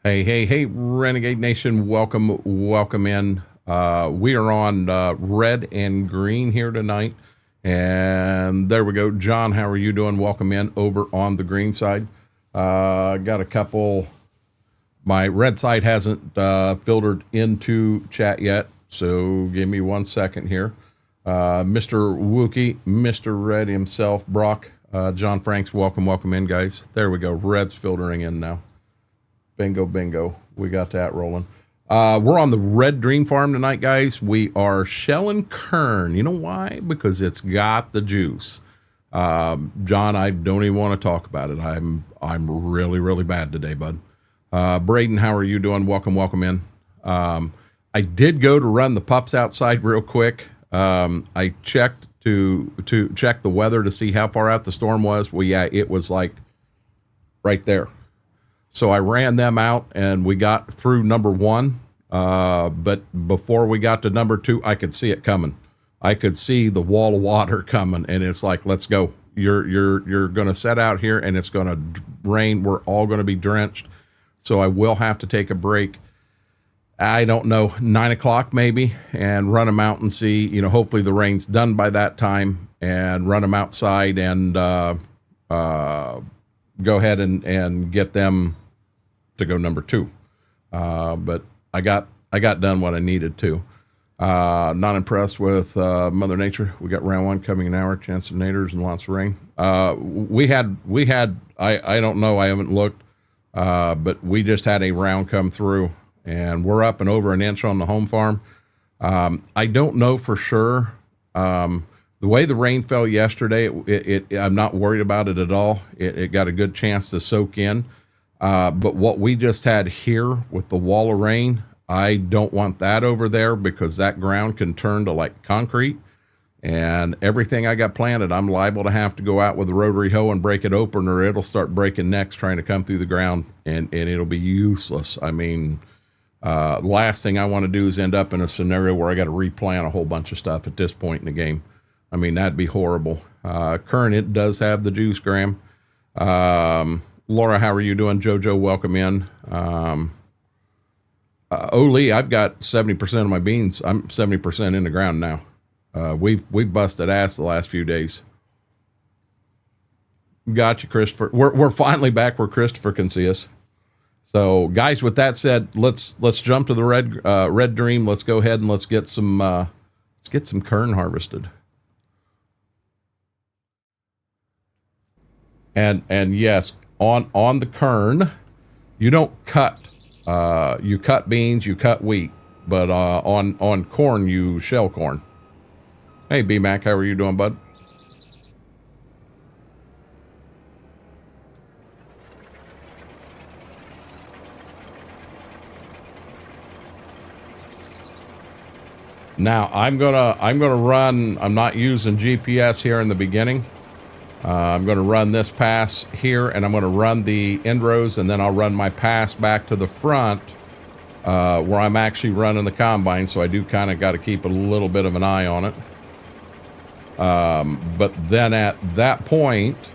Hey, Renegade Nation, welcome in. We are on red and green here tonight. And there we go. John, how are you doing? Welcome in over on the green side. Got a couple. My red side hasn't filtered into chat yet, so give me 1 second here. Mr. Wookie, Mr. Red himself, Brock, John Franks, welcome in, guys. There we go. Red's filtering in now. Bingo. We got that rolling. We're on the Red Dream Farm tonight, guys. We are shelling kern. You know why? Because it's got the juice. John, I don't even want to talk about it. I'm really bad today, bud. Braden, how are you doing? Welcome in. I did go to run the pups outside real quick. I checked to check the weather to see how far out the storm was. Well, yeah, it was like right there. So I ran them out and we got through number one. But before we got to number two, I could see it coming. I could see the wall of water coming, and it's like, let's go. You're going to set out here and it's going to rain. We're all going to be drenched. So I will have to take a break. I don't know, 9 o'clock maybe, and run them out and see, hopefully the rain's done by that time, and run them outside and, go ahead and get them to go number two. But I got done what I needed to. Not impressed with Mother Nature. We got round one coming in an hour, chance of naders and lots of rain. We had I don't know, I haven't looked, but we just had a round come through, and we're up and over an inch on the home farm. I don't know for sure. The way the rain fell yesterday, I'm not worried about it at all. It got a good chance to soak in. But what we just had here with the wall of rain, I don't want that over there, because that ground can turn to like concrete, and everything I got planted, I'm liable to have to go out with a rotary hoe and break it open, or it'll start breaking necks trying to come through the ground, and it'll be useless. I mean, last thing I want to do is end up in a scenario where I got to replant a whole bunch of stuff at this point in the game. I mean, that'd be horrible. Kern, it does have the juice, Graham. Laura, how are you doing? Jojo, welcome in. Lee, I've got 70% of my beans. I'm 70% in the ground now. We've busted ass the last few days. Gotcha, Christopher. We're finally back where Christopher can see us. So, guys, with that said, let's jump to the red dream. Let's go ahead and let's get some kern harvested. And yes, on the kern, you don't cut. You cut beans, you cut wheat, but on corn, you shell corn. Hey, B-Mac, how are you doing, bud? Now I'm gonna run. I'm not using GPS here in the beginning. I'm going to run this pass here, and I'm going to run the end rows, and then I'll run my pass back to the front where I'm actually running the combine, so I do kind of got to keep a little bit of an eye on it. But then at that point,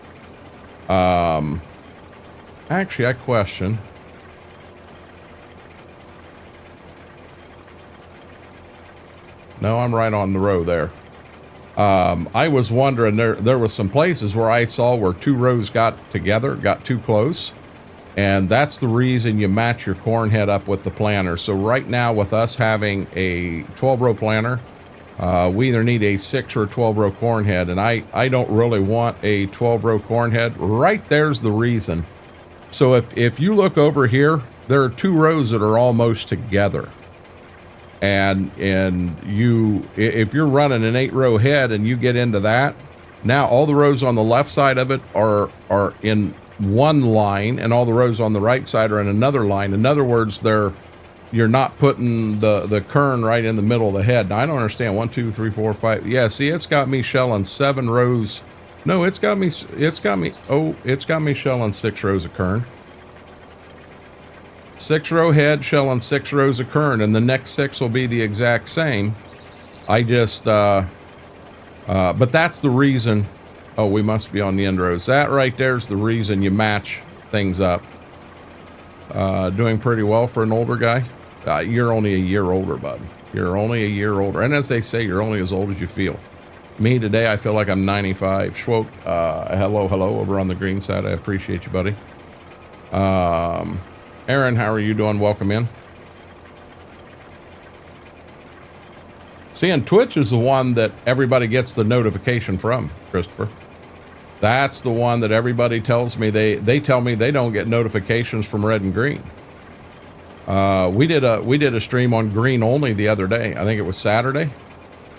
actually, I question. No, I'm right on the row there. I was wondering, there was some places where I saw where two rows got together, got too close, and that's the reason you match your corn head up with the planter. So right now, with us having a 12-row planter, we either need a 6 or a 12-row corn head, and I don't really want a 12-row corn head. Right there's the reason. So if you look over here, there are two rows that are almost together. And if you're running an 8-row head and you get into that, now all the rows on the left side of it are in one line, and all the rows on the right side are in another line. In other words, you're not putting the kern right in the middle of the head. Now, I don't understand. 1, 2, 3, 4, 5. Yeah, see, it's got me shelling 7 rows. No, it's got me shelling 6 rows of kern. 6-row head shelling 6 rows of kern, and the next 6 will be the exact same. I just, but that's the reason. Oh, we must be on the end rows. That right there's the reason you match things up. Doing pretty well for an older guy. You're only a year older, bud. You're only a year older. And as they say, you're only as old as you feel. Me today, I feel like I'm 95. Schwoke, hello over on the green side. I appreciate you, buddy. Aaron, how are you doing? Welcome in. See, and Twitch is the one that everybody gets the notification from, Christopher. That's the one that everybody tells me. They tell me they don't get notifications from Red and Green. We did a stream on green only the other day. I think it was Saturday,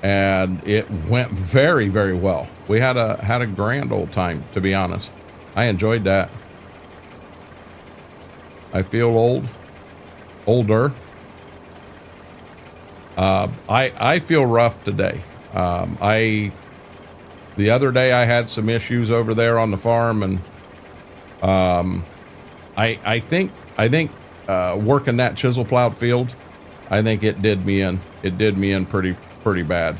and it went very, very well. We had a grand old time, to be honest. I enjoyed that. I feel older. I feel rough today. The other day I had some issues over there on the farm, and I think working that chisel plowed field, I think it did me in. It did me in pretty bad.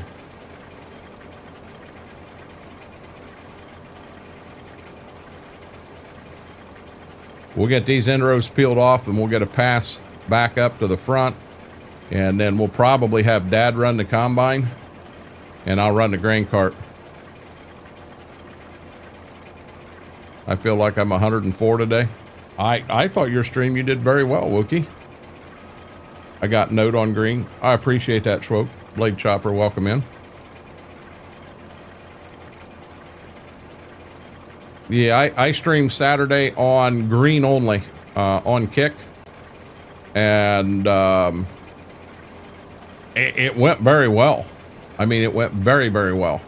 We'll get these end rows peeled off, and we'll get a pass back up to the front, and then we'll probably have Dad run the combine, and I'll run the grain cart. I feel like I'm 104 today. I thought your stream, you did very well, Wookie. I got note on green. I appreciate that, Schwoke. Blade Chopper, welcome in. Yeah, I streamed Saturday on green only, on Kick. And it went very well. I mean, it went very, very well.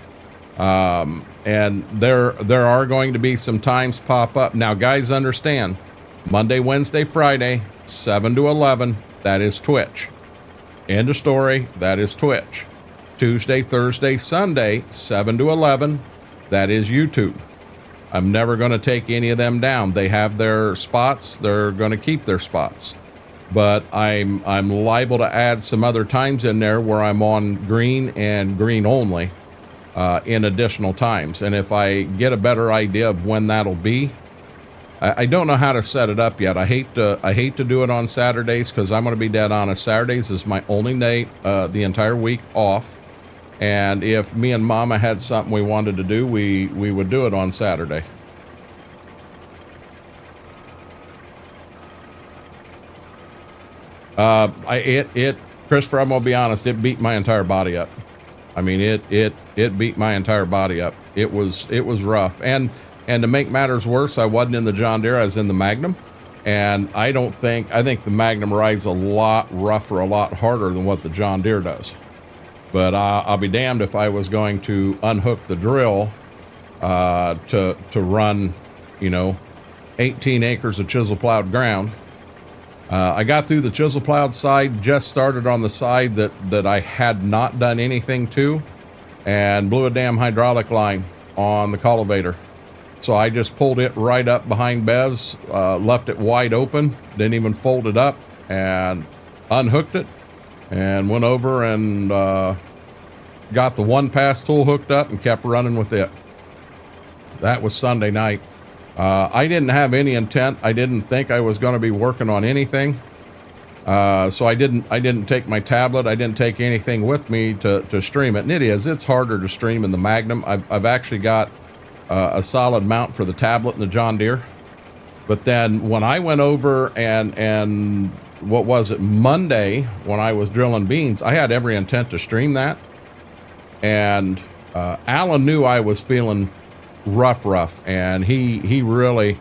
And there are going to be some times pop up. Now, guys, understand, Monday, Wednesday, Friday, 7 to 11, that is Twitch. End of story, that is Twitch. Tuesday, Thursday, Sunday, 7 to 11, that is YouTube. I'm never going to take any of them down. They have their spots. They're going to keep their spots. But I'm liable to add some other times in there where I'm on green and green only in additional times. And if I get a better idea of when that'll be, I don't know how to set it up yet. I hate to do it on Saturdays, because I'm going to be dead honest. Saturdays is my only day the entire week off. And if me and Mama had something we wanted to do, we would do it on Saturday. Christopher, I'm gonna be honest, it beat my entire body up. I mean, it beat my entire body up. It was rough. And to make matters worse, I wasn't in the John Deere, I was in the Magnum. And I think the Magnum rides a lot rougher, a lot harder than what the John Deere does. But I'll be damned if I was going to unhook the drill to run, 18 acres of chisel plowed ground. I got through the chisel plowed side, just started on the side that I had not done anything to, and blew a damn hydraulic line on the cultivator. So I just pulled it right up behind Bev's, left it wide open, didn't even fold it up, and unhooked it, and went over and got the one pass tool hooked up and kept running with it. That was Sunday night. I didn't have any intent. I didn't think I was going to be working on anything. So I didn't take my tablet. I didn't take anything with me to stream it. And it's harder to stream in the Magnum. I've actually got a solid mount for the tablet in the John Deere. But then when I went over and what was it, Monday, when I was drilling beans, I had every intent to stream that. And Alan knew I was feeling rough, and he really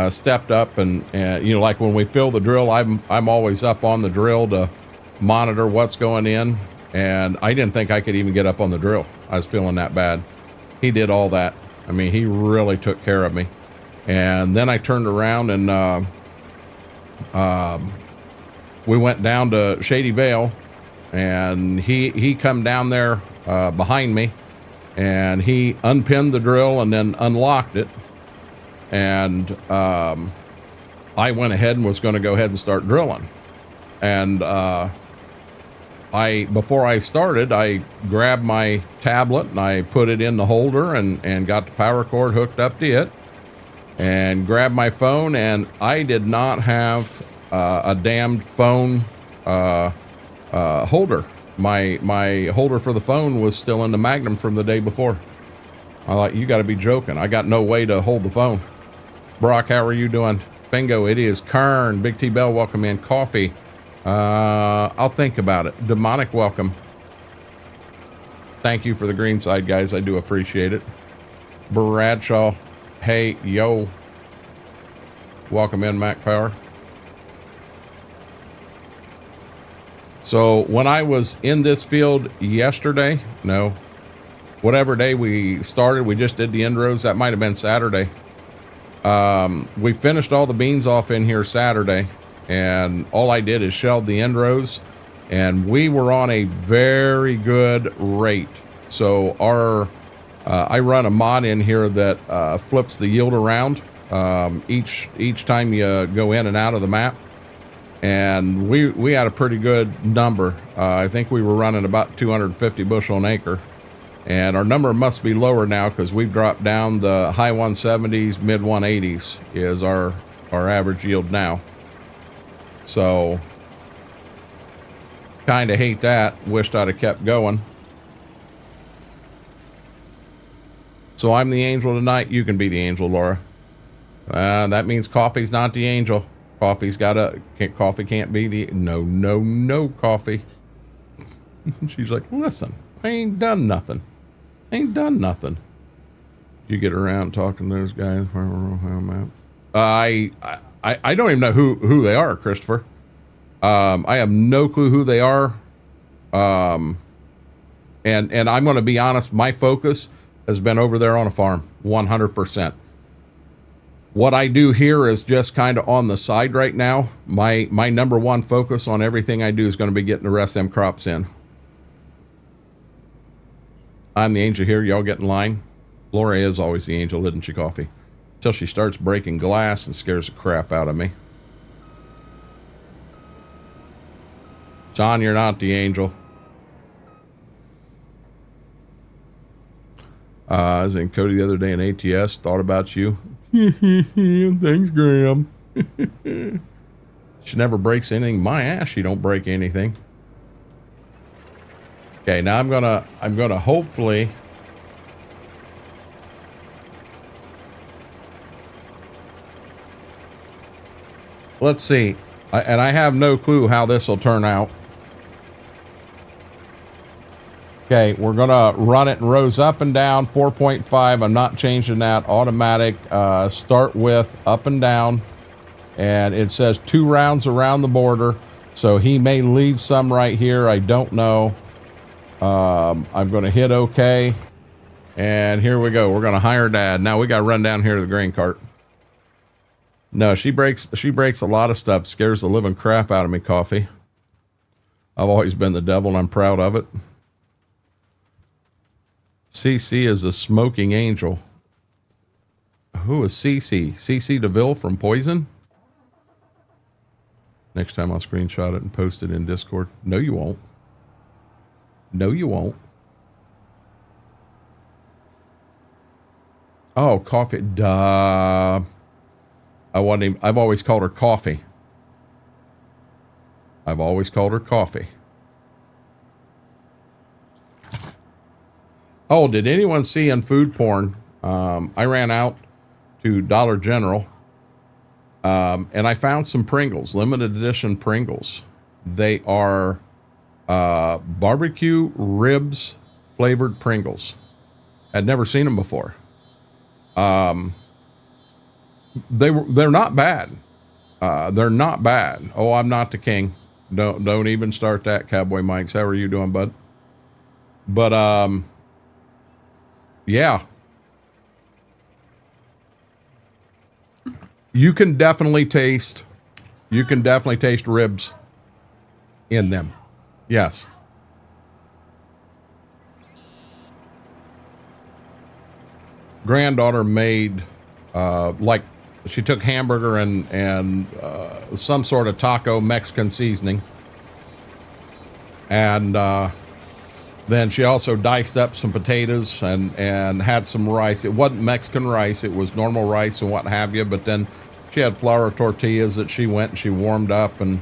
stepped up, and like when we fill the drill, I'm always up on the drill to monitor what's going in, and I didn't think I could even get up on the drill. I was feeling that bad. He did all that. I mean, he really took care of me. And then I turned around and we went down to Shady Vale, and he come down there behind me, and he unpinned the drill and then unlocked it. And I went ahead and was going to go ahead and start drilling. And before I started, I grabbed my tablet and I put it in the holder and got the power cord hooked up to it, and grabbed my phone, and I did not have a damned phone holder. My holder for the phone was still in the Magnum from the day before. I thought, you got to be joking. I got no way to hold the phone. Brock, how are you doing? Fingo, it is Kern. Big T Bell, welcome in. Coffee. I'll think about it. Demonic, welcome. Thank you for the green side, guys. I do appreciate it. Bradshaw, hey, yo. Welcome in, Mac Power. So when I was in this field yesterday, no, whatever day we started, we just did the end rows. That might have been Saturday. We finished all the beans off in here Saturday, and all I did is shelled the end rows, and we were on a very good rate. So I run a mod in here that flips the yield around each time you go in and out of the map, and we had a pretty good number. I think we were running about 250 bushel an acre. And our number must be lower now because we've dropped down. The high 170s, mid 180s is our average yield now. So kind of hate that. Wished I'd have kept going. So I'm the angel tonight. You can be the angel, Laura. That means coffee's not the angel. Coffee can't be the... No, coffee. She's like, listen, I ain't done nothing. Did you get around talking to those guys? I don't even know who they are, Christopher. I have no clue who they are. And I'm going to be honest, my focus has been over there on a farm, 100%. What I do here is just kind of on the side right now. My number one focus on everything I do is going to be getting the rest of them crops in. I'm the angel here. Y'all get in line. Laura is always the angel, isn't she, Coffee? Till she starts breaking glass and scares the crap out of me. John, you're not the angel. I was in Cody the other day in ATS. Thought about you. Thanks, Graham. She never breaks anything. My ass, she don't break anything. Okay, now I'm gonna hopefully let's see. And I have no clue how this will turn out. Okay, we're gonna run it in rows up and down, 4.5. I'm not changing that. Automatic. Start with up and down, and it says 2 rounds around the border. So he may leave some right here. I don't know. I'm going to hit OK, and here we go. We're going to hire Dad. Now we got to run down here to the grain cart. No, she breaks a lot of stuff. Scares the living crap out of me, Coffee. I've always been the devil, and I'm proud of it. CC is a smoking angel. Who is CC? CC DeVille from Poison? Next time I'll screenshot it and post it in Discord. No, you won't. No, you won't. Oh, Coffee. Duh. I've always called her Coffee. I've always called her Coffee. Oh, did anyone see in food porn? I ran out to Dollar General, and I found some Pringles, limited edition Pringles. They are barbecue ribs flavored Pringles. I'd never seen them before. They're not bad. They're not bad. Oh, I'm not the king. Don't even start that, Cowboy Mikes. How are you doing, bud? But yeah. You can definitely taste ribs in them. Yes. Granddaughter made like she took hamburger and some sort of taco Mexican seasoning, and then she also diced up some potatoes and had some rice. It wasn't Mexican rice, it was normal rice and what have you, but then She had flour tortillas that she went and she warmed up, and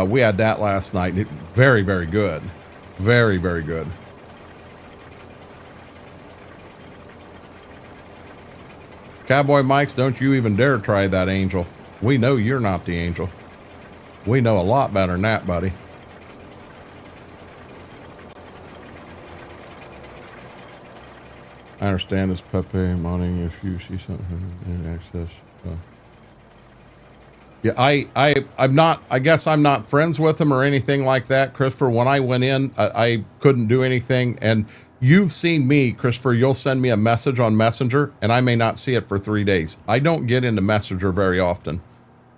we had that last night. Very, very good. Very, very good. Cowboy Mike's, don't you even dare try that angel. We know you're not the angel. We know a lot better than that, buddy. I understand this Pepe modding if you see something in access. Yeah, I'm not, I guess I'm not friends with him or anything like that, Christopher. When I went in, I couldn't do anything. And you've seen me, Christopher, you'll send me a message on Messenger and I may not see it for 3 days. I don't get into Messenger very often.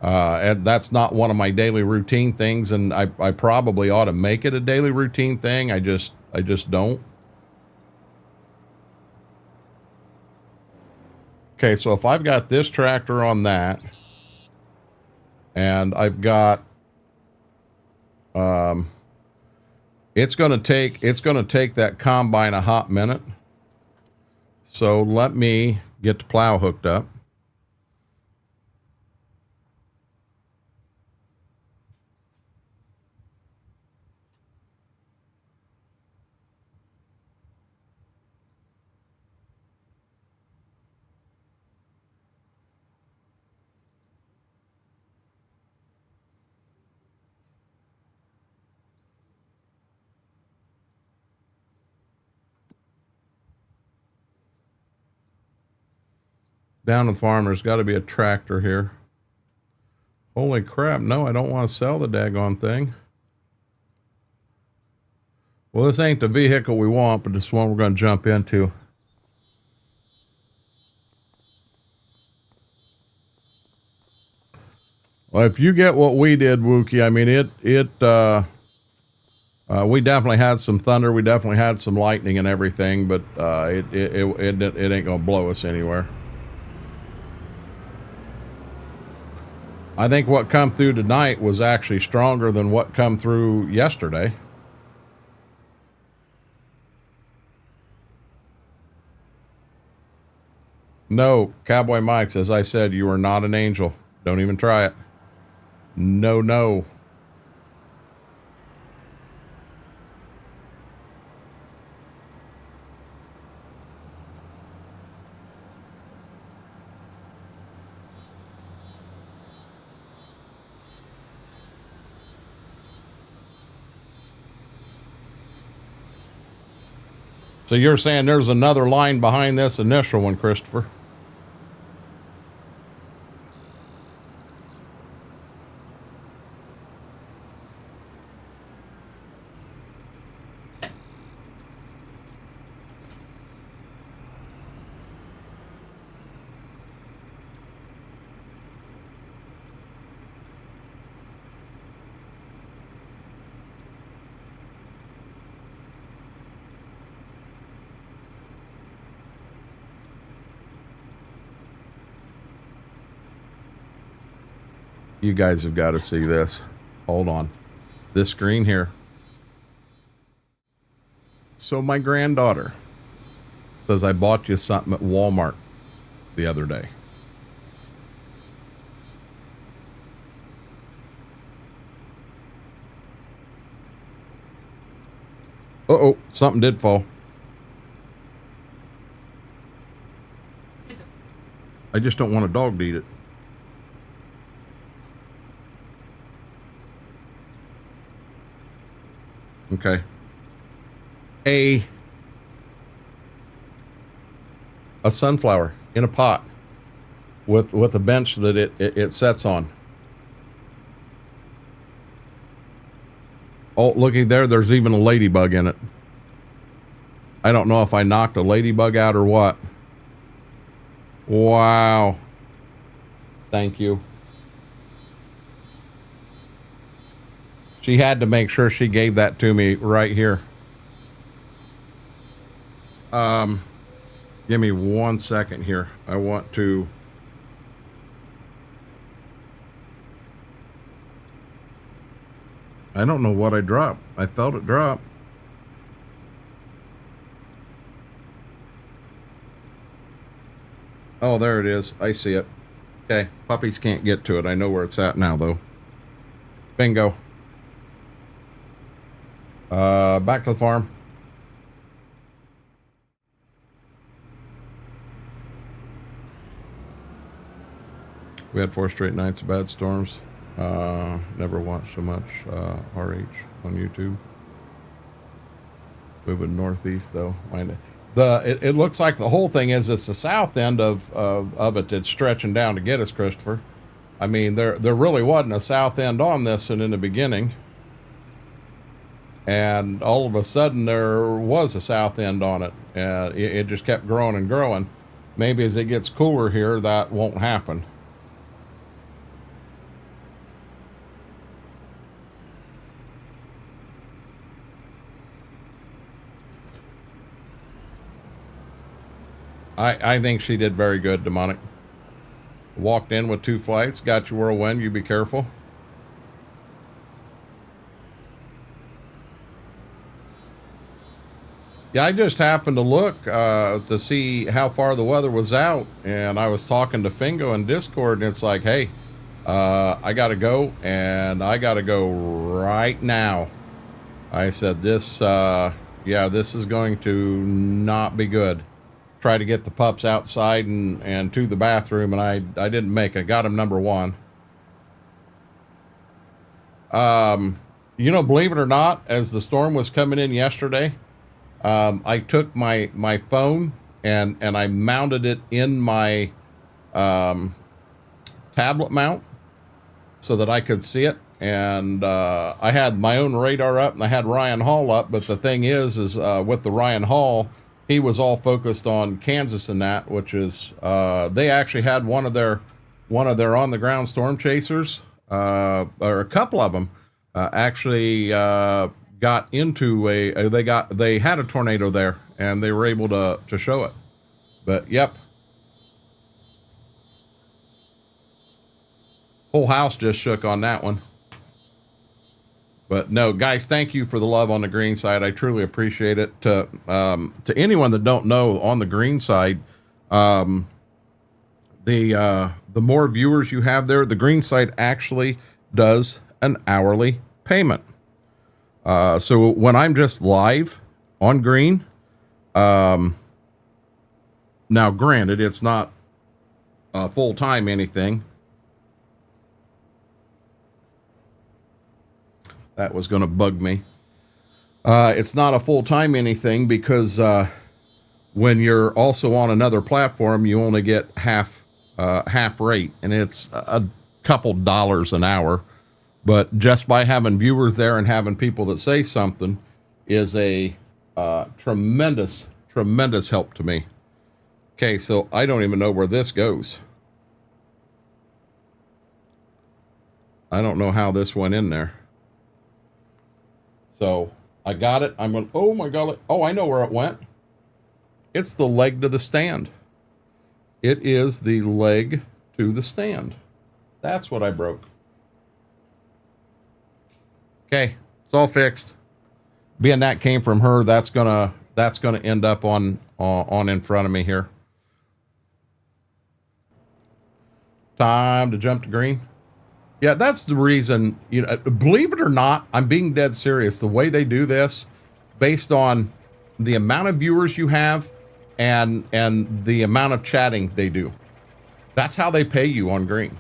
And that's not one of my daily routine things. And I probably ought to make it a daily routine thing. I just don't. Okay, so if I've got this tractor on that, and I've got, it's going to take that combine a hot minute. So let me get the plow hooked up. Down the farm, there's got to be a tractor here. Holy crap, no, I don't want to sell the daggone thing. Well, this ain't the vehicle we want, but this is one we're going to jump into. Well, if you get what we did, Wookie, I mean, we definitely had some thunder. We definitely had some lightning and everything, but it ain't going to blow us anywhere. I think what come through tonight was actually stronger than what come through yesterday. No, Cowboy Mike's, as I said, you are not an angel. Don't even try it. No, no. So you're saying there's another line behind this initial one, Christopher? You guys have got to see this. Hold on. This screen here. So my granddaughter says, I bought you something at Walmart the other day. Uh-oh, something did fall. I just don't want a dog to eat it. Okay. A sunflower in a pot with a bench that it sets on. Oh, looky there, there's even a ladybug in it. I don't know if I knocked a ladybug out or what. Wow. Thank you. She had to make sure she gave that to me right here. Give me 1 second here. I want to... I don't know what I dropped. I felt it drop. Oh, there it is. I see it. Okay, puppies can't get to it. I know where it's at now, though. Bingo. Back to the farm. We had 4 straight nights of bad storms. Never watched so much RH on YouTube. Moving northeast, though. It looks like the whole thing is it's the south end of it that's stretching down to get us, Christopher. I mean, there really wasn't a south end on this and in the beginning. And all of a sudden there was a south end on it. And it just kept growing and growing. Maybe as it gets cooler here, that won't happen. I think she did very good, Demonic. Walked in with 2 flights, got your whirlwind, you be careful. Yeah, I just happened to look to see how far the weather was out, and I was talking to Fingo in Discord, and it's like, hey, I gotta go, and I gotta go right now. I said, yeah, this is going to not be good. Try to get the pups outside and to the bathroom, and I didn't make it. Got him number 1. You know, believe it or not, as the storm was coming in yesterday, I took my phone and I mounted it in my tablet mount so that I could see it. And I had my own radar up and I had Ryan Hall up. But the thing is with the Ryan Hall, he was all focused on Kansas and that, which is they actually had one of their on the ground storm chasers, or a couple of them actually got into they had a tornado there and they were able to show it. But yep, whole house just shook on that one. But no, guys, thank you for the love on the green side. I truly appreciate it. To anyone that don't know, on the green side, the more viewers you have there, the green side actually does an hourly payment. So when I'm just live on green, now granted, it's not full-time anything. That was going to bug me. It's not a full-time anything because when you're also on another platform, you only get half rate, and it's a couple dollars an hour. But just by having viewers there and having people that say something is a tremendous help to me. Okay, so I don't even know where this goes. I don't know how this went in there. So I got it. I'm going, oh my God. Oh, I know where it went. It's the leg to the stand. It is the leg to the stand. That's what I broke. Okay. It's all fixed. Being that came from her, that's gonna end up on in front of me here. Time to jump to green. Yeah, that's the reason, you know, believe it or not, I'm being dead serious. The way they do this, based on the amount of viewers you have and the amount of chatting they do. That's how they pay you on green.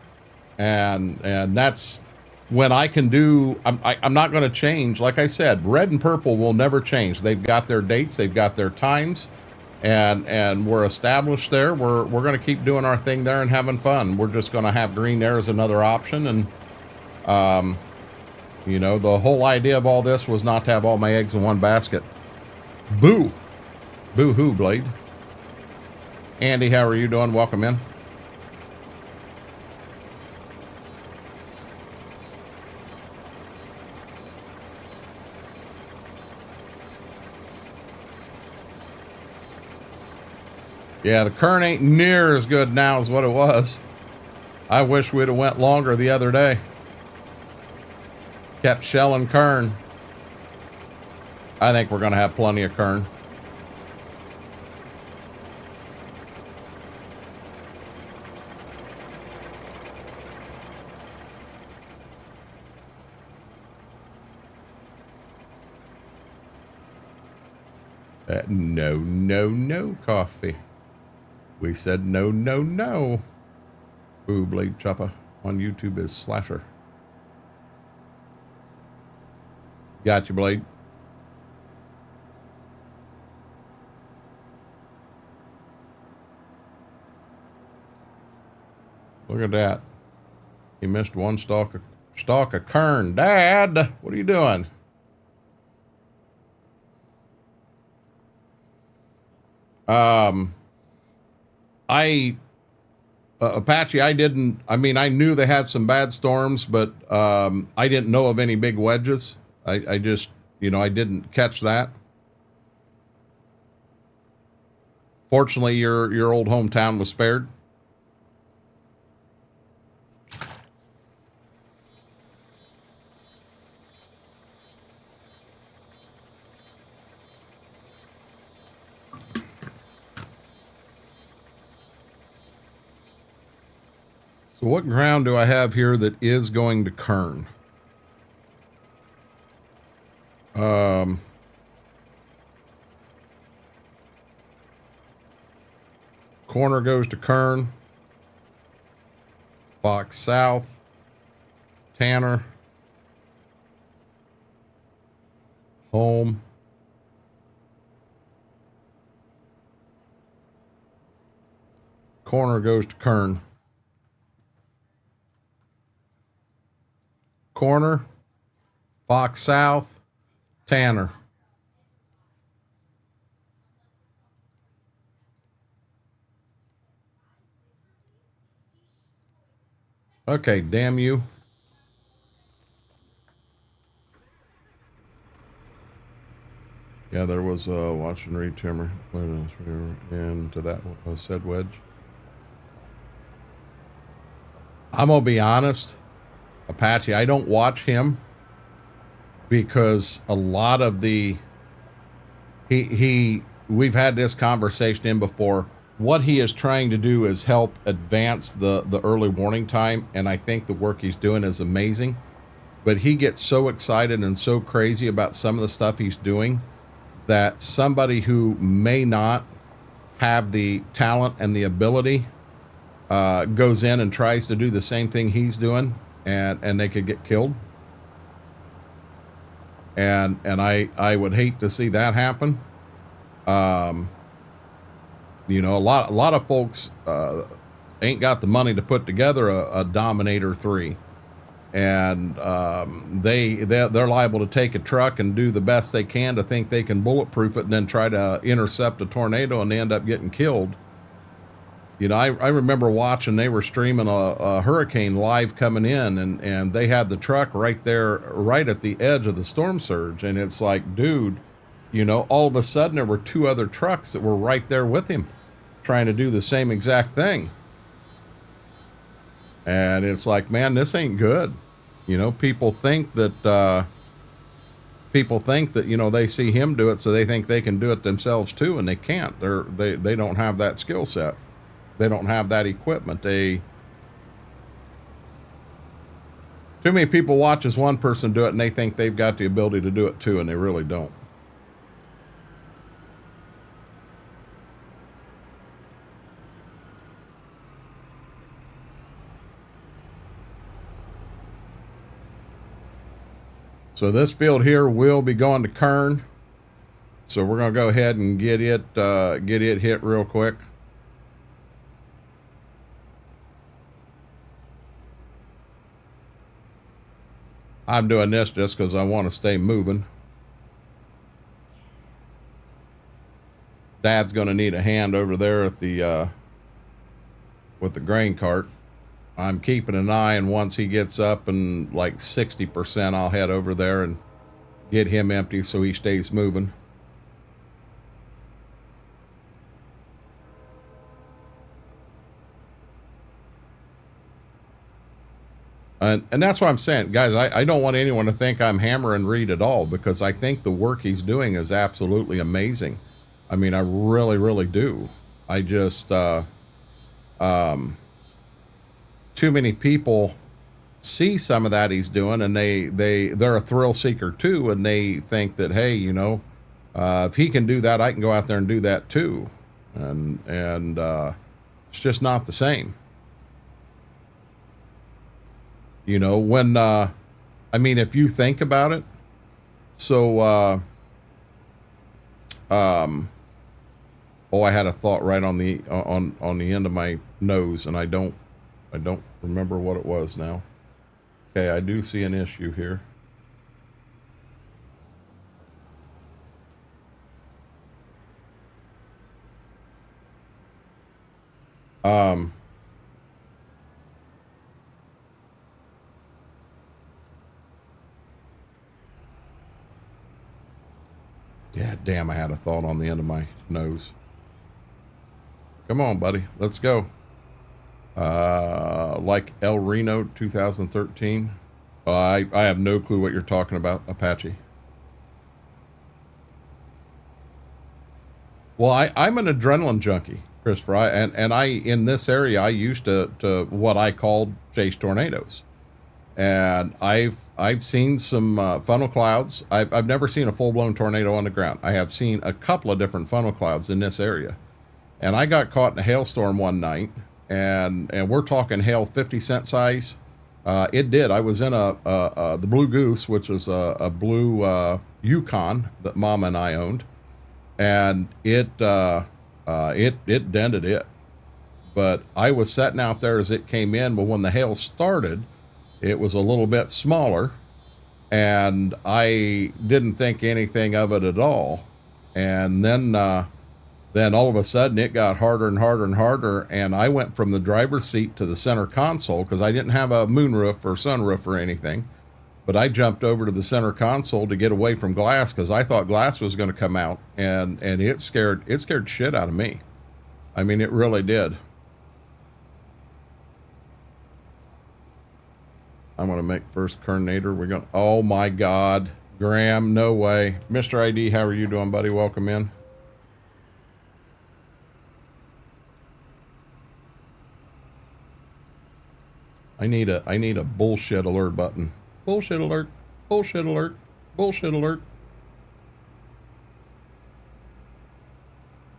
And that's when I can do, I'm not going to change. Like I said, red and purple will never change. They've got their dates, they've got their times, and we're established there. We're going to keep doing our thing there and having fun. We're just going to have green there as another option. And, you know, the whole idea of all this was not to have all my eggs in one basket. Boo. Boo-hoo, Blade. Andy, how are you doing? Welcome in. Yeah, the kern ain't near as good now as what it was. I wish we'd have went longer the other day. Kept shelling kern. I think we're going to have plenty of kern. No, no, no coffee. We said no, no, no. Ooh, Blade Chopper on YouTube is Slasher. Got you, Blade. Look at that. He missed one stalk of kern. Dad, what are you doing? Apache, I knew they had some bad storms, but I didn't know of any big wedges. I just, I didn't catch that. Fortunately, your old hometown was spared. So what ground do I have here that is going to kern? Corner goes to kern. Fox South. Tanner. Home. Corner goes to kern. Corner, Fox South, Tanner. Okay, damn you. Yeah, there was a watch and read timber and to that said wedge. I'm gonna be honest, Apache, I don't watch him because a lot of the we've had this conversation in before. What he is trying to do is help advance the early warning time, and I think the work he's doing is amazing. But he gets so excited and so crazy about some of the stuff he's doing that somebody who may not have the talent and the ability goes in and tries to do the same thing he's doing, and they could get killed. And I would hate to see that happen. You know, a lot of folks ain't got the money to put together a Dominator 3, and they're liable to take a truck and do the best they can to think they can bulletproof it and then try to intercept a tornado, and they end up getting killed. You know, I remember watching, they were streaming a hurricane live coming in, and they had the truck right there, right at the edge of the storm surge. And it's like, dude, you know, all of a sudden there were two other trucks that were right there with him trying to do the same exact thing. And it's like, man, this ain't good. You know, people think that, you know, they see him do it, so they think they can do it themselves too, and they can't. They don't have that skill set. They don't have that equipment. Too many people watch as one person do it, and they think they've got the ability to do it too, and they really don't. So this field here will be going to kern. So we're going to go ahead and get it hit real quick. I'm doing this just because I want to stay moving. Dad's going to need a hand over there at the with the grain cart. I'm keeping an eye, and once he gets up and like 60%, I'll head over there and get him empty so he stays moving. And that's what I'm saying, guys. I don't want anyone to think I'm hammering Reed at all, because I think the work he's doing is absolutely amazing. I mean, I really, really do. I just, too many people see some of that he's doing, and they're a thrill seeker too, and they think that, hey, you know, If he can do that, I can go out there and do that too. And it's just not the same. You know, when, I mean, if you think about it, so, oh, I had a thought right on the, on the end of my nose, and I don't remember what it was now. Okay, I do see an issue here. Yeah, damn, I had a thought on the end of my nose. Come on, buddy, let's go. Like El Reno 2013. I have no clue what you're talking about, Apache. Well, I'm an adrenaline junkie, Christopher. And I in this area I used to what I called chase tornadoes. And I've seen some funnel clouds. I've never seen a full-blown tornado on the ground. I have seen a couple of different funnel clouds in this area. And I got caught in a hailstorm one night, and we're talking hail 50-cent size. It did. I was in the Blue Goose, which is a blue Yukon that Mama and I owned, and it dented it. But I was sitting out there as it came in. But when the hail started, it was a little bit smaller, and I didn't think anything of it at all. And then all of a sudden it got harder and harder and harder, and I went from the driver's seat to the center console because I didn't have a moonroof or sunroof or anything. But I jumped over to the center console to get away from glass because I thought glass was going to come out, and it scared shit out of me. I mean, it really did. I'm going to make first Kernator. We're going to, oh my God, Graham, no way. Mr. ID, how are you doing, buddy? Welcome in. I need a bullshit alert button. Bullshit alert, bullshit alert, bullshit alert.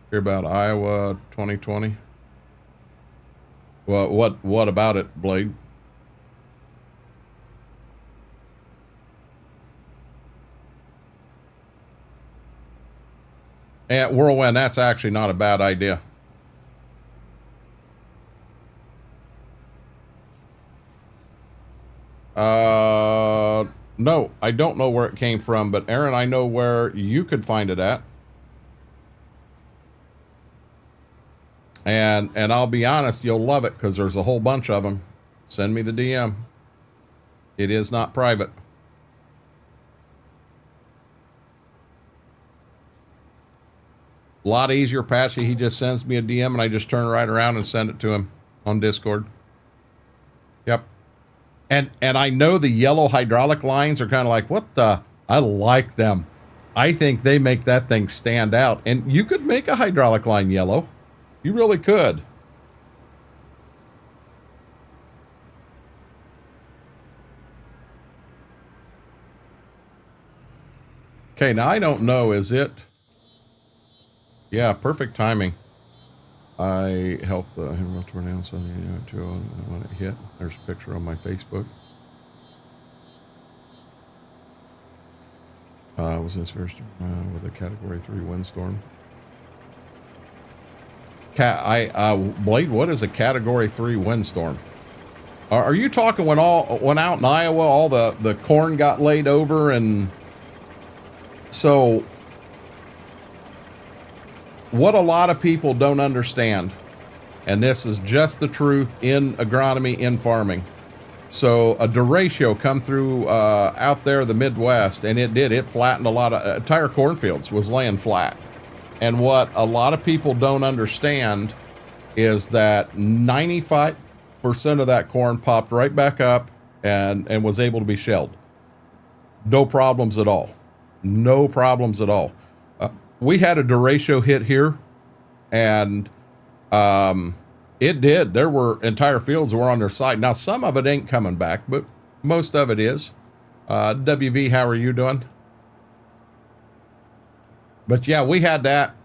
Hear about Iowa 2020? Well, what about it, Blade? And Whirlwind, that's actually not a bad idea. No, I don't know where it came from, but Aaron, I know where you could find it at. And I'll be honest, you'll love it because there's a whole bunch of them. Send me the DM. It is not private. A lot easier, Apache. He just sends me a DM and I just turn right around and send it to him on Discord. Yep. And I know the yellow hydraulic lines are kind of like, what the? I like them. I think they make that thing stand out. And you could make a hydraulic line yellow. You really could. Okay, now I don't know, is it? Yeah, perfect timing. I helped the tornado when it hit. There's a picture on my Facebook. Was his first with a Category 3 windstorm. Blade, what is a Category 3 windstorm? Are you talking when out in Iowa, all the corn got laid over, and so what a lot of people don't understand, and this is just the truth in agronomy, in farming. So a derecho come through out there the Midwest, and it flattened a lot of entire cornfields was laying flat. And what a lot of people don't understand is that 95% of that corn popped right back up and was able to be shelled. No problems at all. No problems at all. We had a derecho hit here, and it did. There were entire fields that were on their side. Now, some of it ain't coming back, but most of it is. WV, how are you doing? But yeah, we had that.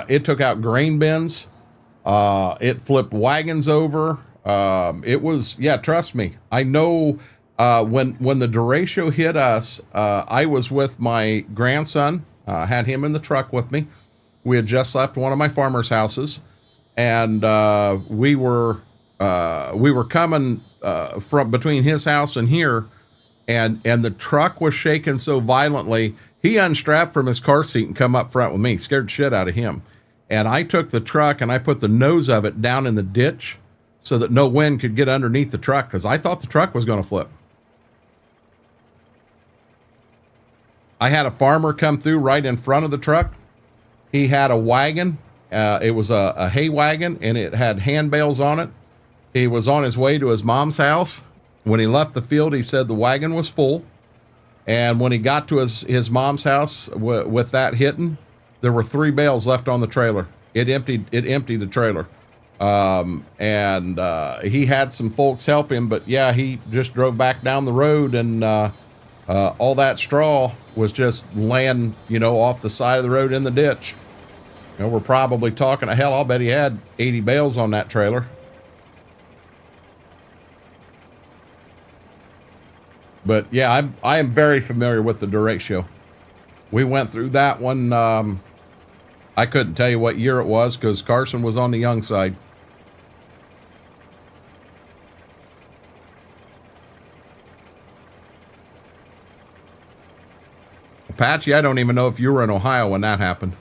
It took out grain bins. It flipped wagons over. It was, yeah, trust me. I know, when the derecho hit us, I was with my grandson, had him in the truck with me. We had just left one of my farmer's houses, and, we were coming, from between his house and here, and the truck was shaking so violently, he unstrapped from his car seat and come up front with me, scared shit out of him. And I took the truck and I put the nose of it down in the ditch so that no wind could get underneath the truck, because I thought the truck was going to flip. I had a farmer come through right in front of the truck. He had a wagon. It was a hay wagon, and it had hand bales on it. He was on his way to his mom's house. When he left the field, he said the wagon was full. And when he got to his mom's house with that hitting, there were 3 bales left on the trailer. It emptied the trailer. And he had some folks help him, but yeah, he just drove back down the road, and all that straw was just laying, off the side of the road in the ditch. We're probably talking, hell, I'll bet he had 80 bales on that trailer. But yeah, I am very familiar with the derecho. We went through that one. I couldn't tell you what year it was because Carson was on the young side. Apache, I don't even know if you were in Ohio when that happened.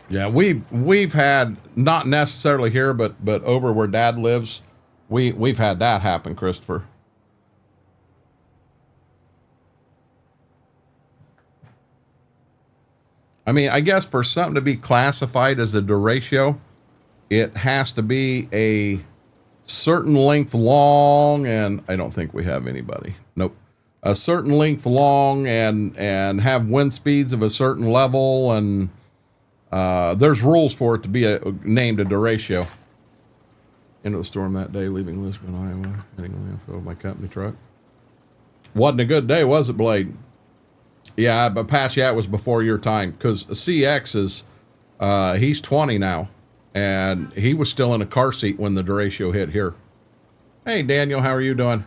Yeah, we've had, not necessarily here, but over where Dad lives, we've had that happen, Christopher. I mean, I guess for something to be classified as a derecho, it has to be a certain length long, and I don't think we have anybody. Nope. A certain length long and have wind speeds of a certain level, and there's rules for it to be named a derecho. Into the storm that day, leaving Lisbon, Iowa, heading landfill with my company truck. Wasn't a good day, was it, Blade? Yeah, but Patch, that was before your time, because CX is, he's 20 now, and he was still in a car seat when the derecho hit here. Hey, Daniel, how are you doing?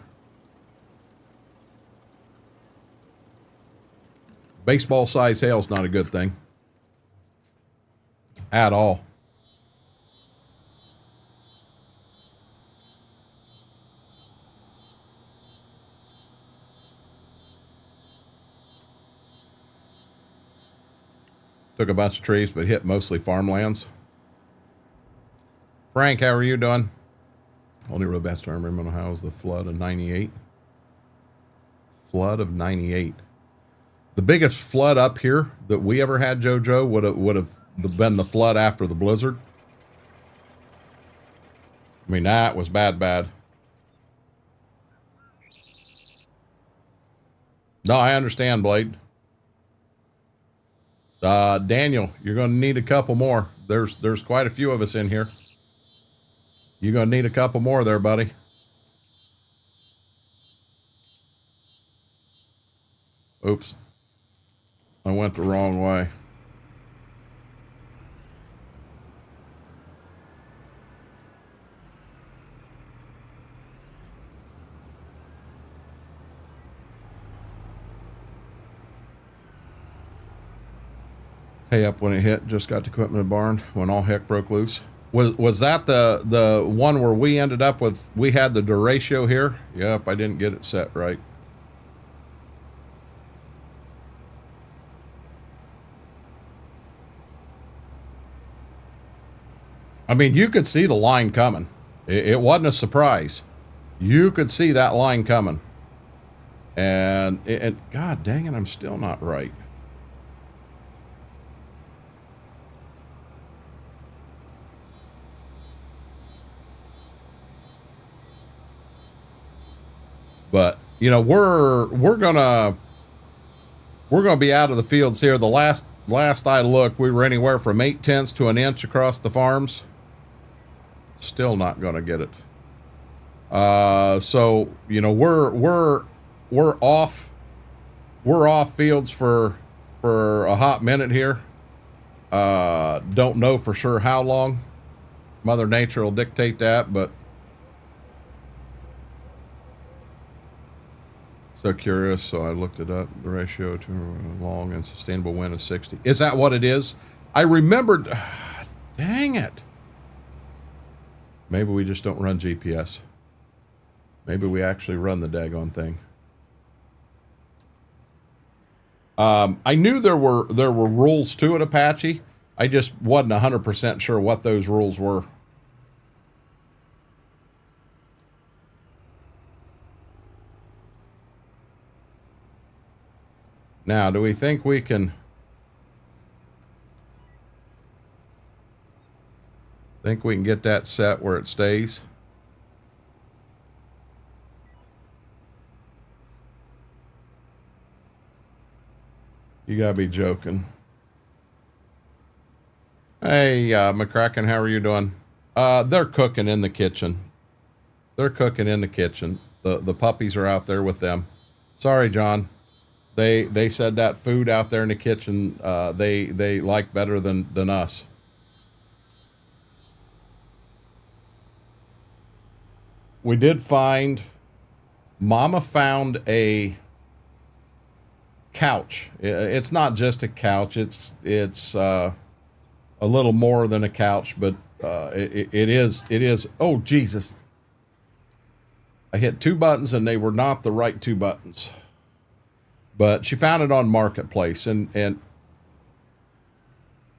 Baseball size hail is not a good thing. At all. Took a bunch of trees, but hit mostly farmlands. Frank, how are you doing? Only real bad storm I remember how was the flood of 98. Flood of 98. The biggest flood up here that we ever had, JoJo, would have been the flood after the blizzard. I mean, that was bad. No, I understand, Blade. Daniel, you're going to need a couple more. There's quite a few of us in here. You're going to need a couple more there, buddy. Oops. I went the wrong way. Hey, up when it hit, just got the equipment in the barn when all heck broke loose. Was that the one where we ended up with, we had the derecho here? Yep, I didn't get it set right. I mean, you could see the line coming. It wasn't a surprise. You could see that line coming. And God dang it, I'm still not right. But you know, we're gonna be out of the fields here. The last I looked, we were anywhere from 0.8 to an inch across the farms. Still not gonna get it. So you know, we're off fields for a hot minute here. Don't know for sure how long. Mother Nature will dictate that, but so curious, so I looked it up. The ratio to long and sustainable wind is 60. Is that what it is? I remembered. Dang it. Maybe we just don't run GPS. Maybe we actually run the daggone thing. I knew there were rules to it, Apache. I just wasn't 100% sure what those rules were. Now, do we think we can... get that set where it stays? You gotta be joking. Hey, McCracken, how are you doing? They're cooking in the kitchen. They're cooking in the kitchen. The puppies are out there with them. Sorry, John. They said that food out there in the kitchen, they like better than us. We did find, Mama found a couch. It's not just a couch. It's a little more than a couch, but it is. Oh, Jesus. I hit 2 buttons and they were not the right 2 buttons. But she found it on Marketplace, and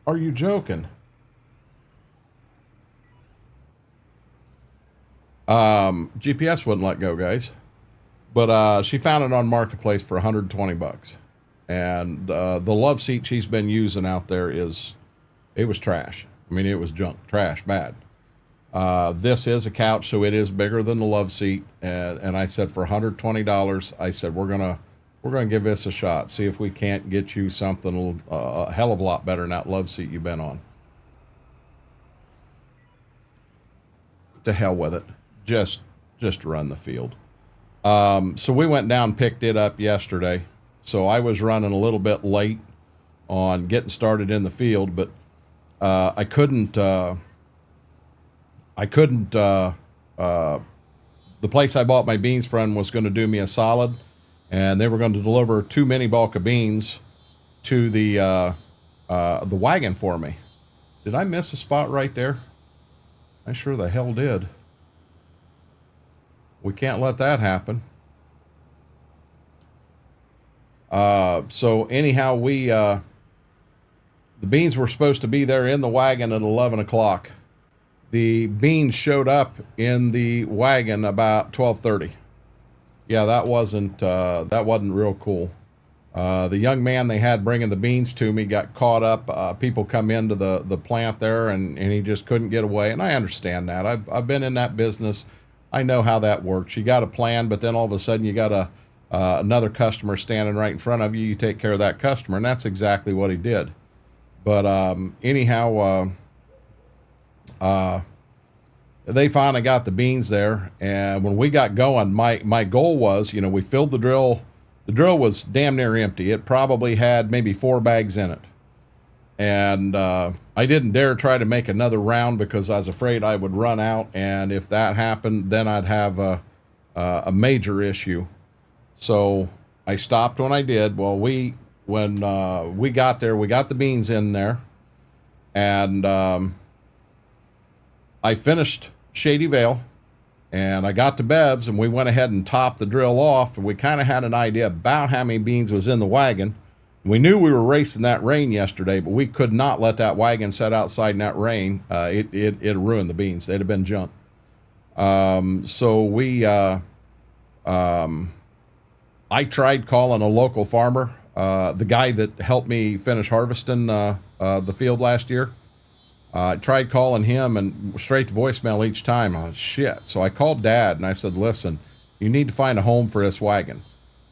are you joking? GPS wouldn't let go, guys. But she found it on Marketplace for 120 bucks. And the love seat she's been using out there it was trash. I mean, it was junk, trash, bad. This is a couch, so it is bigger than the love seat. And I said, for $120, I said, we're gonna give this a shot. See if we can't get you something a hell of a lot better than that love seat you've been on. To hell with it. Just run the field. So we went down, picked it up yesterday. So I was running a little bit late on getting started in the field, but I couldn't. The place I bought my beans from was going to do me a solid, and they were going to deliver 2 mini bulk of beans to the wagon for me. Did I miss a spot right there? I sure the hell did. We can't let that happen. So anyhow, the beans were supposed to be there in the wagon at 11 o'clock. The beans showed up in the wagon about 12:30. Yeah, that wasn't real cool. The young man they had bringing the beans to me got caught up. People come into the plant there, and he just couldn't get away. And I understand that. I've been in that business. I know how that works. You got a plan, but then all of a sudden you got another customer standing right in front of you. You take care of that customer, and that's exactly what he did. But anyhow, they finally got the beans there, and when we got going, my goal was, we filled the drill. The drill was damn near empty. It probably had maybe 4 bags in it. And I didn't dare try to make another round because I was afraid I would run out, and if that happened, then I'd have a major issue. So I stopped when I did. Well, when we got there, we got the beans in there, and I finished Shady Vale, and I got to Bev's, and we went ahead and topped the drill off, and we kind of had an idea about how many beans was in the wagon. We knew we were racing that rain yesterday, but we could not let that wagon sit outside in that rain. It ruined the beans. They'd have been junk. So I tried calling a local farmer, the guy that helped me finish harvesting the field last year. I tried calling him, and straight to voicemail each time. Oh, shit. So I called Dad, and I said, listen, You need to find a home for this wagon.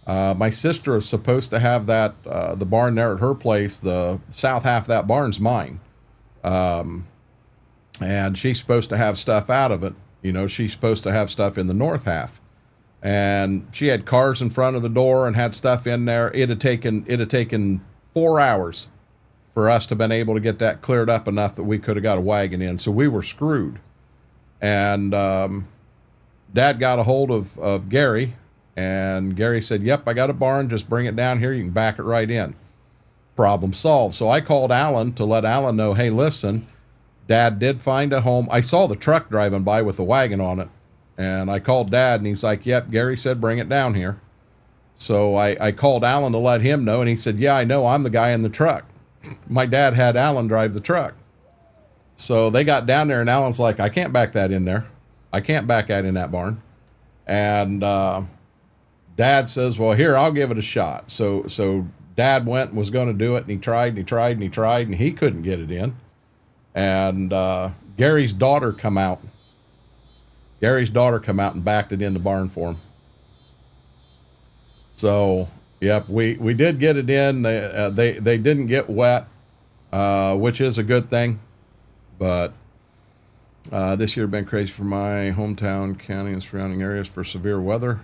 My sister is supposed to have that, the barn there at her place. The south half of that barn's mine. And she's supposed to have stuff out of it. You know, she's supposed to have stuff in the north half. And she had cars in front of the door and had stuff in there. It had taken 4 hours for us to have been able to get that cleared up enough that we could have got a wagon in. So we were screwed. And Dad got a hold of Gary, and Gary said, yep, I got a barn. Just bring it down here. You can back it right in. Problem solved. So I called Alan to let Alan know, hey, listen, Dad did find a home. I saw the truck driving by with the wagon on it. And I called Dad, and he's like, yep, Gary said bring it down here. So I called Alan to let him know, and he said, yeah, I know, I'm the guy in the truck. My dad had Alan drive the truck. So they got down there, and Alan's like, I can't back that in there. I can't back that in that barn. And Dad says, well, here, I'll give it a shot. So Dad went and was going to do it, and he tried, and he tried, and he tried, and he couldn't get it in. And Gary's daughter come out. Gary's daughter come out and backed it in the barn for him. So, yep, we did get it in. They didn't get wet, which is a good thing. But this year been crazy for my hometown, county, and surrounding areas for severe weather.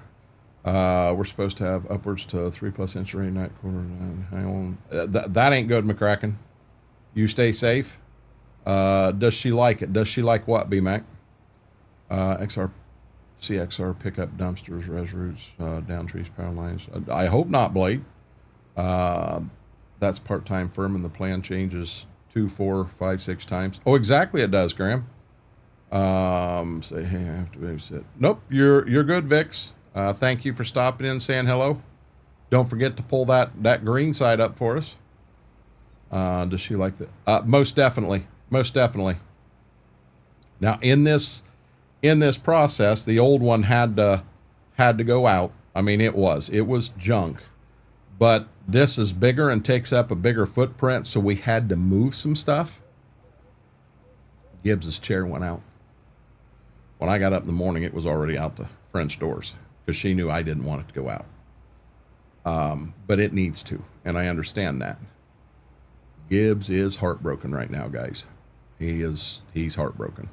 We're supposed to have upwards to 3+ inch rain night quarter. That ain't good, McCracken. You stay safe. Does she like it? Does she like what, B-Mac? CXR pickup dumpsters, res roots, down trees, power lines. I hope not, Blade. That's part-time firm, and the plan changes 2, 4, 5, 6 times. Oh, exactly, it does, Graham. Say, hey, I have to babysit. Nope, you're good, Vix. Thank you for stopping in and saying hello. Don't forget to pull that green side up for us. Does she like that? Most definitely. Most definitely. Now, in this process, the old one had to go out. I mean, it was junk, but this is bigger and takes up a bigger footprint. So we had to move some stuff. Gibbs's chair went out. When I got up in the morning, it was already out the French doors because she knew I didn't want it to go out. But it needs to, and I understand that. Gibbs is heartbroken right now, guys. He's heartbroken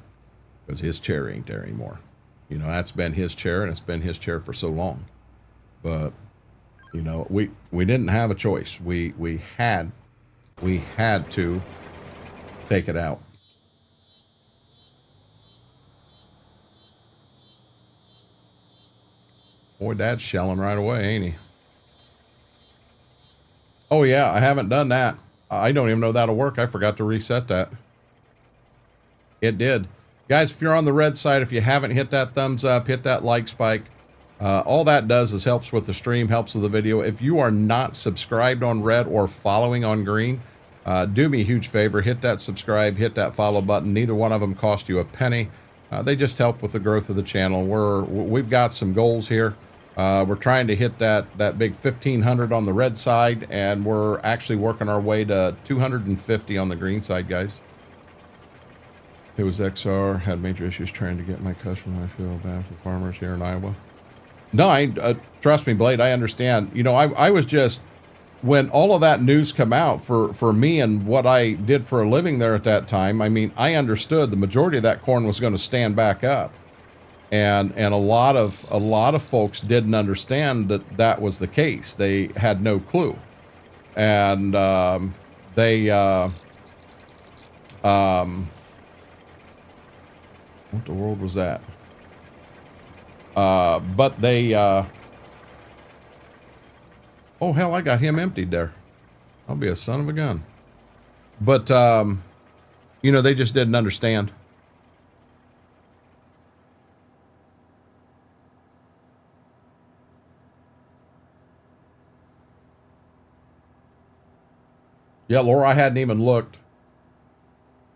because his chair ain't there anymore. You know, that's been his chair, and it's been his chair for so long. But, you know, we didn't have a choice. We had to take it out. Boy, Dad's shelling right away, ain't he? Oh, yeah, I haven't done that. I don't even know that'll work. I forgot to reset that. It did. Guys, if you're on the red side, if you haven't hit that thumbs up, hit that like spike. All that does is helps with the stream, helps with the video. If you are not subscribed on red or following on green, do me a huge favor. Hit that subscribe, hit that follow button. Neither one of them cost you a penny. They just help with the growth of the channel. We've got some goals here. We're trying to hit that big 1,500 on the red side, and we're actually working our way to 250 on the green side, guys. It was XR, had major issues trying to get my customer. I feel bad for the farmers here in Iowa. No, trust me, Blade, I understand. You know, I was just, when all of that news come out for me and what I did for a living there at that time, I mean, I understood the majority of that corn was going to stand back up. And a lot of folks didn't understand that was the case. They had no clue. And what the world was that? But they, oh hell, I got him emptied there. I'll be a son of a gun. But, you know, they just didn't understand. Yeah, Laura, I hadn't even looked.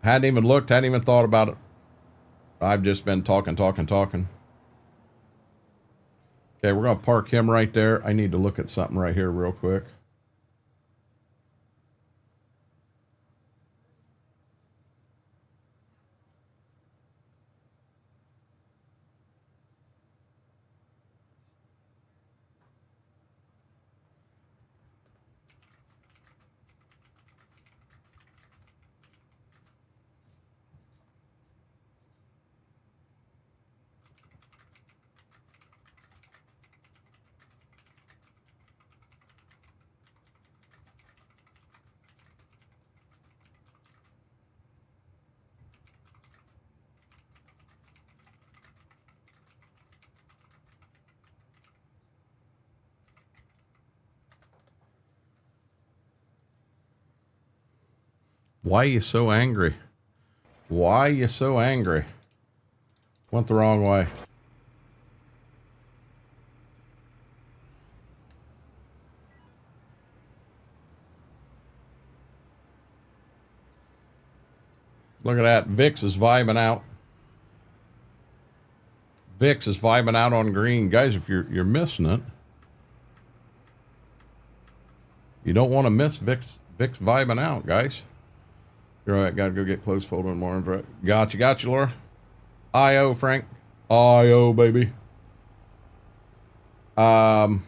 Hadn't even thought about it. I've just been talking. Okay, we're going to park him right there. I need to look at something right here real quick. Why are you so angry? Why are you so angry? Went the wrong way. Look at that. Vix is vibing out. Vix is vibing out on green. Guys, if you're missing it, you don't want to miss Vix vibing out, guys. You're right. Got to go get close folding more. Gotcha, Laura. I.O. Frank. I.O. baby. No.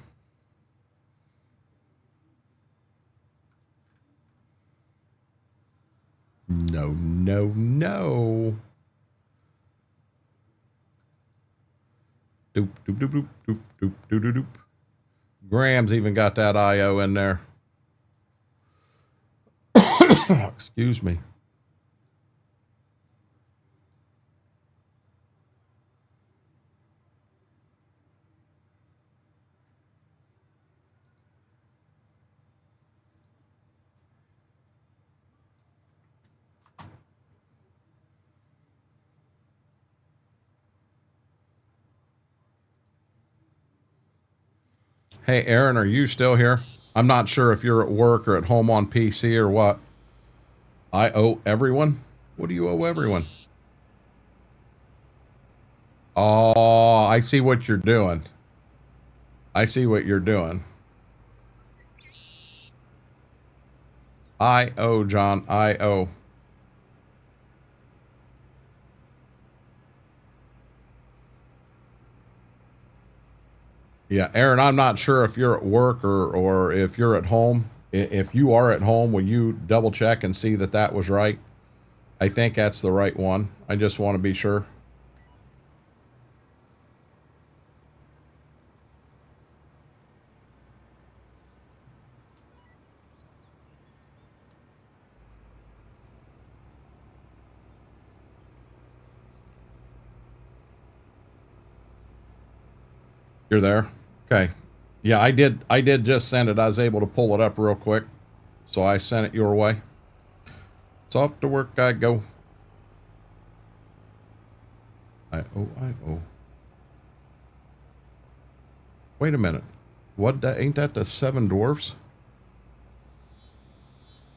Doop, doop, doop, doop, doop, doop, doop, doop, doop. Graham's even got that I.O. in there. Excuse me. Hey, Aaron, are you still here? I'm not sure if you're at work or at home on PC or what. I owe everyone? What do you owe everyone? Oh, I see what you're doing. I see what you're doing. I owe, John. I owe. Yeah, Aaron, I'm not sure if you're at work or if you're at home. If you are at home, will you double check and see that that was right? I think that's the right one. I just want to be sure. You're there? Okay. Yeah, I did just send it. I was able to pull it up real quick. So I sent it your way. It's off to work I go. I owe. Wait a minute. What, ain't that the Seven Dwarfs?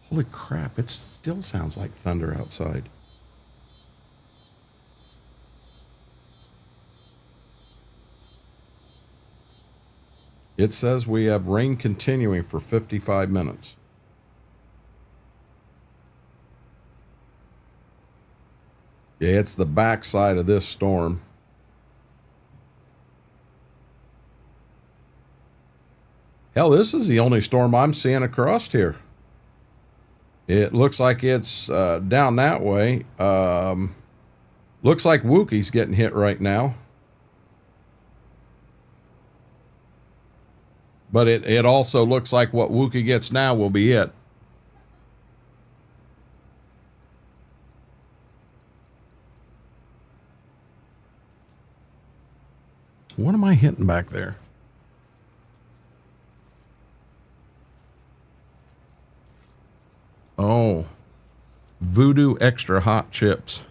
Holy crap, it still sounds like thunder outside. It says we have rain continuing for 55 minutes. Yeah, it's the backside of this storm. Hell, this is the only storm I'm seeing across here. It looks like it's down that way. Looks like Wookie's getting hit right now. But it also looks like what Wookie gets now will be it. What am I hitting back there? Oh, Voodoo Extra Hot Chips.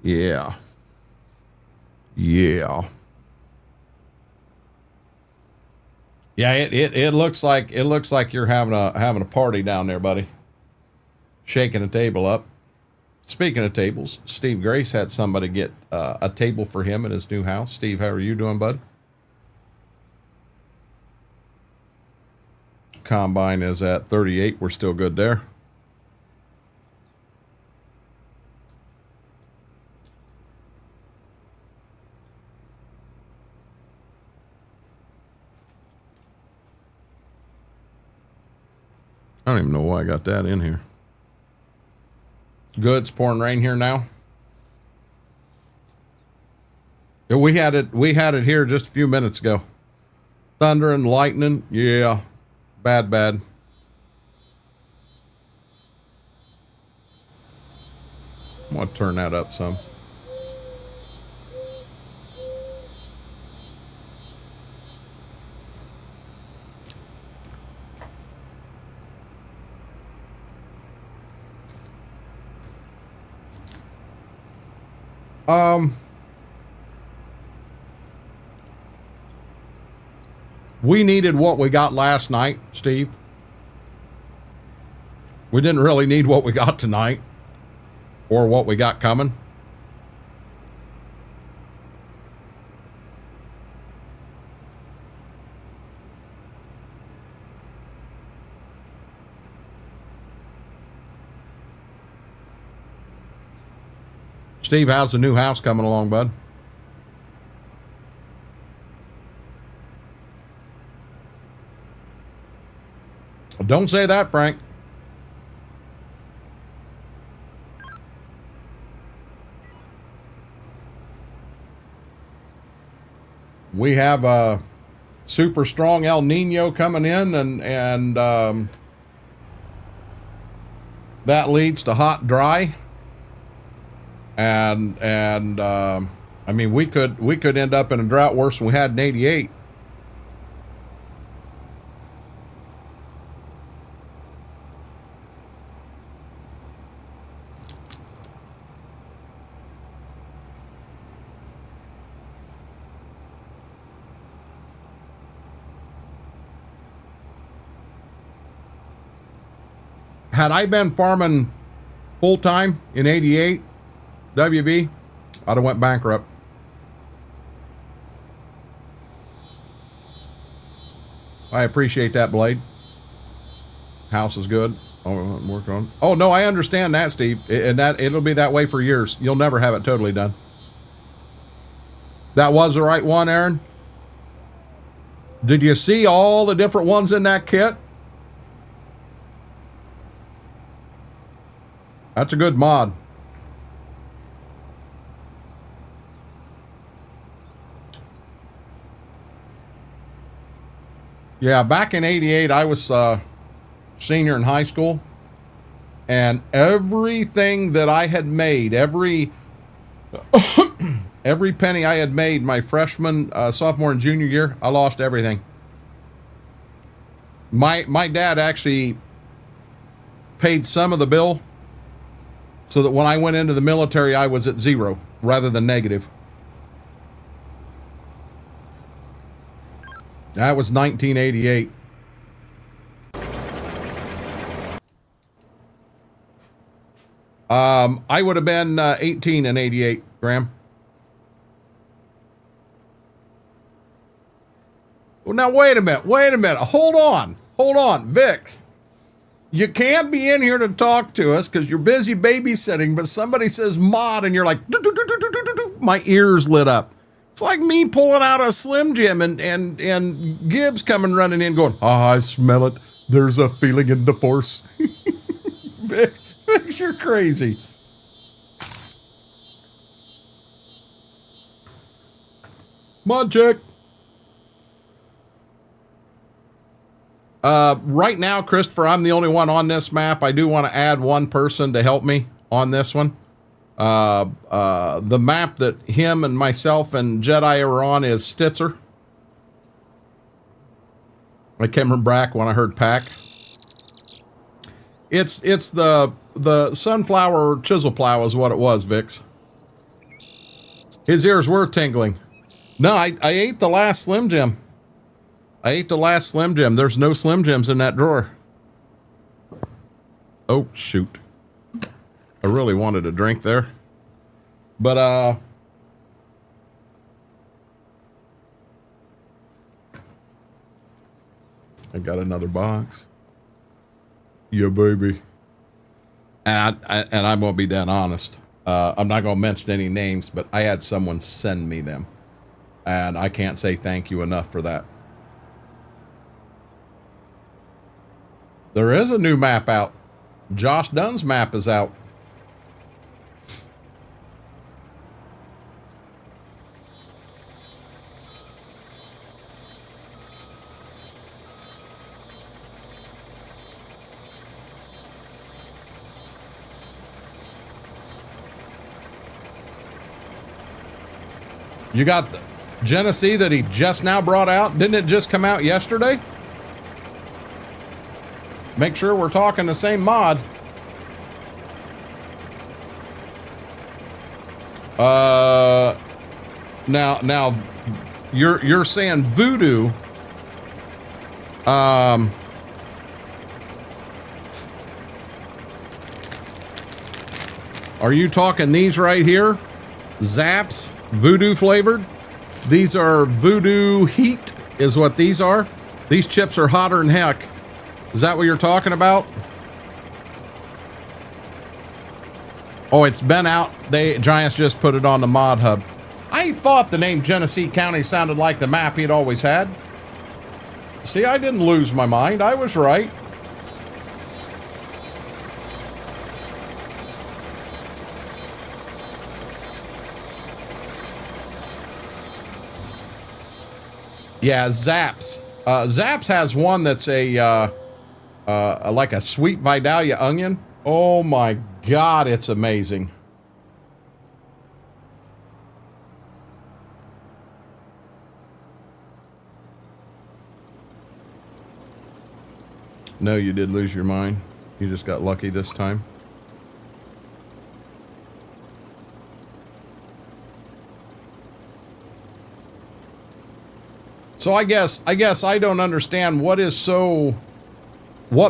Yeah. Yeah. Yeah, it looks like you're having a party down there, buddy. Shaking a table up. Speaking of tables, Steve Grace had somebody get a table for him in his new house. Steve, how are you doing, bud? Combine is at 38. We're still good there. I don't even know why I got that in here. Good. It's pouring rain here now. Yeah, we had it here just a few minutes ago. Thunder and lightning. Yeah. Bad. I'm going to turn that up some. We needed what we got last night, Steve. We didn't really need what we got tonight or what we got coming. Steve, how's the new house coming along, bud? Don't say that, Frank. We have a super strong El Nino coming in, and that leads to hot, dry. And I mean, we could end up in a drought worse than we had in '88. Had I been farming full time in '88, WV, I'd have went bankrupt. I appreciate that, Blade. House is good. Oh, work on. Oh no, I understand that, Steve, and that it'll be that way for years. You'll never have it totally done. That was the right one, Aaron. Did you see all the different ones in that kit? That's a good mod. Yeah, back in '88, I was senior in high school, and everything that I had made, every penny I had made my freshman, sophomore, and junior year, I lost everything. My dad actually paid some of the bill so that when I went into the military, I was at zero rather than negative. That was 1988. I would have been 18 in '88, Graham. Well, now wait a minute. Hold on, Vix. You can't be in here to talk to us because you're busy babysitting, but somebody says mod and you're like, my ears lit up. It's like me pulling out a Slim Jim and Gibbs coming running in going, I smell it. There's a feeling in the force. Vix, you're crazy. Mod check. Right now, Christopher, I'm the only one on this map. I do want to add one person to help me on this one. The map that him and myself and Jedi are on is Stitzer. I came from back when I heard Pack. It's the sunflower chisel plow is what it was, Vix. His ears were tingling. No, I ate the last Slim Jim. There's no Slim Jims in that drawer. Oh, shoot. I really wanted a drink there. But, I got another box. Yeah, baby. And I'm going to be dead honest. I'm not going to mention any names, but I had someone send me them. And I can't say thank you enough for that. There is a new map out. Josh Dunn's map is out. You got Genesee that he just now brought out. Didn't it just come out yesterday? Make sure we're talking the same mod. Now, you're saying voodoo. Are you talking these right here? Zaps, voodoo flavored? These are voodoo heat is what these are. These chips are hotter than heck. Is that what you're talking about? Oh, it's been out. Giants just put it on the mod hub. I thought the name Genesee County sounded like the map he'd always had. See, I didn't lose my mind. I was right. Yeah, Zaps. Zaps has one that's a like a sweet Vidalia onion. Oh my God, it's amazing. No, you did lose your mind. You just got lucky this time. So I guess I don't understand what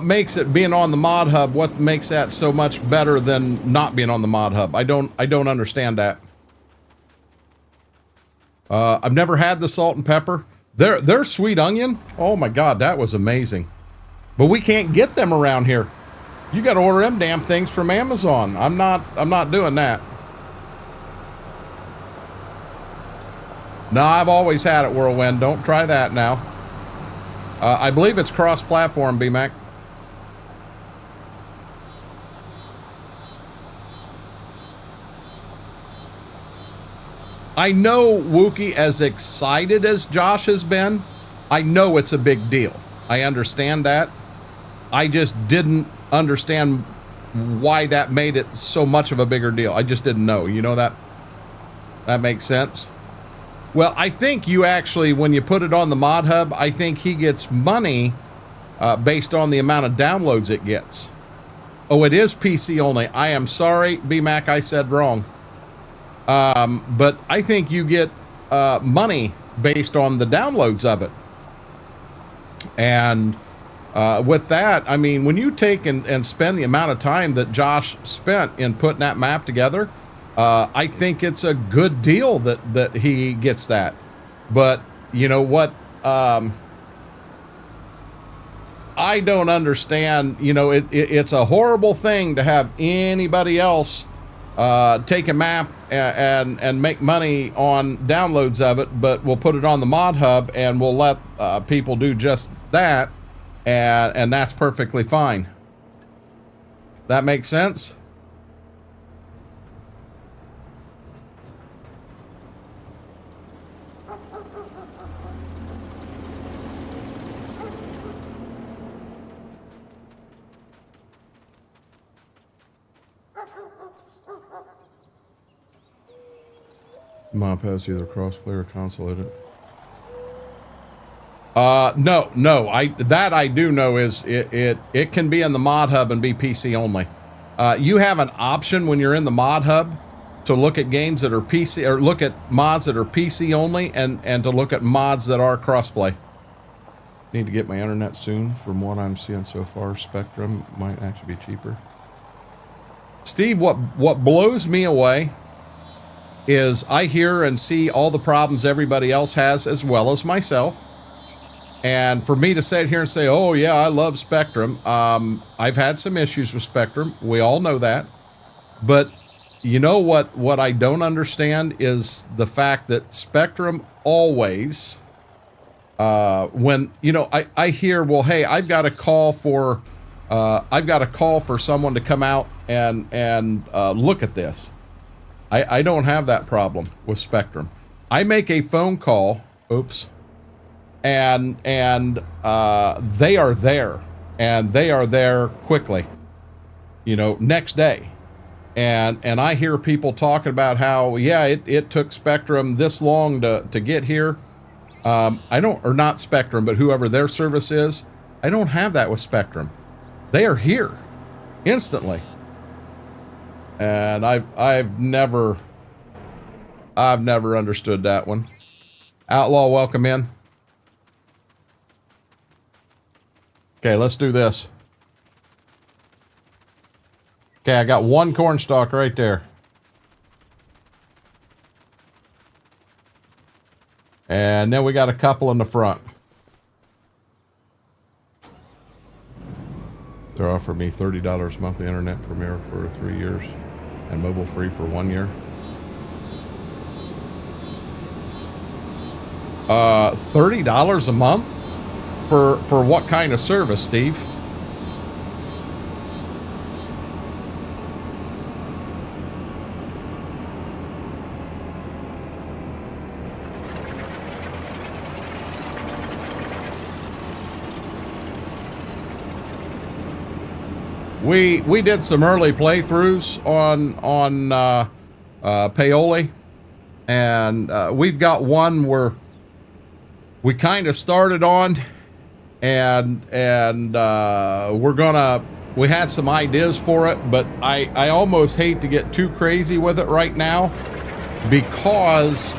makes it being on the mod hub, what makes that so much better than not being on the mod hub. I don't understand that. I've never had the salt and pepper. Their sweet onion. Oh my God, that was amazing. But we can't get them around here. You got to order them damn things from Amazon. I'm not doing that. No, I've always had it, Whirlwind. Don't try that now. I believe it's cross-platform, BMAC. I know Wookie, as excited as Josh has been, I know it's a big deal. I understand that. I just didn't understand why that made it so much of a bigger deal. I just didn't know. You know that? That makes sense. Well, I think you actually, when you put it on the mod hub, I think he gets money based on the amount of downloads it gets. Oh, it is PC only. I am sorry, BMAC, I said wrong. But I think you get money based on the downloads of it. And with that, I mean, when you take and spend the amount of time that Josh spent in putting that map together, I think it's a good deal that he gets that. But you know what? I don't understand. You know, it's a horrible thing to have anybody else take a map and make money on downloads of it, but we'll put it on the mod hub and we'll let people do just that, and that's perfectly fine. That makes sense? Mop has either crossplay or console edit. No. I do know is it can be in the mod hub and be PC only. You have an option when you're in the mod hub to look at games that are PC, or look at mods that are PC only, and to look at mods that are crossplay. Need to get my internet soon. From what I'm seeing so far, Spectrum might actually be cheaper. Steve, what blows me away is I hear and see all the problems everybody else has, as well as myself. And for me to sit here and say, oh yeah, I love Spectrum. I've had some issues with Spectrum. We all know that. But you know what I don't understand is the fact that Spectrum always, when, you know, I hear, well, hey, I've got a call for someone to come out and look at this. I don't have that problem with Spectrum. I make a phone call, oops, and they are there, and they are there quickly, you know, next day. And I hear people talking about how, yeah, it took Spectrum this long to get here. I don't, or not Spectrum, but whoever their service is, I don't have that with Spectrum. They are here instantly. And I've never I've never understood that one. Outlaw, welcome in. Okay, let's do this. Okay, I got one corn stalk right there. And then we got a couple in the front. They're offering me $30 monthly internet premier for 3 years and mobile free for 1 year. $30 a month for what kind of service, Steve? We did some early playthroughs on Paoli, and we've got one where we kind of started on, and we had some ideas for it, but I almost hate to get too crazy with it right now, because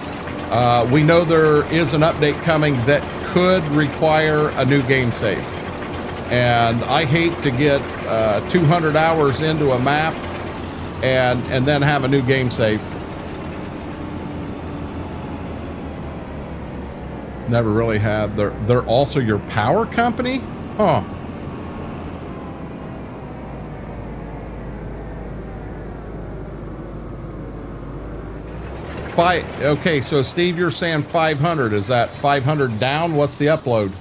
we know there is an update coming that could require a new game save. And I hate to get 200 hours into a map and then have a new game save. Never really had. They're also your power company? Huh. Okay, so Steve, you're saying 500. Is that 500 down? What's the upload?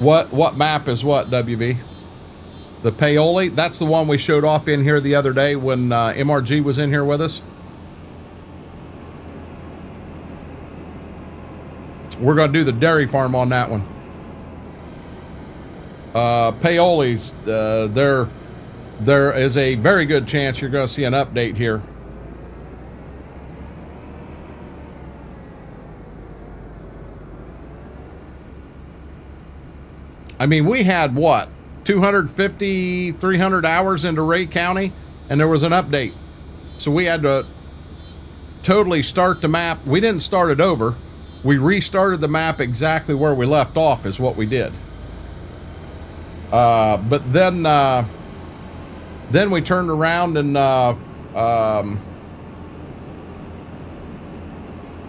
What map is what, WV? The Paoli? That's the one we showed off in here the other day when MRG was in here with us. We're going to do the dairy farm on that one. Paoli's, there is a very good chance you're going to see an update here. I mean, we had what, 250, 300 hours into Ray County, and there was an update. So we had to totally start the map. We didn't start it over. We restarted the map exactly where we left off is what we did. But then we turned around and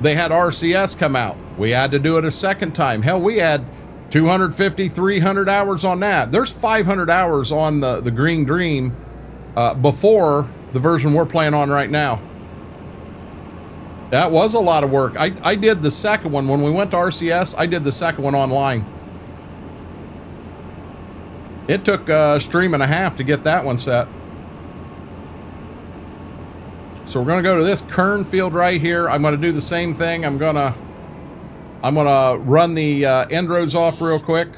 they had RCS come out. We had to do it a second time. Hell, we had 250, 300 hours on that. There's 500 hours on the Green Dream before the version we're playing on right now. That was a lot of work. I did the second one. When we went to RCS, I did the second one online. It took a stream and a half to get that one set. So we're going to go to this kern field right here. I'm going to do the same thing. I'm gonna run the end rows off real quick.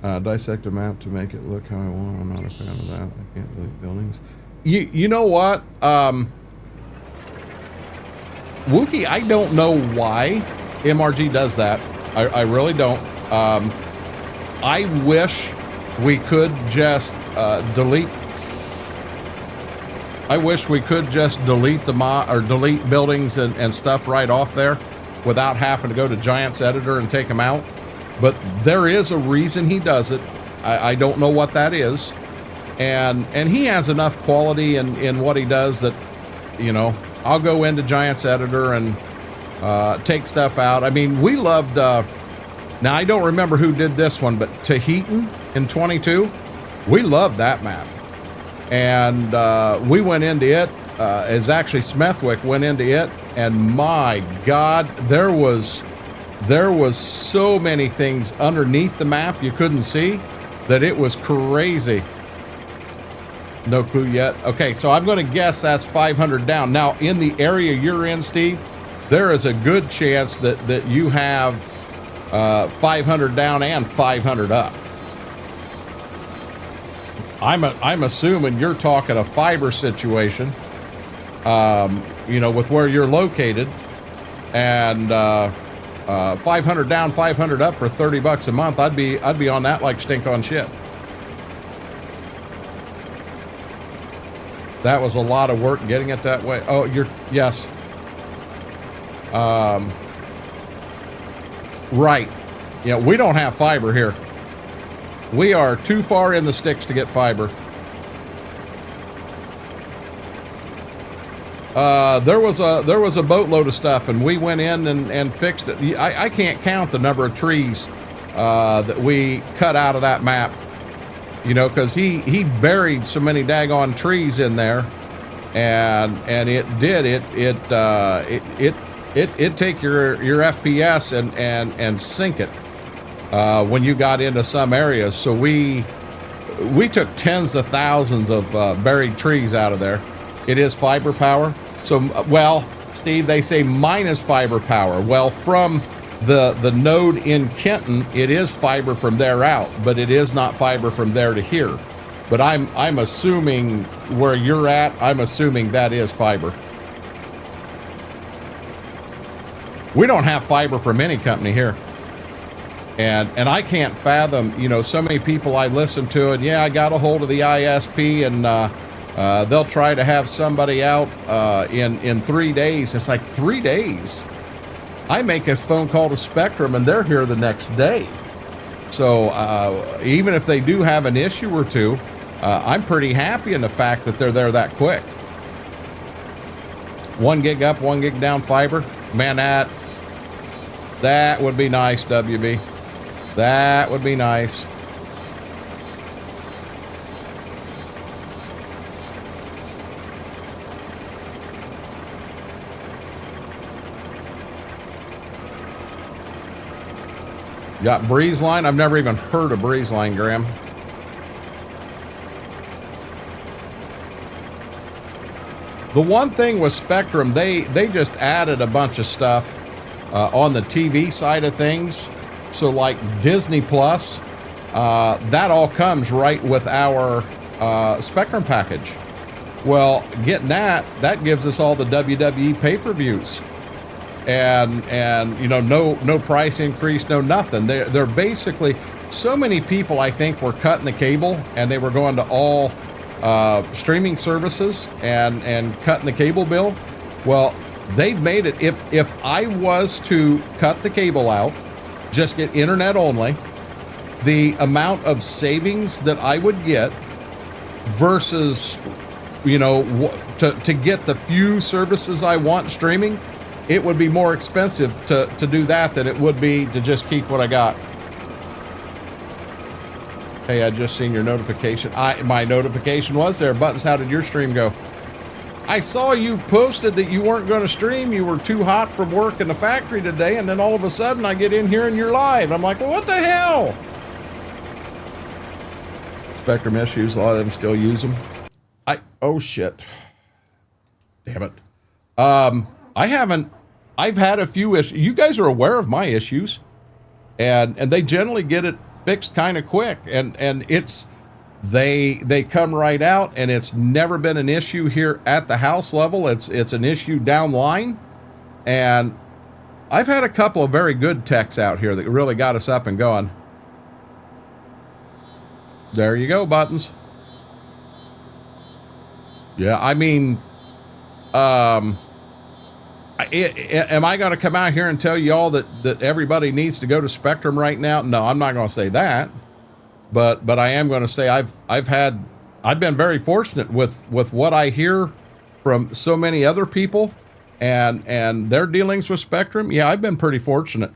Dissect a map to make it look how I want. I'm not a fan of that. I can't delete buildings. You know what? Wookie, I don't know why MRG does that. I really don't. I wish we could just delete. I wish we could just delete delete buildings and stuff right off there without having to go to Giants Editor and take them out. But there is a reason he does it. I don't know what that is. And he has enough quality in what he does that, you know, I'll go into Giants Editor and take stuff out. I mean, we loved, now I don't remember who did this one, but Tahitian in 22, we loved that map. And we went into it, as actually Smethwick went into it, and my God, there was so many things underneath the map you couldn't see that it was crazy. No clue yet. Okay, so I'm going to guess that's 500 down. Now, in the area you're in, Steve, there is a good chance that you have 500 down and 500 up. I'm assuming you're talking a fiber situation, you know, with where you're located, and 500 down, 500 up for $30 a month. I'd be on that like stink on shit. That was a lot of work getting it that way. Oh, yes. Right. Yeah, we don't have fiber here. We are too far in the sticks to get fiber. There was a boatload of stuff, and we went in and fixed it. I can't count the number of trees that we cut out of that map. You know, because he buried so many daggone trees in there, and it take your FPS and sink it when you got into some areas. So we took tens of thousands of buried trees out of there. It is fiber power. So, well, Steve, they say minus fiber power. Well, from the node in Kenton, it is fiber from there out, but it is not fiber from there to here. But I'm assuming where you're at, I'm assuming that is fiber. We don't have fiber from any company here. And I can't fathom, you know, so many people I listen to, and yeah, I got a hold of the ISP, and they'll try to have somebody out in 3 days. It's like 3 days. I make a phone call to Spectrum, and they're here the next day. So even if they do have an issue or two, I'm pretty happy in the fact that they're there that quick. 1 gig up, 1 gig down fiber. Man, that would be nice, WB. That would be nice. Got Breeze Line? I've never even heard of Breeze Line, Graham. The one thing with Spectrum, they just added a bunch of stuff on the TV side of things. So like Disney Plus, that all comes right with our Spectrum package. Well, getting that gives us all the WWE pay-per-views. And you know, no price increase, no nothing. They're basically, so many people I think were cutting the cable and they were going to all streaming services and cutting the cable bill. Well, they've made it, if I was to cut the cable out, just get internet only, the amount of savings that I would get versus, you know, to get the few services I want streaming, it would be more expensive to do that than it would be to just keep what I got. Hey, I just seen your notification. My notification was there. Buttons, how did your stream go? I saw you posted that you weren't going to stream. You were too hot from work in the factory today, and then all of a sudden I get in here and you're live. I'm like, well, what the hell? Spectrum issues, a lot of them still use them. Oh shit. Damn it. I've had a few issues. You guys are aware of my issues, and they generally get it fixed kind of quick, and it's, they come right out, and it's never been an issue here at the house level. It's an issue downline, and I've had a couple of very good techs out here that really got us up and going. There you go, Buttons. Yeah, I mean, am I going to come out here and tell you all that everybody needs to go to Spectrum right now? No, I'm not going to say that, but I am going to say I've been very fortunate with what I hear from so many other people and their dealings with Spectrum. Yeah, I've been pretty fortunate.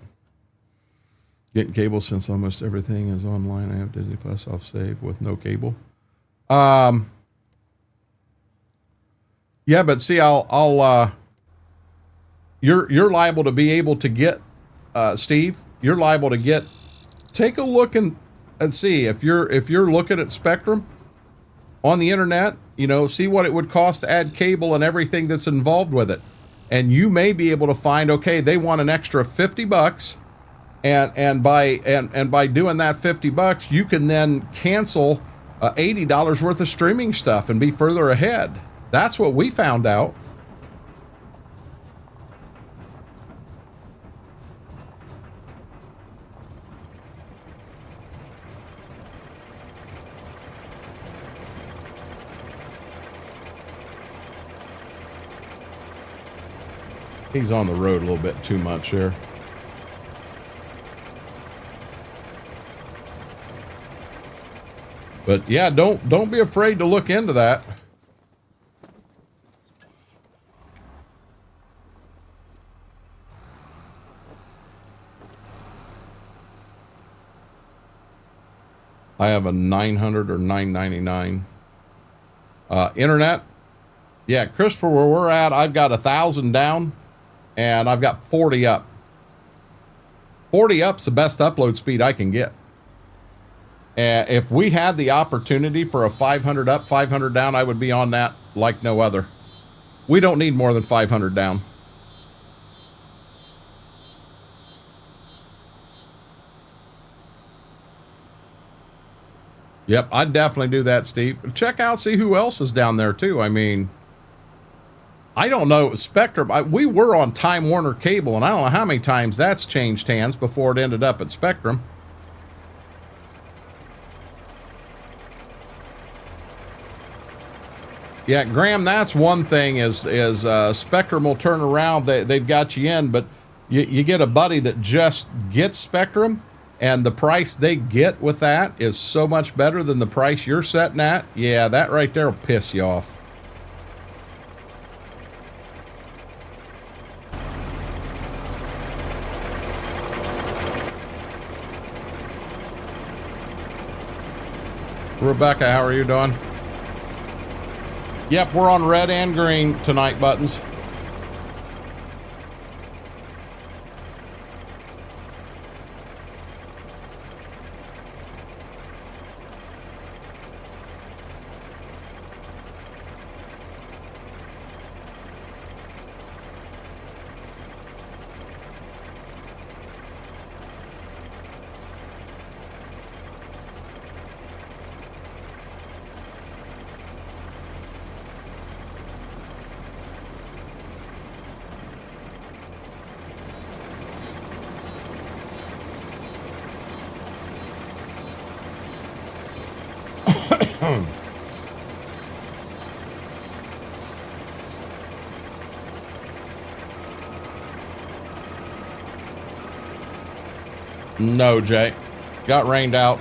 Getting cable since almost everything is online. I have Disney Plus off save with no cable. Yeah, but see, you're liable to be able to get, Steve, you're liable to get, take a look and see if you're looking at Spectrum on the internet, you know, see what it would cost to add cable and everything that's involved with it. And you may be able to find, okay, they want an extra $50, and by doing that $50, you can then cancel $80 worth of streaming stuff and be further ahead. That's what we found out. He's on the road a little bit too much here. But yeah, don't be afraid to look into that. I have a 900 or 999. Internet. Yeah, Christopher, where we're at, I've got 1,000 down and I've got 40 up. 40 up's the best upload speed I can get. And if we had the opportunity for a 500 up, 500 down, I would be on that like no other. We don't need more than 500 down. Yep, I'd definitely do that, Steve. Check out, see who else is down there, too. I mean, I don't know. Spectrum, we were on Time Warner Cable, and I don't know how many times that's changed hands before it ended up at Spectrum. Yeah, Graham, that's one thing is Spectrum will turn around. They've got you in, but you get a buddy that just gets Spectrum, and the price they get with that is so much better than the price you're setting at. Yeah, that right there will piss you off. Rebecca, how are you doing? Yep, we're on red and green tonight, Buttons. No, Jay. Got rained out.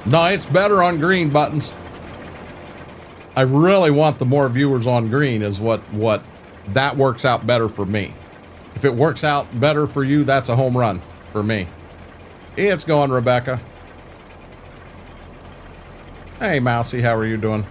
No, it's better on green, Buttons. I really want the more viewers on green is what that works out better for me. If it works out better for you, that's a home run for me. It's going, Rebecca. Hey, Mousy, how are you doing?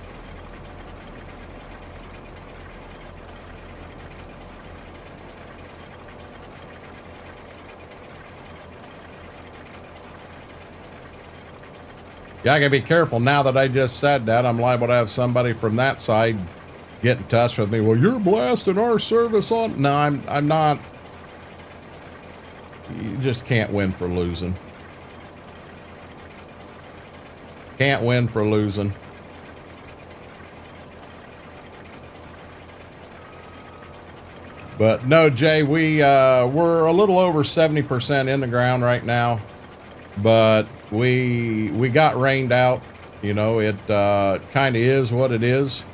Yeah, I gotta be careful now that I just said that. I'm liable to have somebody from that side get in touch with me. Well, you're blasting our service on. No, I'm not. You just can't win for losing. Can't win for losing. But no, Jay, we're a little over 70% in the ground right now, but we got rained out. You know, it kind of is what it is.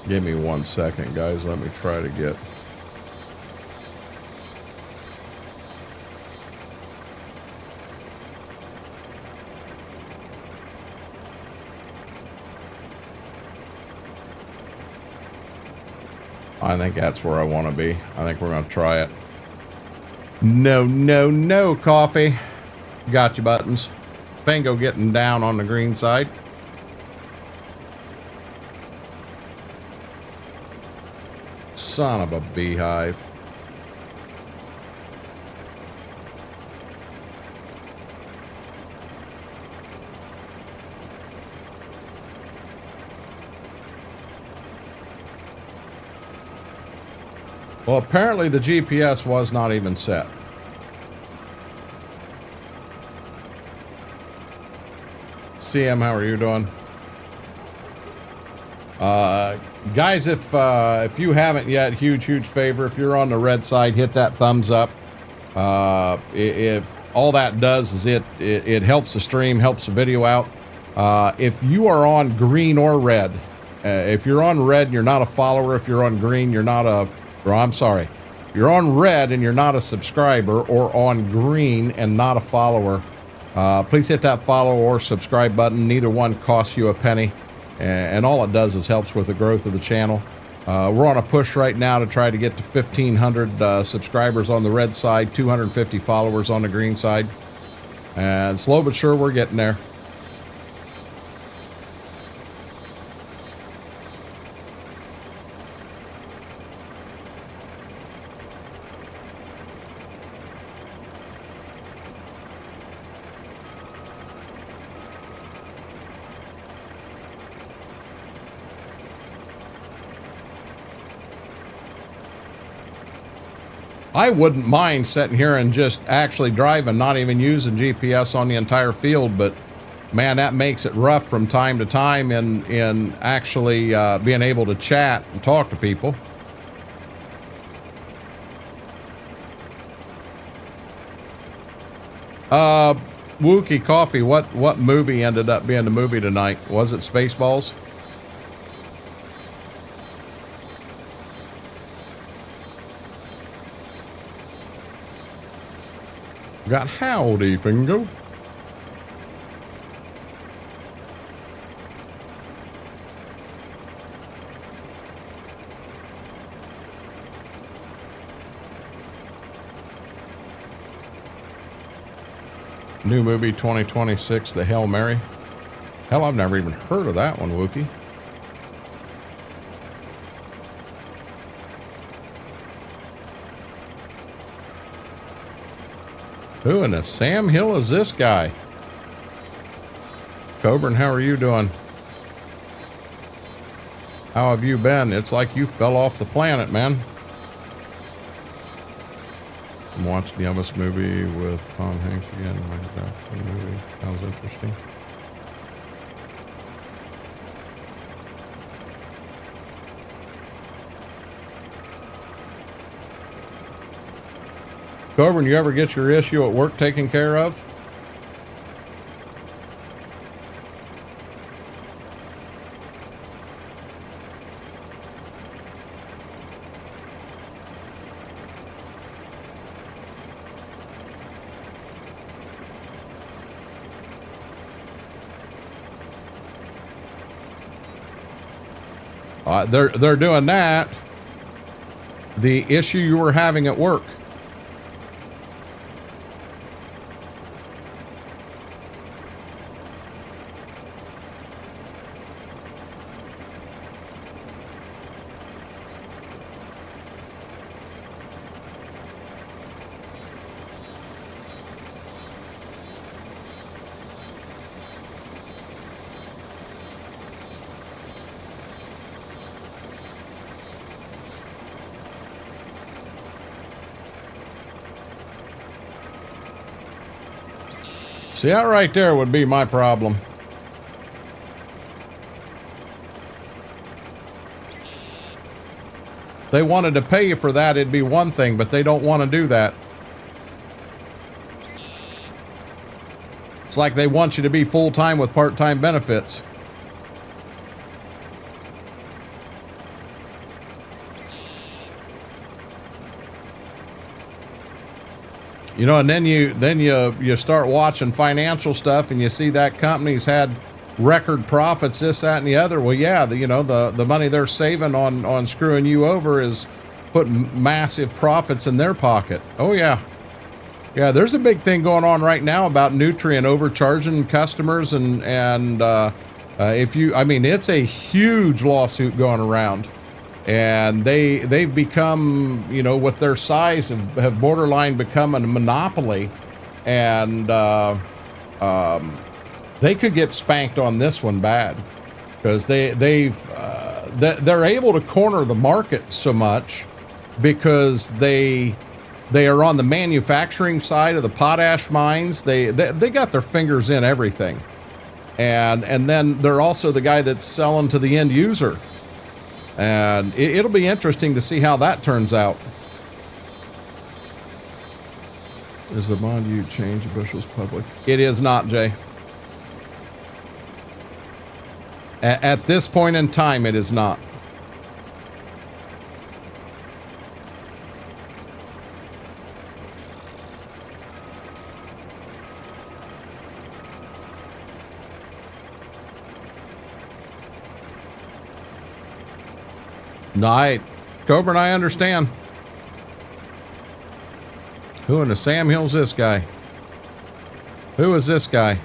Give me 1 second, guys. Let me try to get... I think that's where I want to be. I think we're going to try it. No, no, no, coffee. Got you, Buttons. Fango getting down on the green side. Son of a beehive. Well, apparently the GPS was not even set. CM, how are you doing? Guys, if you haven't yet, huge favor. If you're on the red side, hit that thumbs up. If all that does is it helps the stream, helps the video out. If you are on green or red, if you're on red, you're not a follower. If you're on green, you're not a, or I'm sorry, you're on red and you're not a subscriber, or on green and not a follower, please hit that follow or subscribe button. Neither one costs you a penny, and all it does is helps with the growth of the channel. We're on a push right now to try to get to 1,500 subscribers on the red side, 250 followers on the green side, and slow but sure we're getting there. I wouldn't mind sitting here and just actually driving, not even using GPS on the entire field, but man, that makes it rough from time to time in actually being able to chat and talk to people. Wookie Coffee, what movie ended up being the movie tonight? Was it Spaceballs? Got howdy, Fingo. New movie 2026, The Hail Mary. Hell, I've never even heard of that one, Wookie. Who in the Sam Hill is this guy? Coburn, how are you doing? How have you been? It's like you fell off the planet, man. I'm watching the Elvis movie with Tom Hanks again. The movie sounds interesting. Coburn, you ever get your issue at work taken care of? They're doing that. The issue you were having at work. See, that right there would be my problem. They wanted to pay you for that, it'd be one thing, but they don't want to do that. It's like they want you to be full-time with part-time benefits. You know, and then you start watching financial stuff and you see that company's had record profits, this, that, and the other. Well, yeah, the money they're saving on screwing you over is putting massive profits in their pocket. Oh yeah. Yeah, there's a big thing going on right now about Nutrien overcharging customers and it's a huge lawsuit going around. And they've become, with their size, have borderline become a monopoly, and they could get spanked on this one bad, because they're able to corner the market so much because they are on the manufacturing side of the potash mines. They got their fingers in everything. And then they're also the guy that's selling to the end user. And it'll be interesting to see how that turns out. Is the mod you change the bushels public? It is not, Jay. At this point in time, it is not. No, Cobra and I understand. Who in the Sam Hill's this guy? Who is this guy?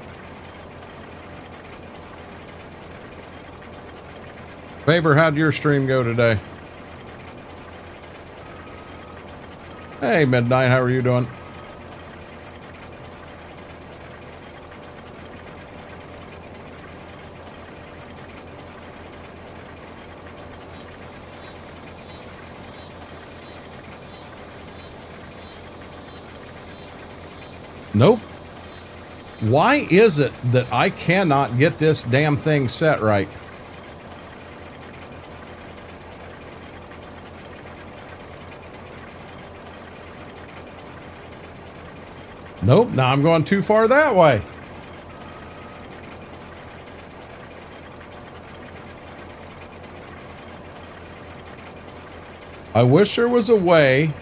Faber, how'd your stream go today? Hey, Midnight, how are you doing? Nope. Why is it that I cannot get this damn thing set right? Nope, now I'm going too far that way. I wish there was a way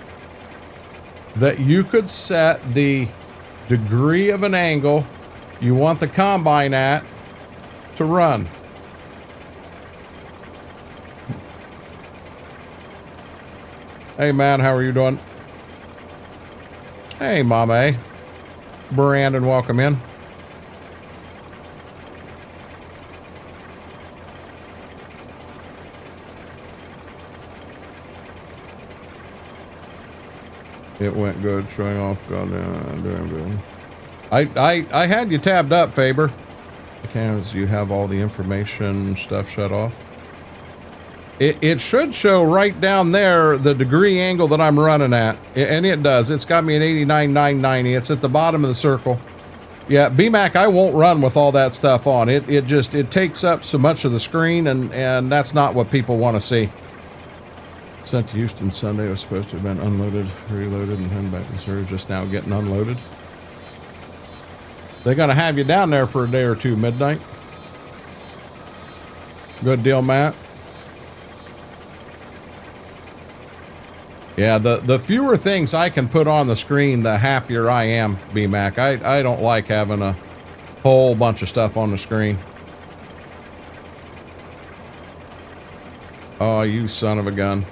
that you could set the degree of an angle you want the combine at to run. Hey man, how are you doing? Hey Mama. Brandon, welcome in. It went good, showing off. Goddamn, doing good. I had you tabbed up, Faber. Because you have all the information stuff shut off. It should show right down there the degree angle that I'm running at, and it does. It's got me at 89,990. It's at the bottom of the circle. Yeah, BMAC, I won't run with all that stuff on. It takes up so much of the screen, and that's not what people want to see. Sent to Houston Sunday. It was supposed to have been unloaded, reloaded, and then back to serve. Just now getting unloaded. They're going to have you down there for a day or two, Midnight. Good deal, Matt. Yeah, the fewer things I can put on the screen, the happier I am, BMAC. I don't like having a whole bunch of stuff on the screen. Oh, you son of a gun.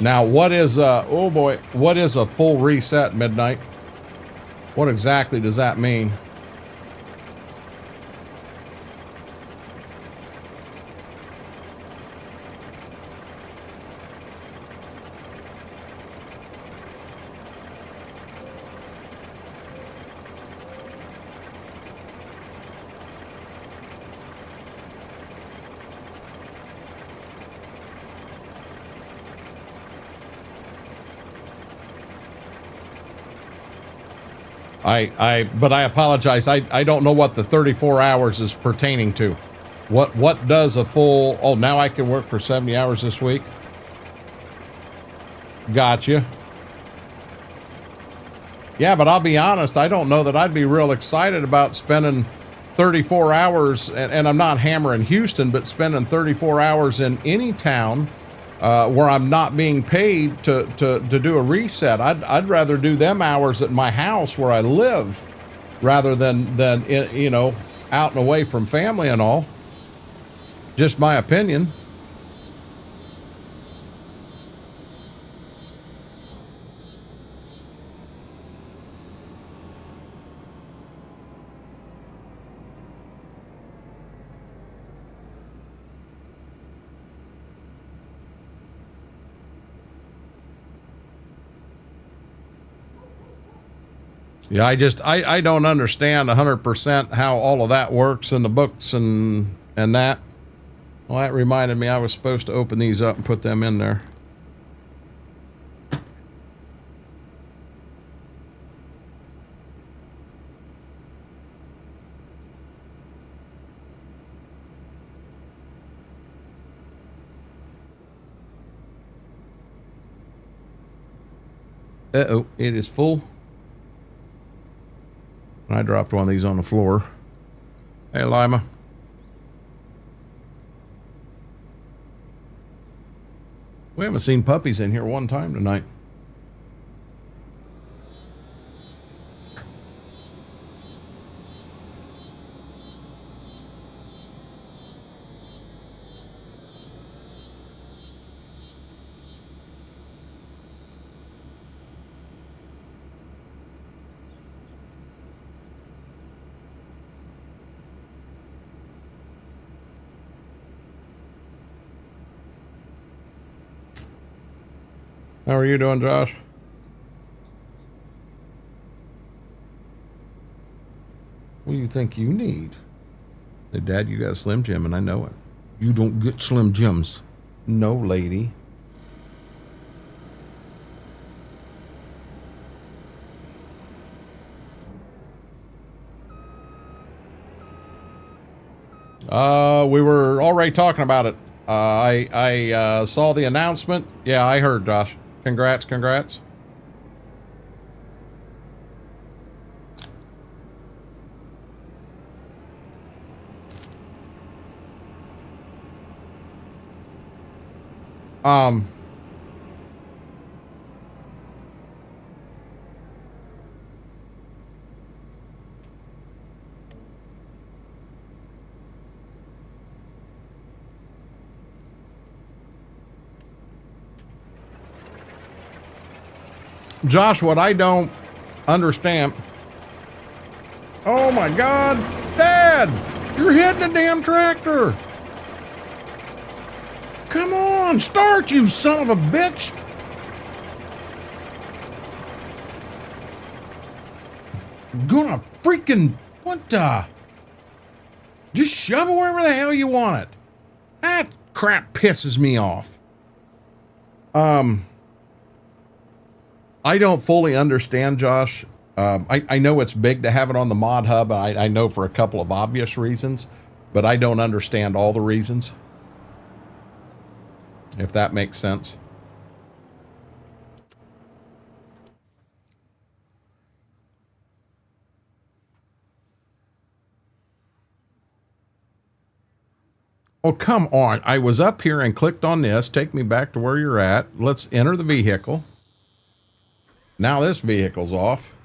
Now, what is oh boy, what is a full reset, Midnight? What exactly does that mean? But I apologize. I don't know what the 34 hours is pertaining to. What does a full, oh, now I can work for 70 hours this week? Gotcha. Yeah, but I'll be honest, I don't know that I'd be real excited about spending 34 hours, and I'm not hammering Houston, but spending 34 hours in any town where I'm not being paid to do a reset. I'd rather do them hours at my house where I live rather than you know, out and away from family and all. Just my opinion. Yeah, I don't understand 100% how all of that works in the books and that. Well, that reminded me I was supposed to open these up and put them in there. Uh-oh, it is full. I dropped one of these on the floor. Hey, Lima. We haven't seen puppies in here one time tonight. How are you doing, Josh? What do you think you need? Hey, Dad, you got a Slim Jim, and I know it. You don't get Slim Jims. No, lady. We were already talking about it. I saw the announcement. Yeah, I heard, Josh. Congrats, congrats. Josh, what I don't understand. Oh my God, Dad, you're hitting the damn tractor. Come on, start, you son of a bitch. Gonna freaking, what the? Just shove it wherever the hell you want it. That crap pisses me off. I don't fully understand, Josh. I know it's big to have it on the mod hub. I know for a couple of obvious reasons, but I don't understand all the reasons. If that makes sense. Oh, come on. I was up here and clicked on this. Take me back to where you're at. Let's enter the vehicle. Now this vehicle's off.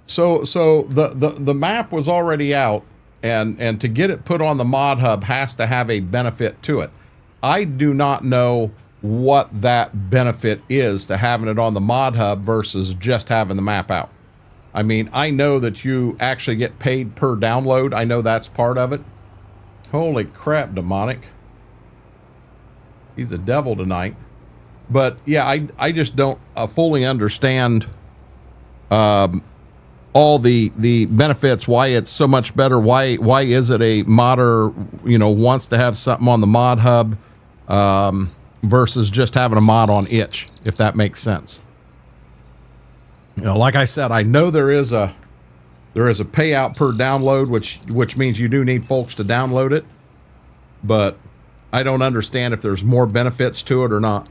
So the map was already out, and to get it put on the mod hub has to have a benefit to it. I do not know what that benefit is to having it on the mod hub versus just having the map out. I mean, I know that you actually get paid per download. I know that's part of it. Holy crap, demonic. He's a devil tonight. But yeah, I just don't fully understand all the benefits, why it's so much better. Why is it a modder, wants to have something on the mod hub versus just having a mod on itch, if that makes sense. Like I said, I know there is a payout per download, which means you do need folks to download it, but I don't understand if there's more benefits to it or not.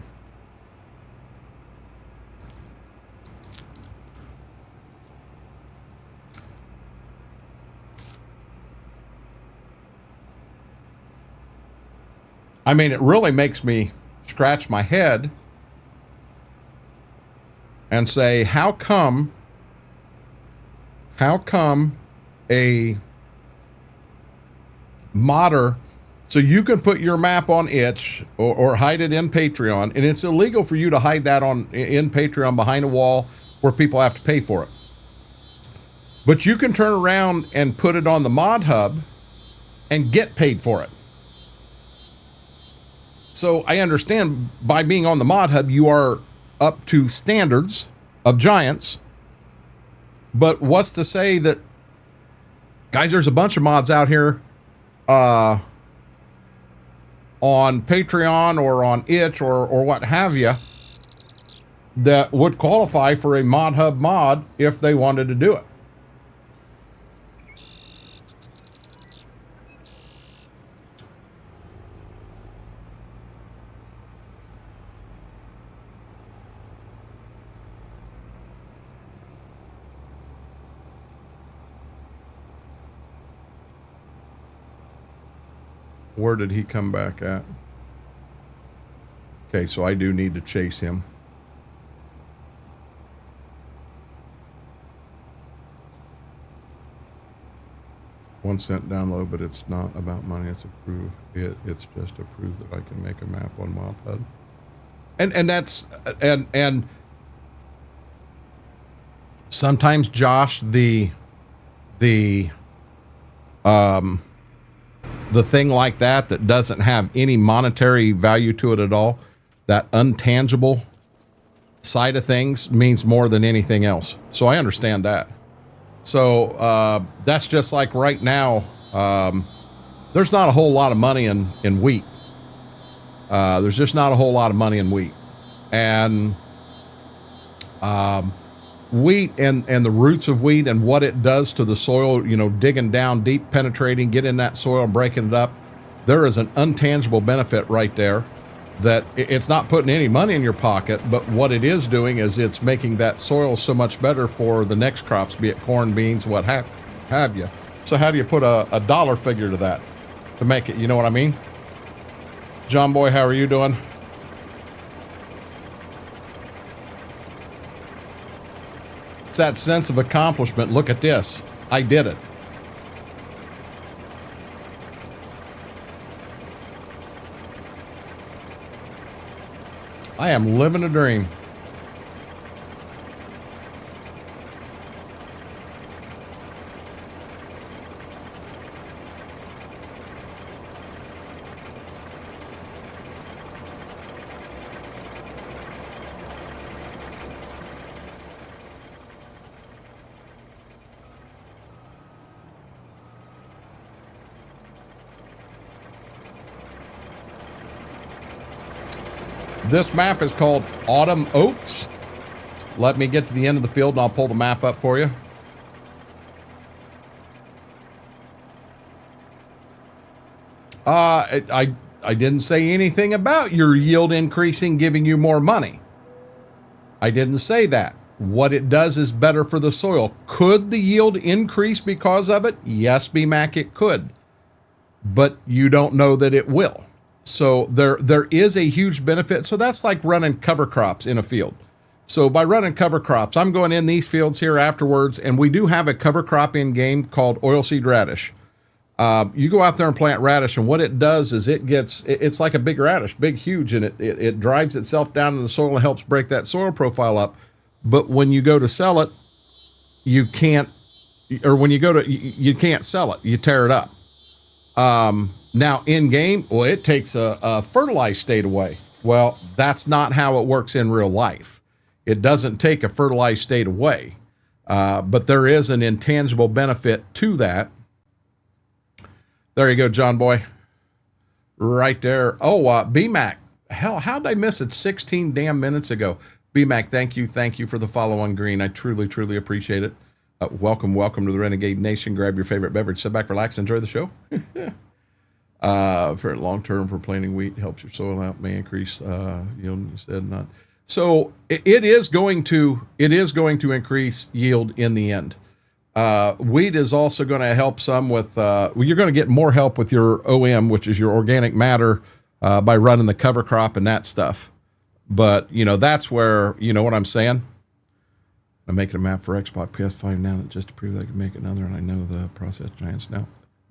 I mean, it really makes me scratch my head and say, how come a modder. So you can put your map on itch or hide it in Patreon, and it's illegal for you to hide that in Patreon behind a wall where people have to pay for it. But you can turn around and put it on the mod hub and get paid for it. So I understand by being on the mod hub, you are up to standards of giants. But what's to say that, guys, there's a bunch of mods out here on Patreon or on itch or what have you that would qualify for a mod hub mod if they wanted to do it. Where did he come back at? Okay, so I do need to chase him. $0.01 download, but it's not about money. It's approved. It's just to prove that I can make a map on WildHUD. And that's and sometimes, Josh, the thing like that doesn't have any monetary value to it at all, that untangible side of things means more than anything else. So I understand that. So that's just like right now, there's not a whole lot of money in wheat. There's just not a whole lot of money in wheat. And wheat and the roots of wheat and what it does to the soil, you know, digging down deep, penetrating, get in that soil and breaking it up. There is an intangible benefit right there that it's not putting any money in your pocket, but what it is doing is it's making that soil so much better for the next crops, be it corn, beans, what have you. So how do you put a dollar figure to that to make it, you know what I mean? John Boy, how are you doing? It's that sense of accomplishment. Look at this. I did it. I am living a dream. This map is called Autumn Oats. Let me get to the end of the field and I'll pull the map up for you. I didn't say anything about your yield increasing, giving you more money. I didn't say that. What it does is better for the soil. Could the yield increase because of it? Yes, BMAC, it could. But you don't know that it will. So there is a huge benefit. So that's like running cover crops in a field. So by running cover crops, I'm going in these fields here afterwards, and we do have a cover crop in game called oilseed radish. You go out there and plant radish, and what it does is it's like a big radish, big, huge, and it drives itself down in the soil and helps break that soil profile up. But when you go to sell it, you can't, or when you go to, you can't sell it. You tear it up. Now in game, well, it takes a fertilized state away. Well, that's not how it works in real life. It doesn't take a fertilized state away, but there is an intangible benefit to that. There you go, John Boy. Right there. Oh, BMAC. Hell, how'd I miss it 16 damn minutes ago? BMAC, thank you. Thank you for the follow on green. I truly, truly appreciate it. Welcome to the Renegade Nation. Grab your favorite beverage, sit back, relax, enjoy the show. For long-term for planting wheat, helps your soil out, may increase yield. You said not. So it is going to increase yield in the end. Wheat is also going to help some with, you're going to get more help with your OM, which is your organic matter, by running the cover crop and that stuff. But, you know, that's where, you know what I'm saying? I'm making a map for Xbox PS5 now just to prove I can make another, and I know the process giants now.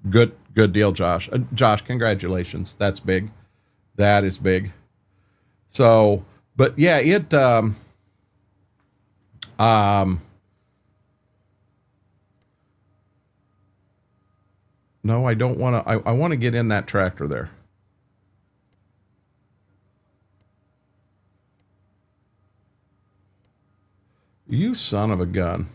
Good deal, Josh. Josh, congratulations. That's big. That is big. So, but yeah, it, no, I don't want to, I want to get in that tractor there. You son of a gun.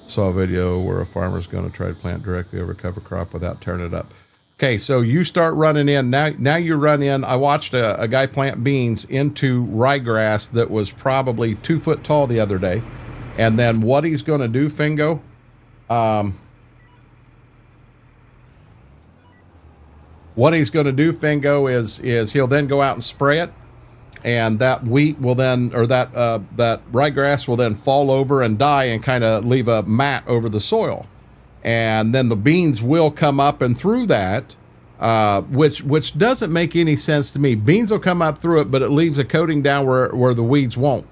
Saw a video where a farmer's going to try to plant directly over cover crop without tearing it up. Okay, so you start running in. Now you run in. I watched a guy plant beans into ryegrass that was probably 2 foot tall the other day. And then what he's going to do, Fingo, is he'll then go out and spray it. And that wheat will then, or that ryegrass will then fall over and die and kind of leave a mat over the soil. And then the beans will come up and through that, which doesn't make any sense to me. Beans will come up through it, but it leaves a coating down where the weeds won't.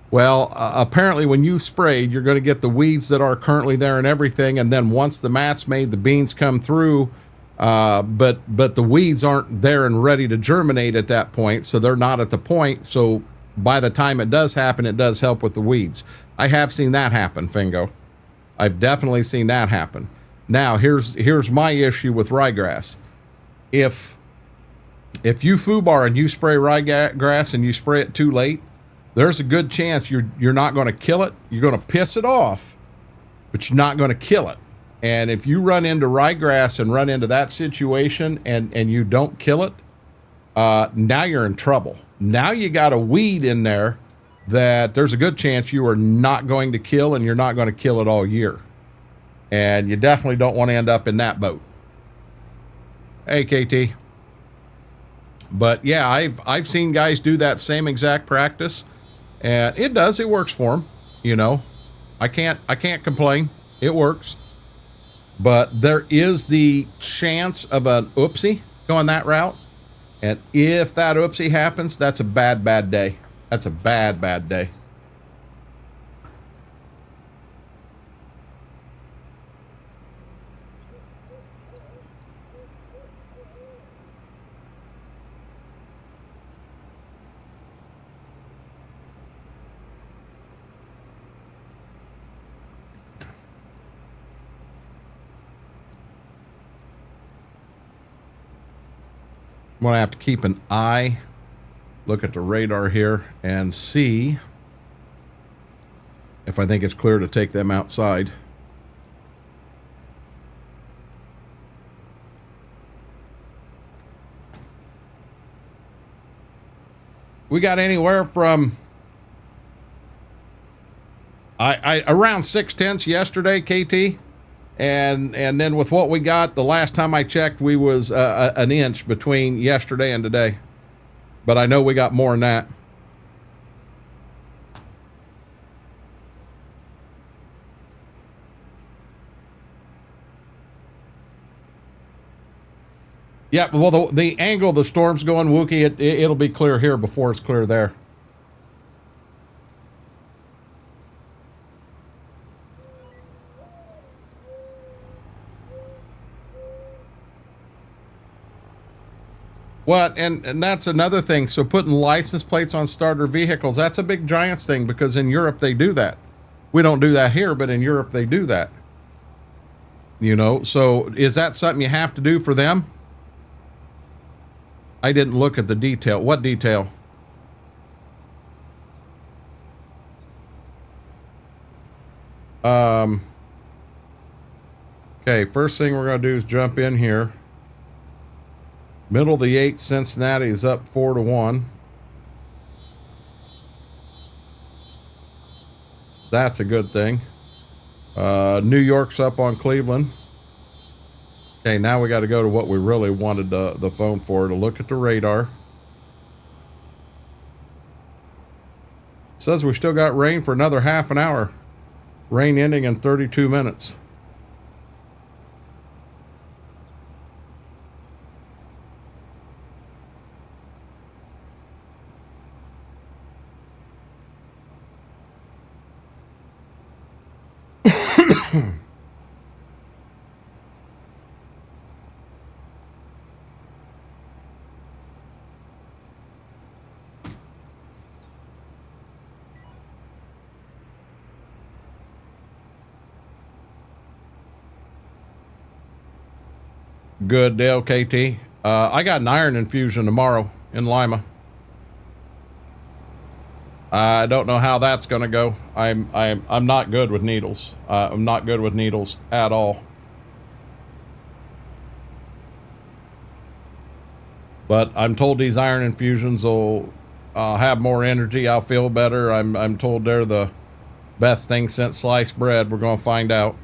Well, apparently when you sprayed, you're going to get the weeds that are currently there and everything. And then once the mat's made, the beans come through. But the weeds aren't there and ready to germinate at that point, so they're not at the point. So by the time it does happen, it does help with the weeds. I have seen that happen, Fingo. I've definitely seen that happen. Now here's my issue with ryegrass. If you foobar and you spray ryegrass and you spray it too late, there's a good chance you're not going to kill it. You're going to piss it off, but you're not going to kill it. And if you run into ryegrass and run into that situation and you don't kill it, now you're in trouble. Now you got a weed in there that there's a good chance you are not going to kill, and you're not going to kill it all year. And you definitely don't want to end up in that boat. Hey, KT. But yeah, I've seen guys do that same exact practice, and it works for them. You know, I can't complain. It works. But there is the chance of an oopsie going that route. And if that oopsie happens, that's a bad day. That's a bad day. I'm going to have to keep an eye, look at the radar here, and see if I think it's clear to take them outside. We got anywhere from around 6/10 yesterday, KT. And then with what we got, the last time I checked, we was an inch between yesterday and today. But I know we got more than that. Yeah, well, the angle the storm's going, Wookie, it'll be clear here before it's clear there. What? And that's another thing. So putting license plates on starter vehicles, that's a big giants thing, because in Europe they do that. We don't do that here, but in Europe they do that. You know, so is that something you have to do for them? I didn't look at the detail. What detail? Okay, first thing we're going to do is jump in here. Middle of the 8th, Cincinnati is up 4-1. That's a good thing. New York's up on Cleveland. Okay, now we got to go to what we really wanted the phone for, to look at the radar. It says we still got rain for another half an hour. Rain ending in 32 minutes. Good deal, KT. I got an iron infusion tomorrow in Lima. I don't know how that's going to go. I'm not good with needles. I'm not good with needles at all. But I'm told these iron infusions will have more energy. I'll feel better. I'm told they're the best thing since sliced bread. We're going to find out.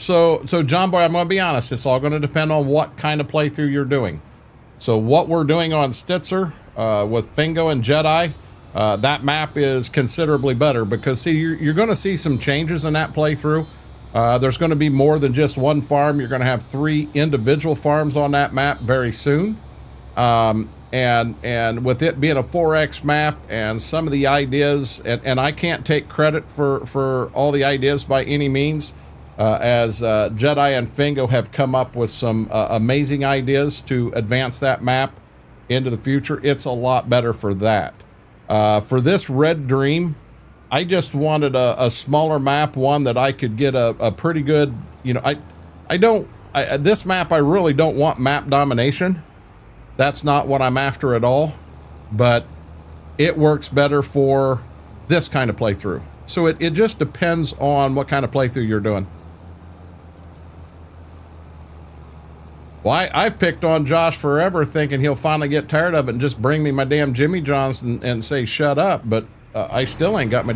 So John Boy, I'm going to be honest. It's all going to depend on what kind of playthrough you're doing. So what we're doing on Stitzer, with Fingo and Jedi, that map is considerably better because see, you're going to see some changes in that playthrough. There's going to be more than just one farm. You're going to have 3 individual farms on that map very soon. And with it being a 4X map and some of the ideas, and I can't take credit for all the ideas by any means, as Jedi and Fingo have come up with some amazing ideas to advance that map into the future. It's a lot better for that. For this Red Dream, I just wanted a smaller map, one that I could get a pretty good, you know, this map, I really don't want map domination. That's not what I'm after at all, but it works better for this kind of playthrough. So it just depends on what kind of playthrough you're doing. Well, I've picked on Josh forever thinking he'll finally get tired of it and just bring me my damn Jimmy Johns and say, shut up. But I still ain't got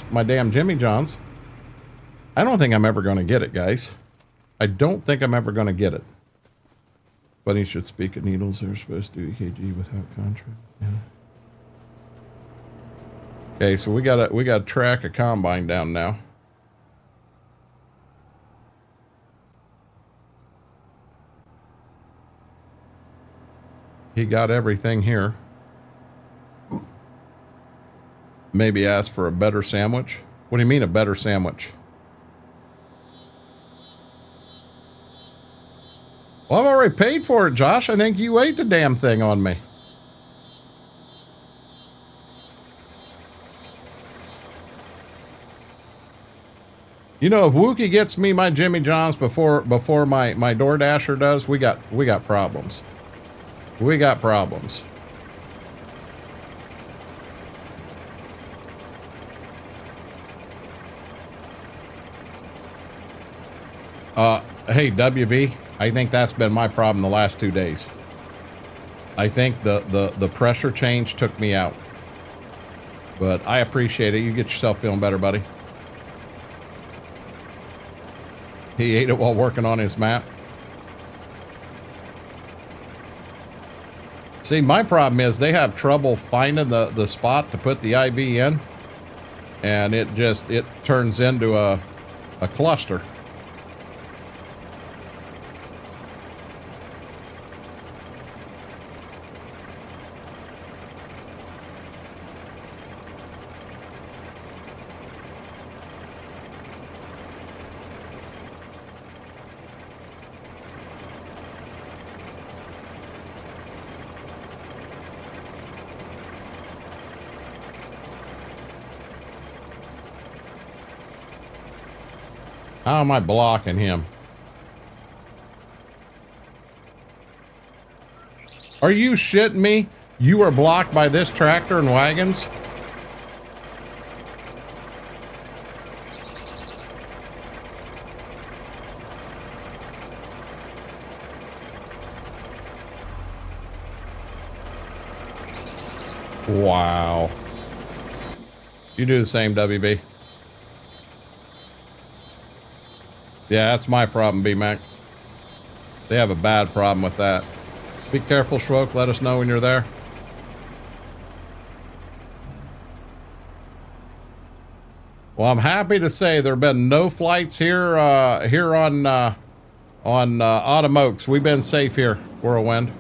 my damn Jimmy Johns. I don't think I'm ever going to get it, guys. I don't think I'm ever going to get it. Bunny should speak at needles. They're supposed to do EKG without contrast. Yeah. Okay, so we got to track a combine down now. He got everything here. Maybe ask for a better sandwich. What do you mean a better sandwich? Well, I've already paid for it, Josh. I think you ate the damn thing on me. You know, if Wookie gets me my Jimmy John's before my DoorDasher does, we got problems. We got problems. Hey, WV, I think that's been my problem the last 2 days. I think the pressure change took me out. But I appreciate it. You get yourself feeling better, buddy. He ate it while working on his map. See, my problem is they have trouble finding the spot to put the IV in. And it turns into a cluster. How am I blocking him? Are you shitting me? You are blocked by this tractor and wagons? Wow. You do the same, WB. Yeah, that's my problem, B-Mac. They have a bad problem with that. Be careful, Schwoke. Let us know when you're there. Well, I'm happy to say there have been no flights here on Autumn Oaks. We've been safe here, Whirlwind.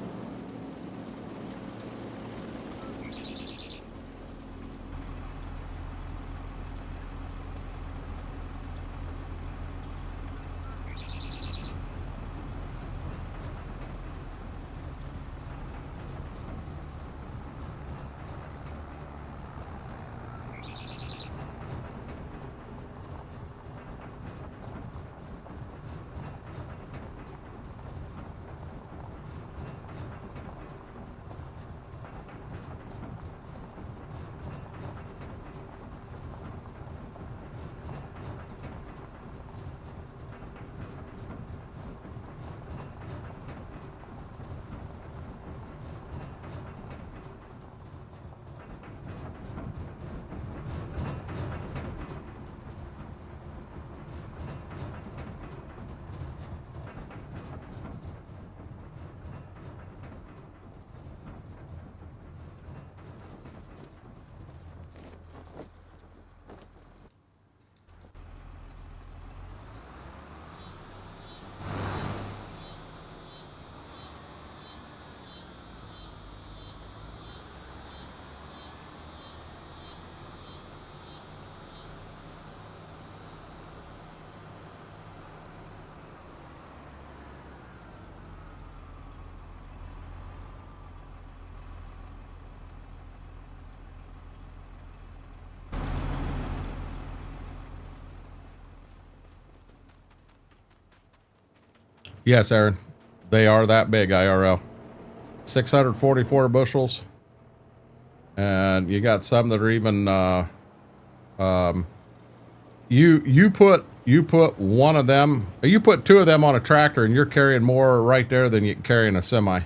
Yes, Aaron. They are that big, IRL. 644 bushels. And you got some that are even you put one of them, you put two of them on a tractor and you're carrying more right there than you can carry in a semi.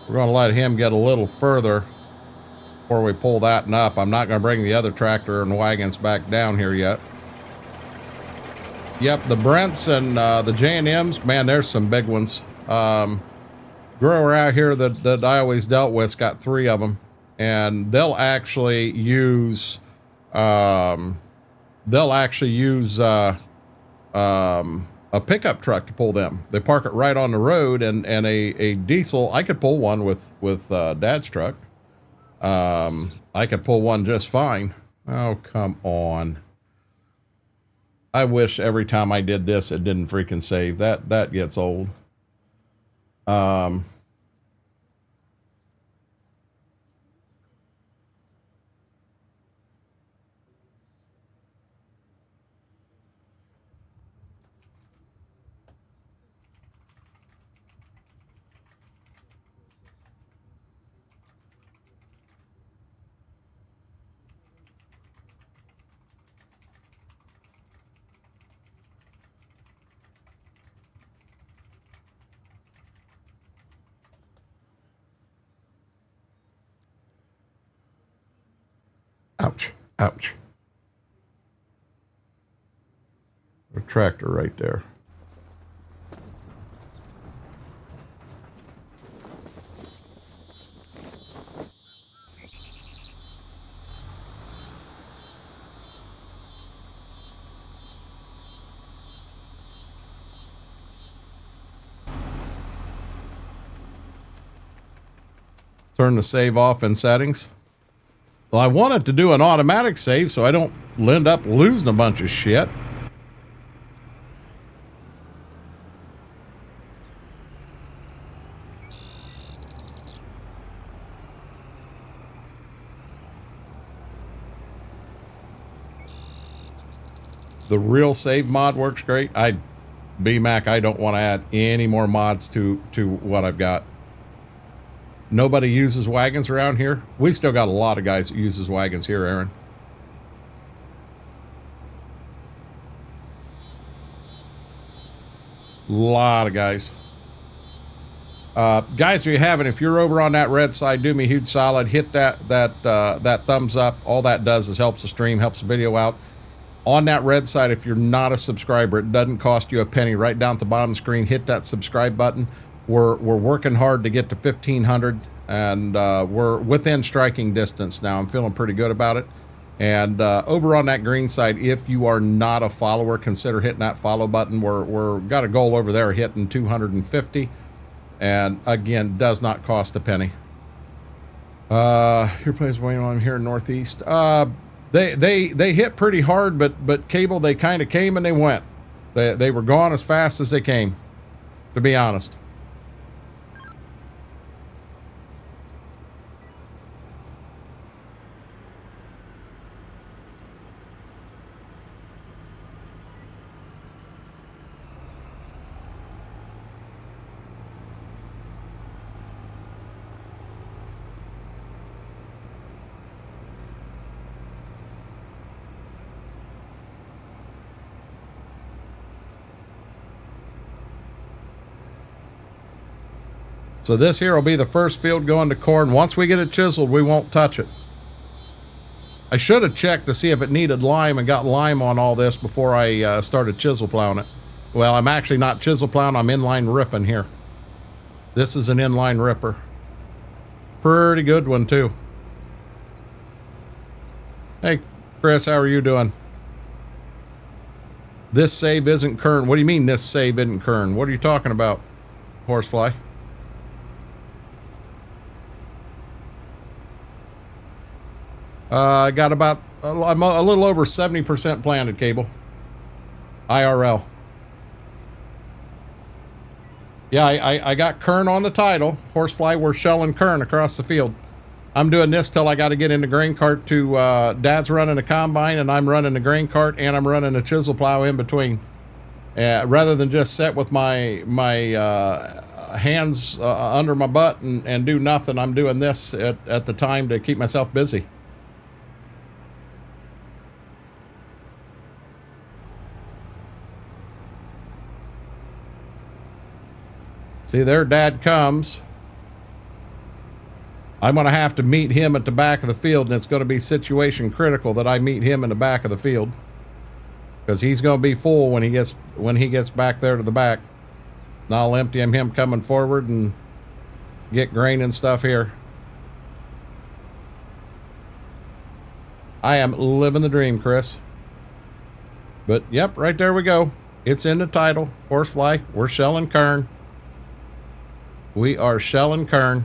We're going to let him get a little further before we pull that up. I'm not going to bring the other tractor and wagons back down here yet. Yep, the Brents and the J&Ms, man, there's some big ones. Grower out here that I always dealt with got 3 of them, and they'll actually use a pickup truck to pull them. They park it right on the road, and a diesel. I could pull one with Dad's truck. I could pull one just fine. Oh, come on. I wish every time I did this, it didn't freaking save. That gets old. Ouch, ouch. A tractor right there. Turn the save off in settings. Well, I wanted to do an automatic save so I don't end up losing a bunch of shit. The real save mod works great. BMAC, I don't want to add any more mods to what I've got. Nobody uses wagons around here. We've still got a lot of guys that uses wagons here, Aaron. A lot of guys. Guys, if you haven't, if you're over on that red side, do me a huge solid. Hit that thumbs up. All that does is helps the stream, helps the video out. On that red side, if you're not a subscriber, it doesn't cost you a penny. Right down at the bottom of the screen, hit that subscribe button. We're working hard to get to 1,500, and we're within striking distance now. I'm feeling pretty good about it. And over on that green side, if you are not a follower, consider hitting that follow button. We're got a goal over there hitting 250. And again, does not cost a penny. Your place waiting on here in Northeast. They hit pretty hard, but Cable, they kind of came and they went. They were gone as fast as they came, to be honest. So this here will be the first field going to corn. Once we get it chiseled, we won't touch it. I should have checked to see if it needed lime and got lime on all this before I started chisel plowing it. Well, I'm actually not chisel plowing, I'm inline ripping here. This is an inline ripper. Pretty good one too. Hey, Chris, how are you doing? This save isn't kern. What do you mean this save isn't kern? What are you talking about, Horsefly? I got about, I'm a little over 70% planted, Cable. IRL. Yeah, I got kern on the title. Horsefly, we're shelling kern across the field. I'm doing this till I got to get in the grain cart to, Dad's running a combine and I'm running the grain cart and I'm running a chisel plow in between. Rather than just sit with my hands under my butt and do nothing, I'm doing this at the time to keep myself busy. See, there Dad comes. I'm going to have to meet him at the back of the field, and it's going to be situation critical that I meet him in the back of the field, because he's going to be full when he gets back there to the back. And I'll empty him coming forward and get grain and stuff here. I am living the dream, Chris. But yep, right there we go. It's in the title. Horsefly, we're shelling kern. We are shelling kern.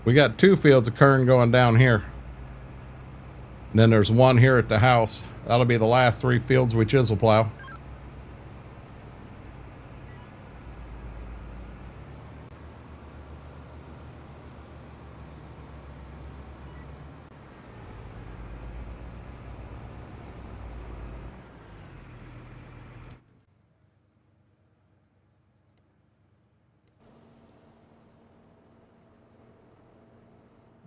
We got 2 fields of kern going down here. And then there's one here at the house. That'll be the last 3 fields we chisel plow.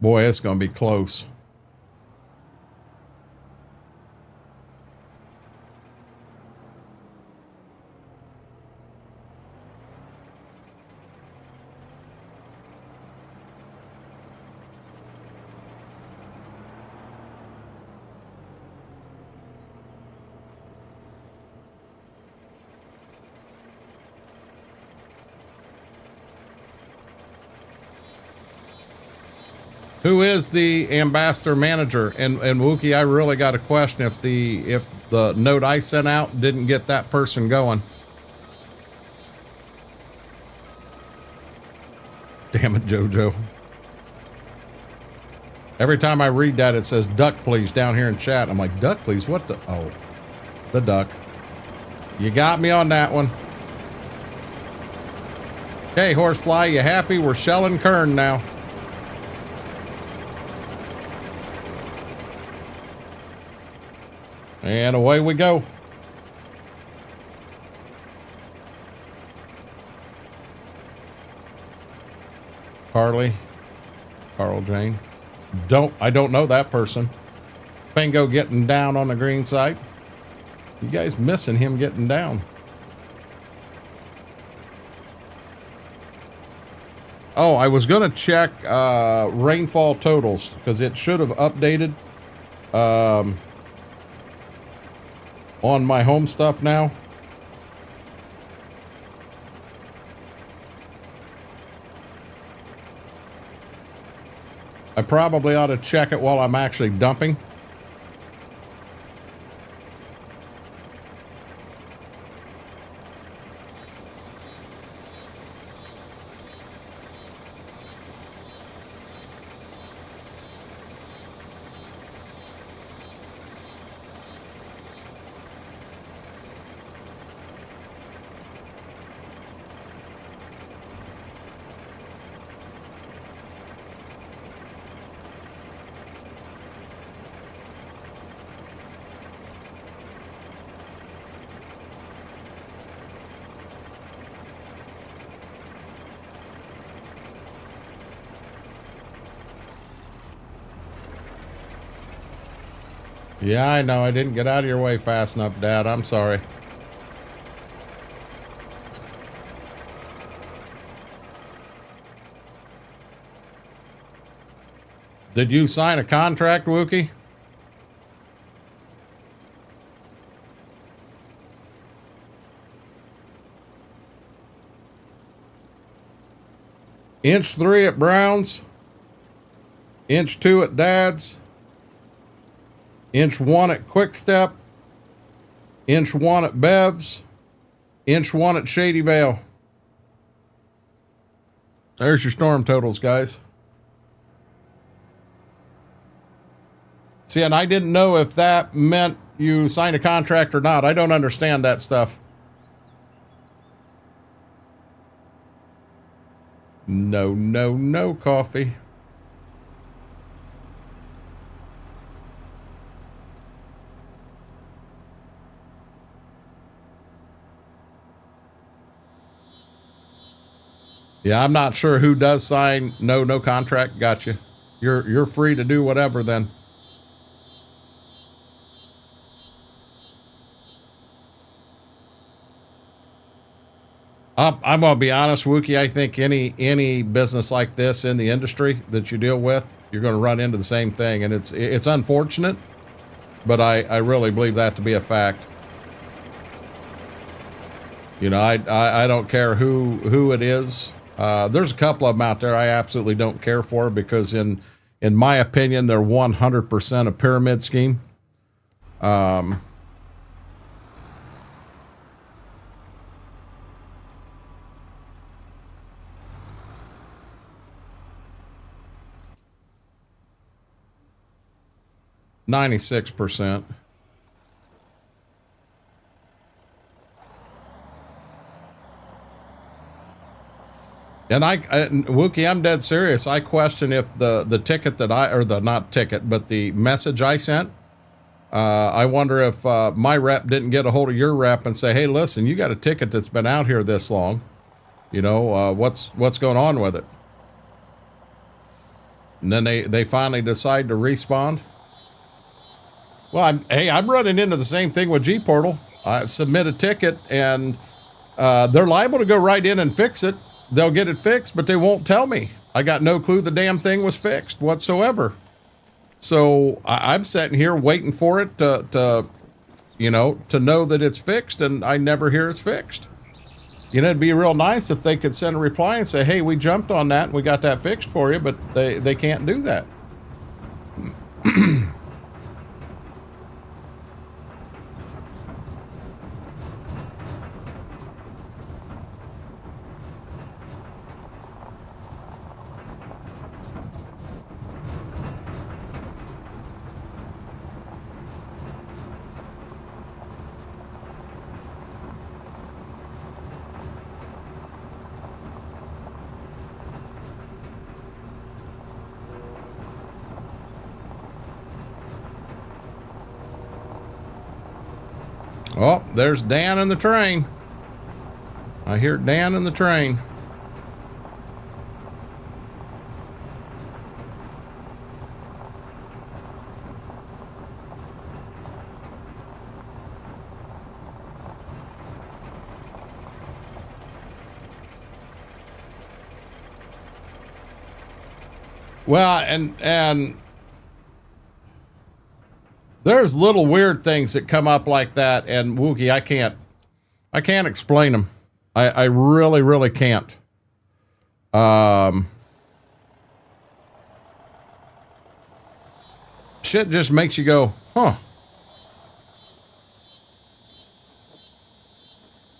Boy, it's going to be close. Who is the ambassador manager? And Wookie, I really got a question if the note I sent out didn't get that person going. Damn it, JoJo. Every time I read that, it says duck please down here in chat. I'm like, duck please? What the? Oh, the duck. You got me on that one. Okay, Horsefly, you happy? We're shelling kern now. And away we go. Carly, Carl Jane. I don't know that person. Fango getting down on the green side. You guys missing him getting down. Oh, I was going to check rainfall totals because it should have updated on my home stuff now. I probably ought to check it while I'm actually dumping. Yeah, I know. I didn't get out of your way fast enough, Dad. I'm sorry. Did you sign a contract, Wookie? Inch 3 at Brown's. Inch 2 at Dad's. Inch 1 at Quick Step. Inch 1 at Bev's. Inch 1 at Shady Vale. There's your storm totals, guys. See, and I didn't know if that meant you signed a contract or not. I don't understand that stuff. No, no, no coffee. Yeah, I'm not sure who does sign no contract. Gotcha. You're free to do whatever then. I'm gonna be honest, Wookie. I think any business like this in the industry that you deal with, you're gonna run into the same thing, and it's unfortunate, but I really believe that to be a fact. You know, I don't care who it is. There's a couple of them out there I absolutely don't care for because in my opinion, they're 100% a pyramid scheme. 96%. And Wookie, I'm dead serious. I question if the ticket that not ticket, but the message I sent, I wonder if my rep didn't get a hold of your rep and say, hey, listen, you got a ticket that's been out here this long. You know, what's going on with it? And then they finally decide to respond. Well, I'm running into the same thing with G-Portal. I submit a ticket and they're liable to go right in and fix it. They'll get it fixed, but they won't tell me. I got no clue the damn thing was fixed whatsoever. So I'm sitting here waiting for it to know that it's fixed, and I never hear it's fixed. You know, it'd be real nice if they could send a reply and say, hey, we jumped on that and we got that fixed for you, but they can't do that. Oh, there's Dan in the train. I hear Dan in the train. Well, and there's little weird things that come up like that, and Wookie, I can't explain them. I really, really can't. Shit just makes you go, huh?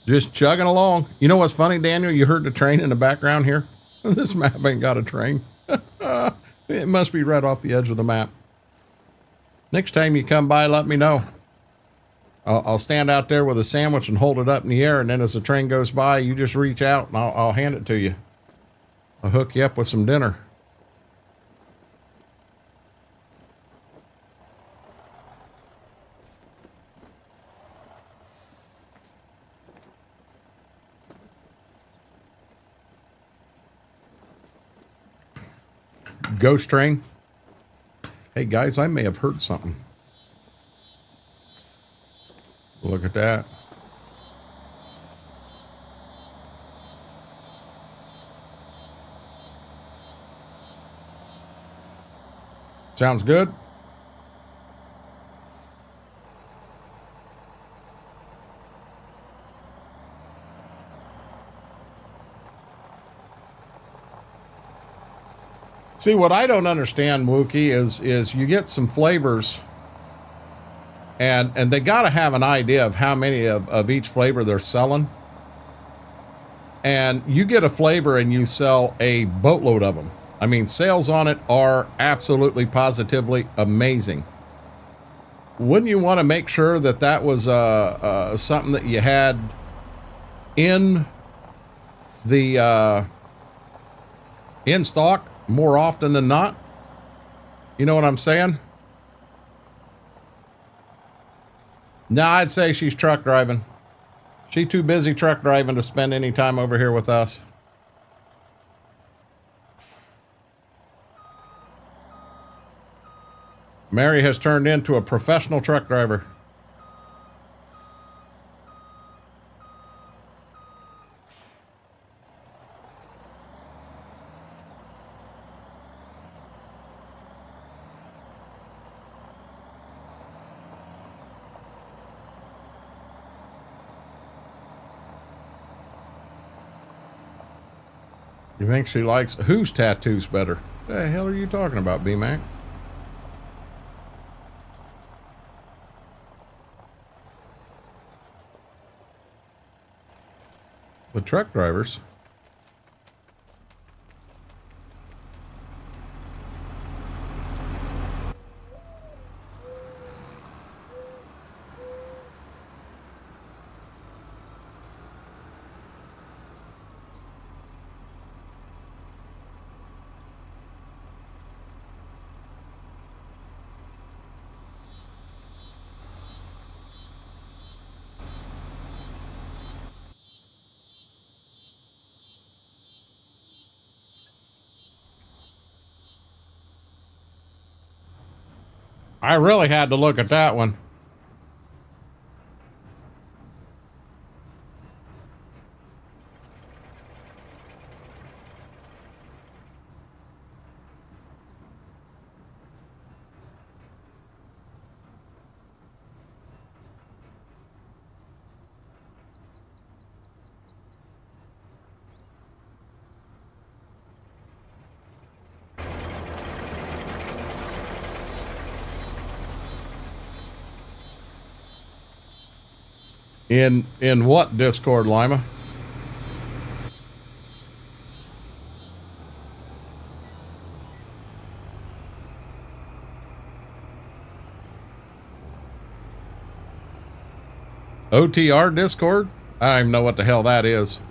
Just chugging along. You know what's funny, Daniel? You heard the train in the background here? This map ain't got a train. It must be right off the edge of the map. Next time you come by, let me know. I'll stand out there with a sandwich and hold it up in the air, and then as the train goes by, you just reach out and I'll hand it to you. I'll hook you up with some dinner. Ghost train. Hey guys, I may have heard something. Look at that. Sounds good. See, what I don't understand, Wookie, is you get some flavors, and they got to have an idea of how many of each flavor they're selling. And you get a flavor and you sell a boatload of them. I mean, sales on it are absolutely positively amazing. Wouldn't you want to make sure that that was something that you had in the in stock more often than not? You know what I'm saying? No, I'd say she's truck driving. She too busy truck driving to spend any time over here with us. Mary has turned into a professional truck driver. You think she likes whose tattoos better? The hell are you talking about, B-Mac? The truck drivers. I really had to look at that one. In what Discord, Lima? OTR Discord? I don't even know what the hell that is.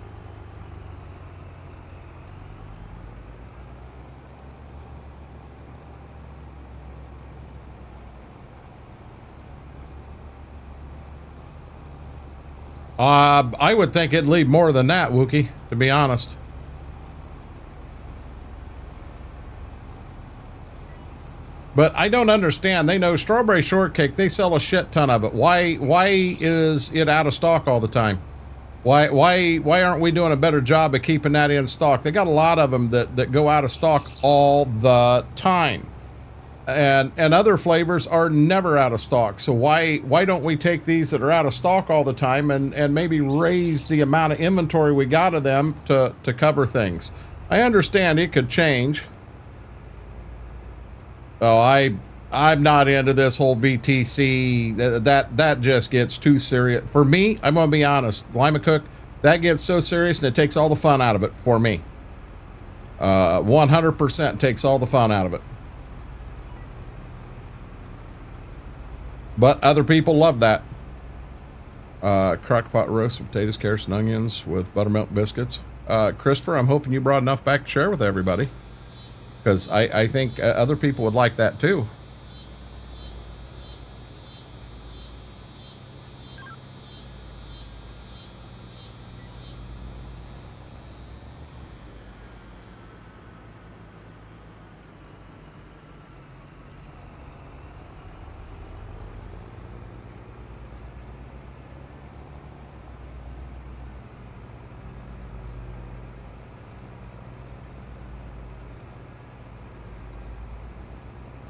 I would think it'd leave more than that, Wookie, to be honest. But I don't understand. They know strawberry shortcake, they sell a shit ton of it. Why is it out of stock all the time? Why aren't we doing a better job of keeping that in stock? They got a lot of them that go out of stock all the time. And other flavors are never out of stock. So why don't we take these that are out of stock all the time and maybe raise the amount of inventory we got of them to cover things? I understand it could change. Oh, I'm not into this whole VTC. That just gets too serious for me. I'm gonna be honest, Lima Cook, that gets so serious and it takes all the fun out of it for me. 100% takes all the fun out of it. But other people love that. Crock pot roast of potatoes, carrots, and onions with buttermilk biscuits. Christopher, I'm hoping you brought enough back to share with everybody, because I think other people would like that too.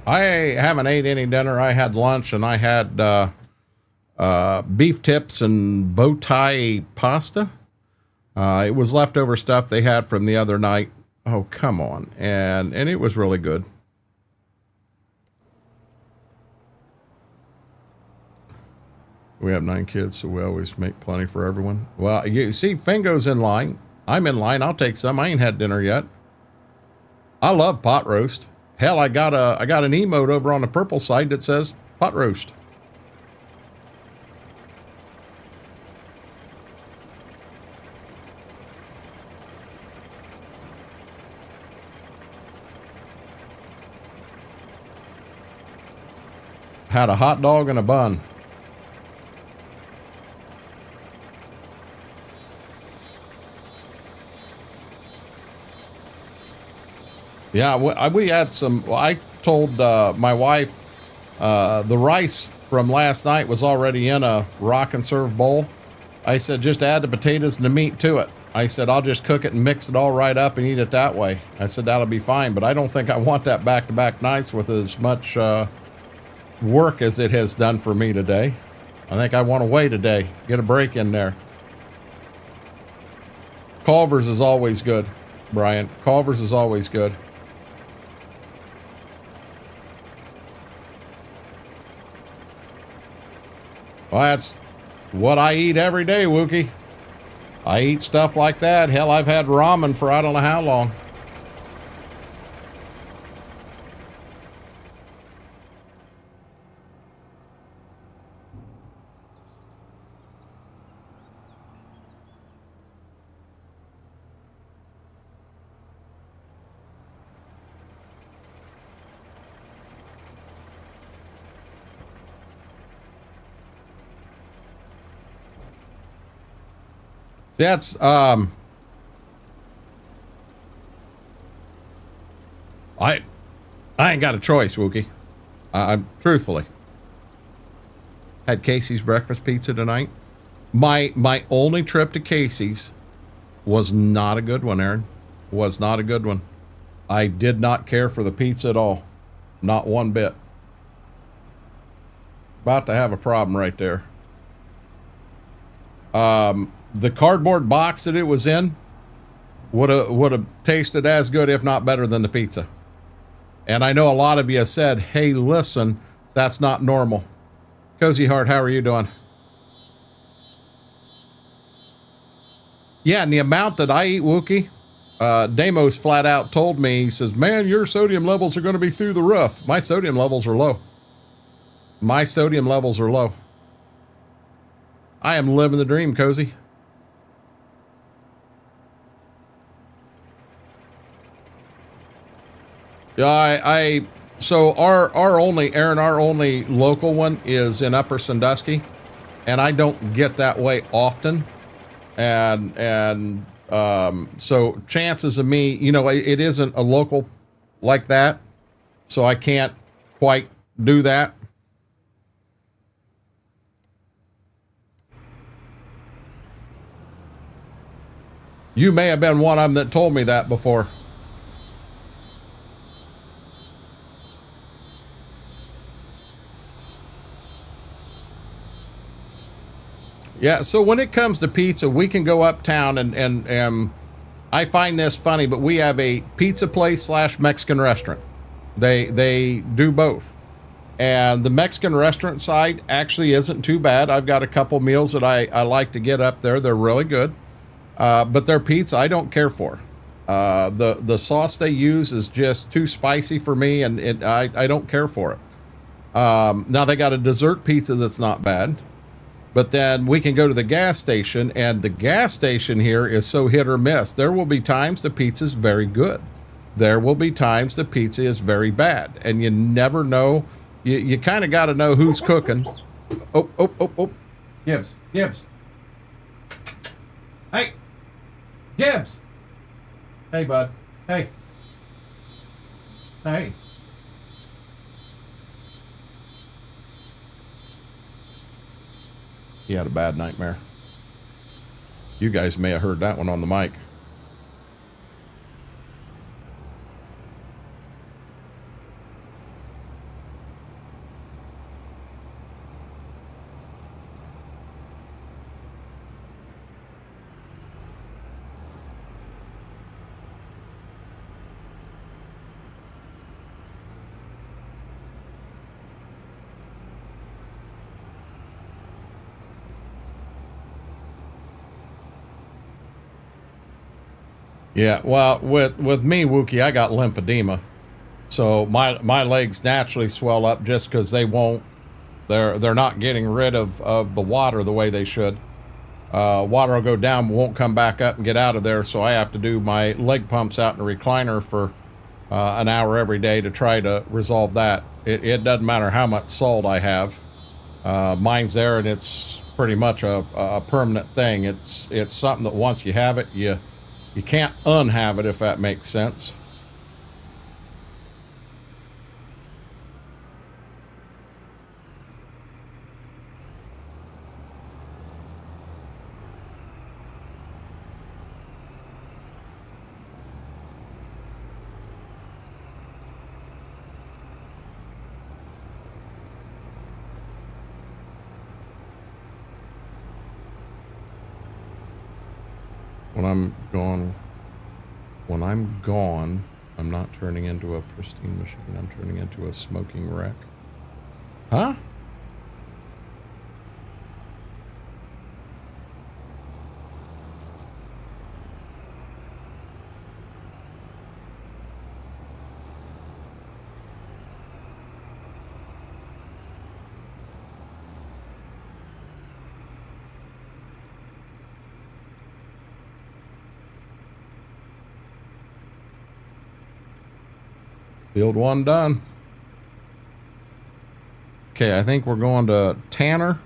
I haven't ate any dinner. I had lunch and I had beef tips and bow tie pasta. It was leftover stuff they had from the other night. Oh, come on. And it was really good. We have 9 kids, so we always make plenty for everyone. Well, you see, Fingo's in line. I'm in line. I'll take some. I ain't had dinner yet. I love pot roast. Hell, I got an emote over on the purple side that says pot roast. Had a hot dog and a bun. Yeah, we had some. Well, I told my wife the rice from last night was already in a rock and serve bowl. I said, just add the potatoes and the meat to it. I said, I'll just cook it and mix it all right up and eat it that way. I said, that'll be fine, but I don't think I want that back-to-back nights with as much work as it has done for me today. I think I want away today. Get a break in there. Culver's is always good, Brian. Culver's is always good. Well, that's what I eat every day, Wookie. I eat stuff like that. Hell, I've had ramen for I don't know how long. That's I ain't got a choice, Wookie. I'm truthfully had Casey's breakfast pizza tonight. My only trip to Casey's was not a good one, Aaron. Was not a good one. I did not care for the pizza at all. Not one bit. About to have a problem right there. The cardboard box that it was in would have tasted as good, if not better, than the pizza. And I know a lot of you said, hey, listen, that's not normal. Cozy Heart, how are you doing? Yeah, and the amount that I eat, Wookie, Damos flat out told me, he says, man, your sodium levels are going to be through the roof. My sodium levels are low. My sodium levels are low. I am living the dream, Cozy. Yeah, so our only local one is in Upper Sandusky, and I don't get that way often. And so chances of me, it isn't a local like that, so I can't quite do that. You may have been one of them that told me that before. Yeah, so when it comes to pizza, we can go uptown and I find this funny, but we have a pizza place / Mexican restaurant. They do both. And the Mexican restaurant side actually isn't too bad. I've got a couple meals that I like to get up there. They're really good. But their pizza, I don't care for. The sauce they use is just too spicy for me, and I don't care for it. Now they got a dessert pizza that's not bad. But then we can go to the gas station, and the gas station here is so hit or miss. There will be times the pizza's very good. There will be times the pizza is very bad, and you never know. You kind of got to know who's cooking. Oh. Gibbs. Hey. Gibbs. Hey, bud. Hey. He had a bad nightmare. You guys may have heard that one on the mic. Yeah, well, with me, Wookie, I got lymphedema, so my legs naturally swell up just because they're not getting rid of the water the way they should. Water will go down, won't come back up and get out of there, so I have to do my leg pumps out in a recliner for an hour every day to try to resolve that. It doesn't matter how much salt I have. Mine's there, and it's pretty much a permanent thing. It's something that once you have it, you can't unhave it, if that makes sense. When I'm gone, I'm not turning into a pristine machine. I'm turning into a smoking wreck. Huh? Field 1 done. Okay, I think we're going to Tanner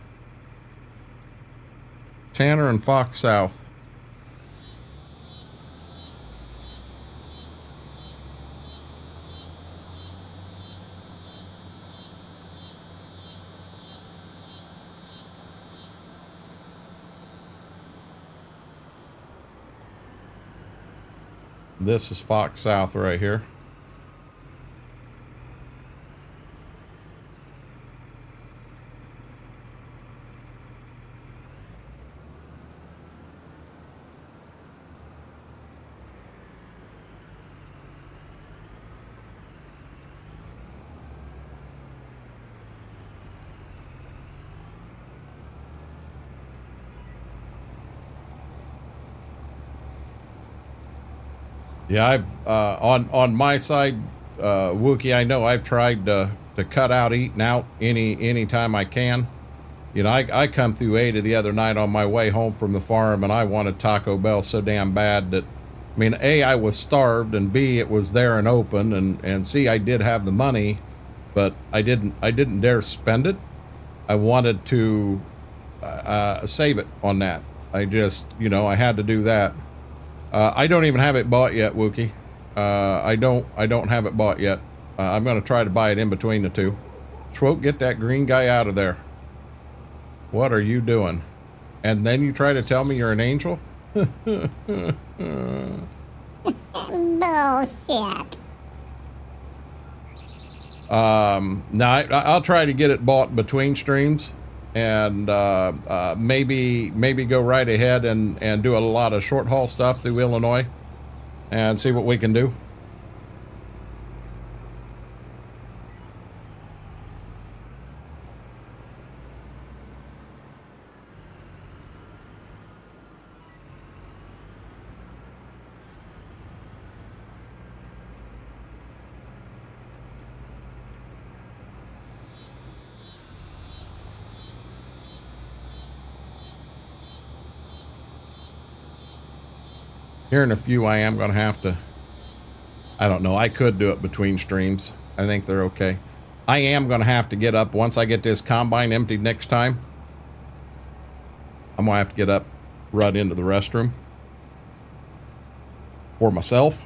and Fox South. This is Fox South right here. Yeah, I've on my side, Wookie, I know I've tried to cut out eating out any time I can. You know, I come through Ada the other night on my way home from the farm, and I wanted Taco Bell so damn bad that, I mean, A, I was starved, and B, it was there and open, and C, I did have the money, but I didn't dare spend it. I wanted to save it on that. I just, you know, I had to do that. I don't even have it bought yet, Wookie. I don't have it bought yet. I'm going to try to buy it in between the two. Schwoke, get that green guy out of there. What are you doing? And then you try to tell me you're an angel? Bullshit. Now I'll try to get it bought between streams, and maybe go right ahead and do a lot of short haul stuff through Illinois, and see what we can do. Here in a few, I am going to have to, I don't know, I could do it between streams. I think they're okay. I am going to have to get up, once I get this combine emptied next time, I'm going to have to get up, run into the restroom for myself.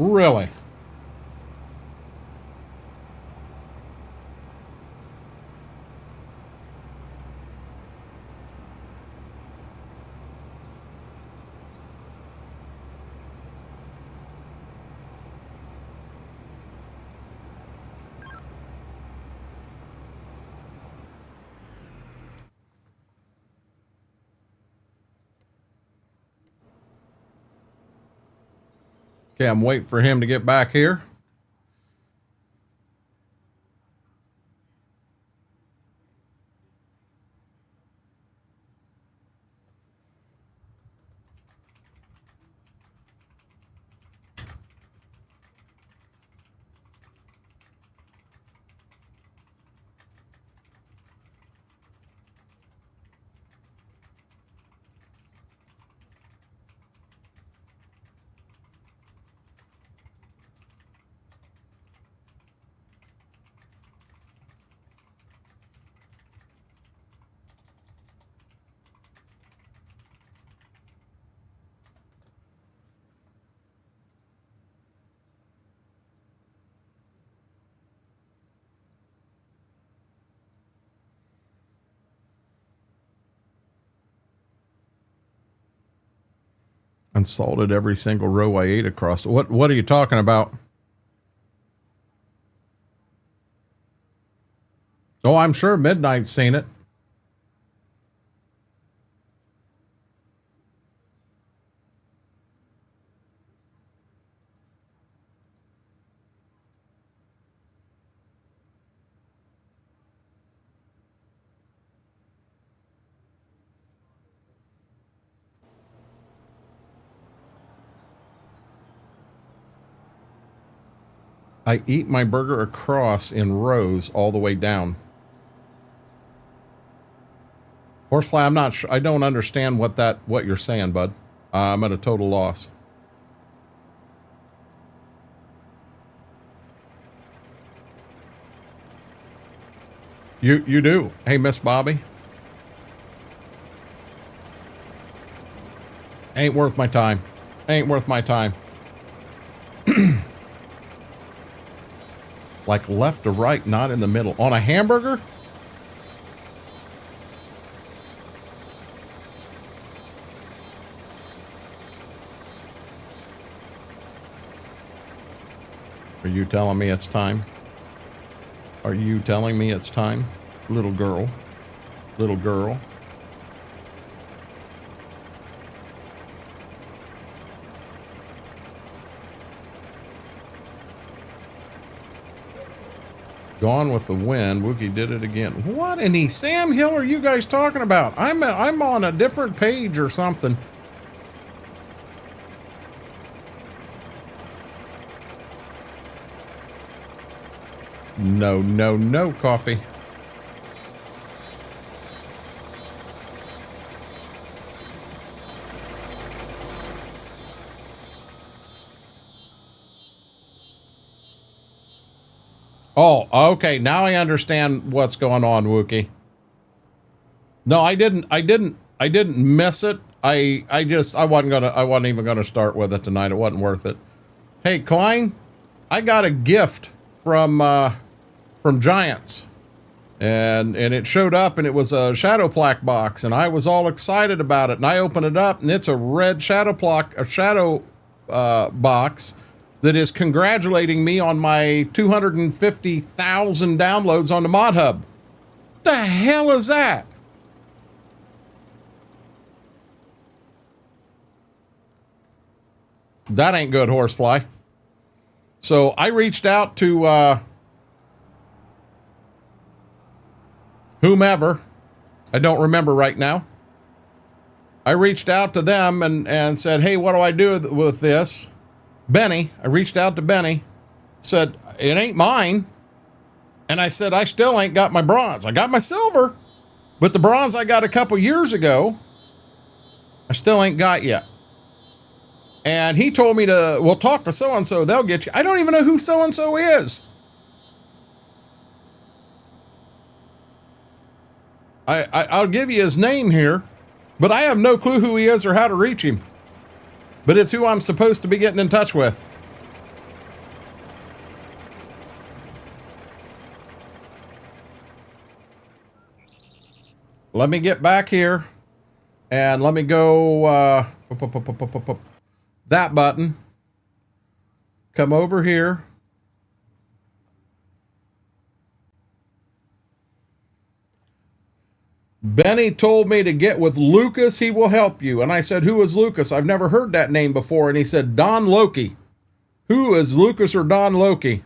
Really? Okay, I'm waiting for him to get back here. Unsalted every single row I ate across. What are you talking about? Oh, I'm sure Midnight's seen it. I eat my burger across in rows all the way down. Horsefly, I'm not sure. I don't understand what you're saying, bud. I'm at a total loss. You do. Hey, Miss Bobby. Ain't worth my time. Ain't worth my time. Like left to right, not in the middle. On a hamburger? Are you telling me it's time? Are you telling me it's time? Little girl. Little girl. Gone with the Wind. Wookie did it again. What in the Sam Hill are you guys talking about? I'm on a different page or something. No, no, no coffee. Oh, okay. Now I understand what's going on, Wookie. No, I didn't. I didn't miss it. I wasn't even gonna start with it tonight. It wasn't worth it. Hey, Klein, I got a gift from Giants, and it showed up, and it was a shadow plaque box, and I was all excited about it. And I opened it up, and it's a red shadow box that is congratulating me on my 250,000 downloads on the Mod Hub. The hell is that? That ain't good, horsefly. So I reached out to whomever. I don't remember right now. I reached out to them and said, hey, what do I do with this? Benny, I reached out to Benny, said, it ain't mine. And I said, I still ain't got my bronze. I got my silver, but the bronze I got a couple years ago, I still ain't got yet. And he told me well, talk to so-and-so, they'll get you. I don't even know who so-and-so is. I'll give you his name here, but I have no clue who he is or how to reach him. But it's who I'm supposed to be getting in touch with. Let me get back here and let me go that button. Come over here. Benny told me to get with Lucas. He will help you. And I said, who is Lucas? I've never heard that name before. And he said, Don Loki. Who is Lucas or Don Loki?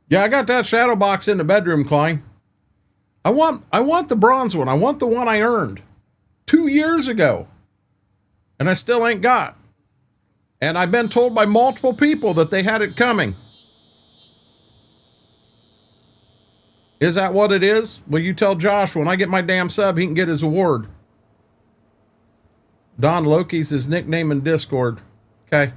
Yeah, I got that shadow box in the bedroom, Klein. I want the bronze one. I want the one I earned 2 years ago. And I still ain't got. And I've been told by multiple people that they had it coming. Is that what it is? Will you tell Josh when I get my damn sub, he can get his award? Don Loki's his nickname in Discord. Okay.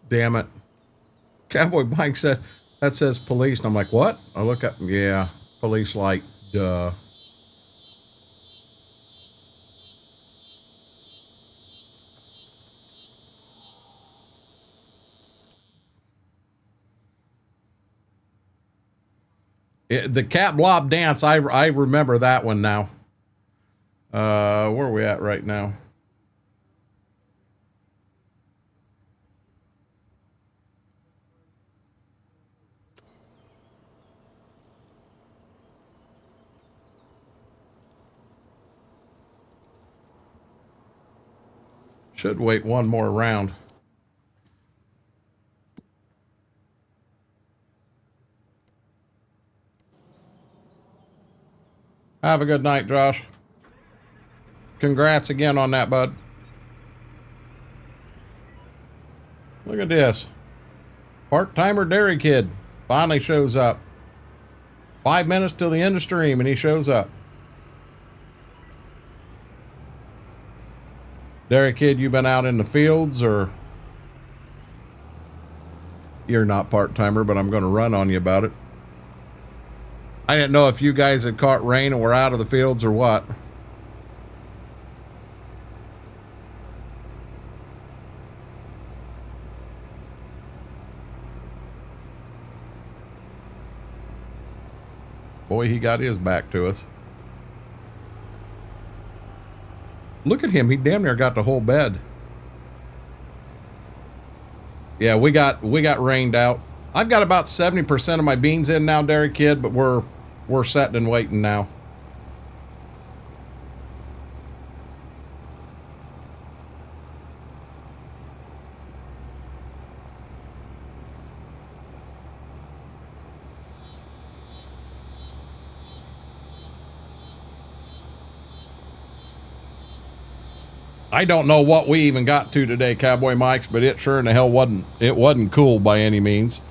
Damn it. Cowboy Mike said, that says police. And I'm like, what? I look up, yeah, police light, duh. The cat blob dance, I remember that one now. Where are we at right now? Should wait one more round. Have a good night, Josh. Congrats again on that, bud. Look at this. Part-timer dairy kid finally shows up. 5 minutes till the end of stream and he shows up. Dairy kid, you been out in the fields, or you're not part-timer, but I'm going to run on you about it. I didn't know if you guys had caught rain and were out of the fields or what. Boy, he got his back to us. Look at him. He damn near got the whole bed. Yeah, we got rained out. I've got about 70% of my beans in now, Dairy Kid, but we're setting and waiting now. I don't know what we even got to today, Cowboy Mike's, but it sure in the hell wasn't cool by any means.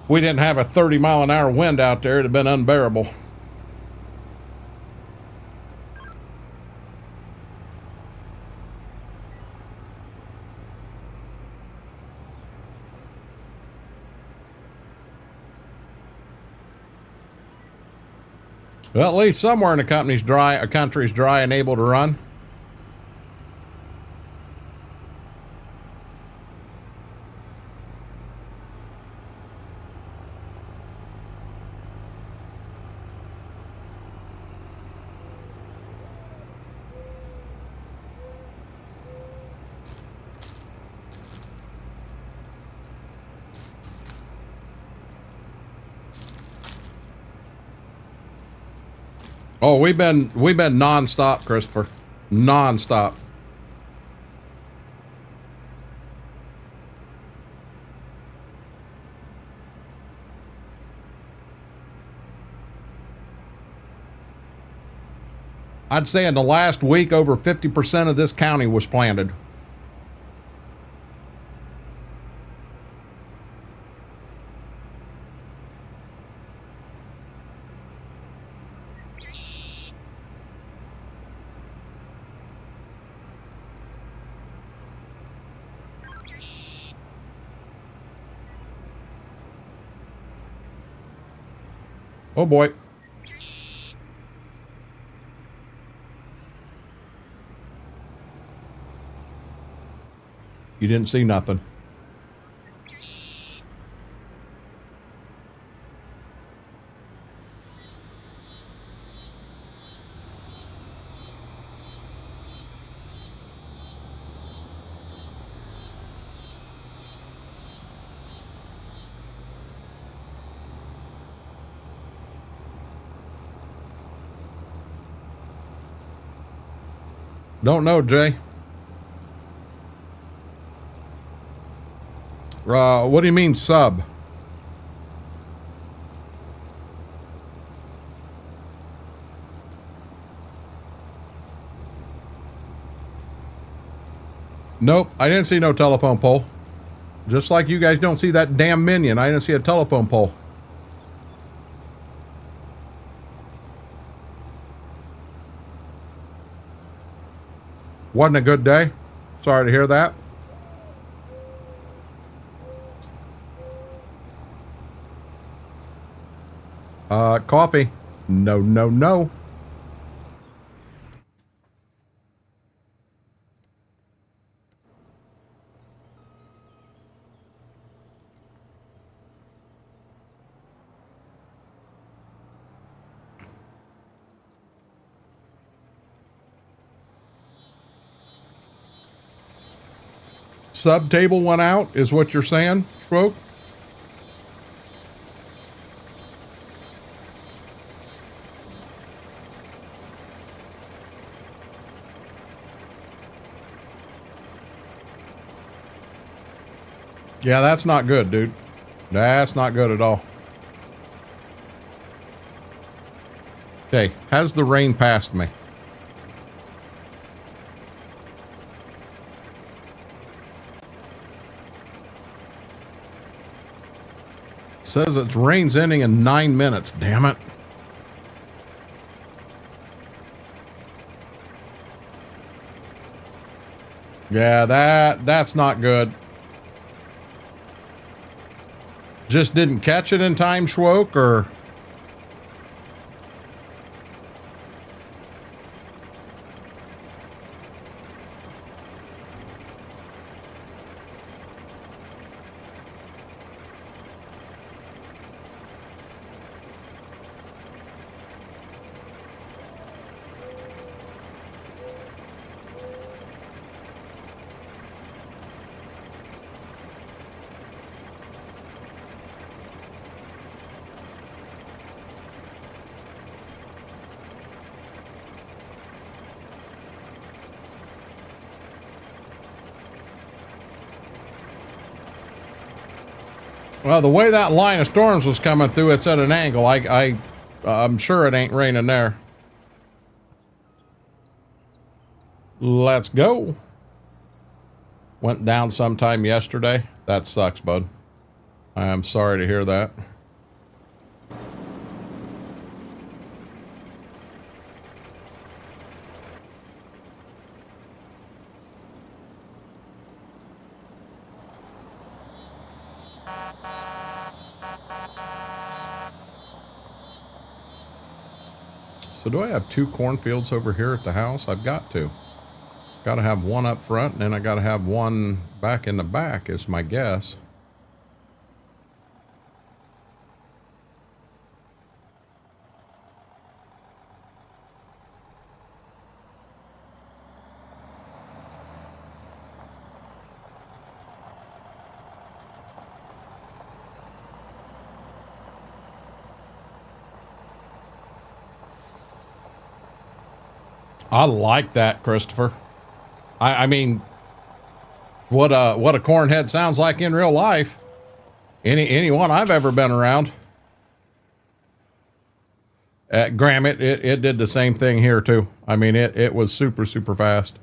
If we didn't have a 30-mile-an-hour wind out there, it'd have been unbearable. Well, at least somewhere in the country's dry and able to run. Oh, we've been nonstop, Christopher. Nonstop. I'd say in the last week, over 50% of this county was planted. Oh boy. You didn't see nothing. Don't know, Jay. What do you mean sub? Nope, I didn't see no telephone pole. Just like you guys don't see that damn minion, I didn't see a telephone pole. Wasn't a good day. Sorry to hear that. Coffee. No, no, no. Sub table went out, is what you're saying, Schroek? Yeah, that's not good, dude. That's not good at all. Okay, has the rain passed me? Says it's rain's ending in 9 minutes. Damn it. Yeah, that's not good. Just didn't catch it in time, Schwoke, or... Well, the way that line of storms was coming through, it's at an angle. I'm sure it ain't raining there. Let's go. Went down sometime yesterday. That sucks, bud. I am sorry to hear that. So do I have two cornfields over here at the house? I've got to. Got to have one up front, and then I got to have one back in the back is my guess. I like that, Christopher. I mean, what a cornhead sounds like in real life. Anyone I've ever been around. Graham, it did the same thing here too. I mean, it was super fast.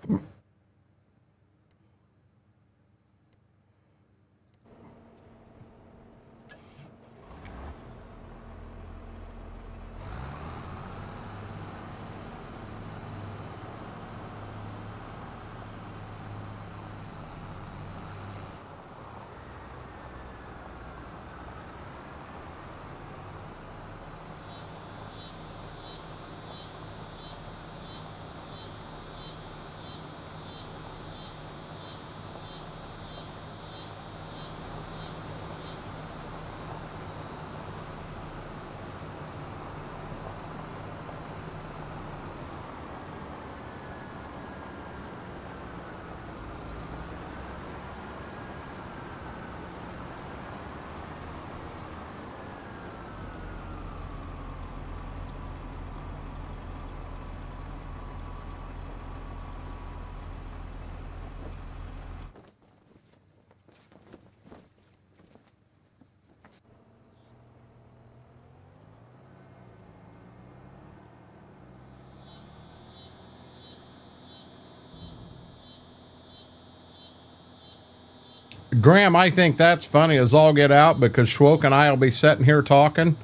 Graham, I think that's funny as all get out because Schwoke and I will be sitting here talking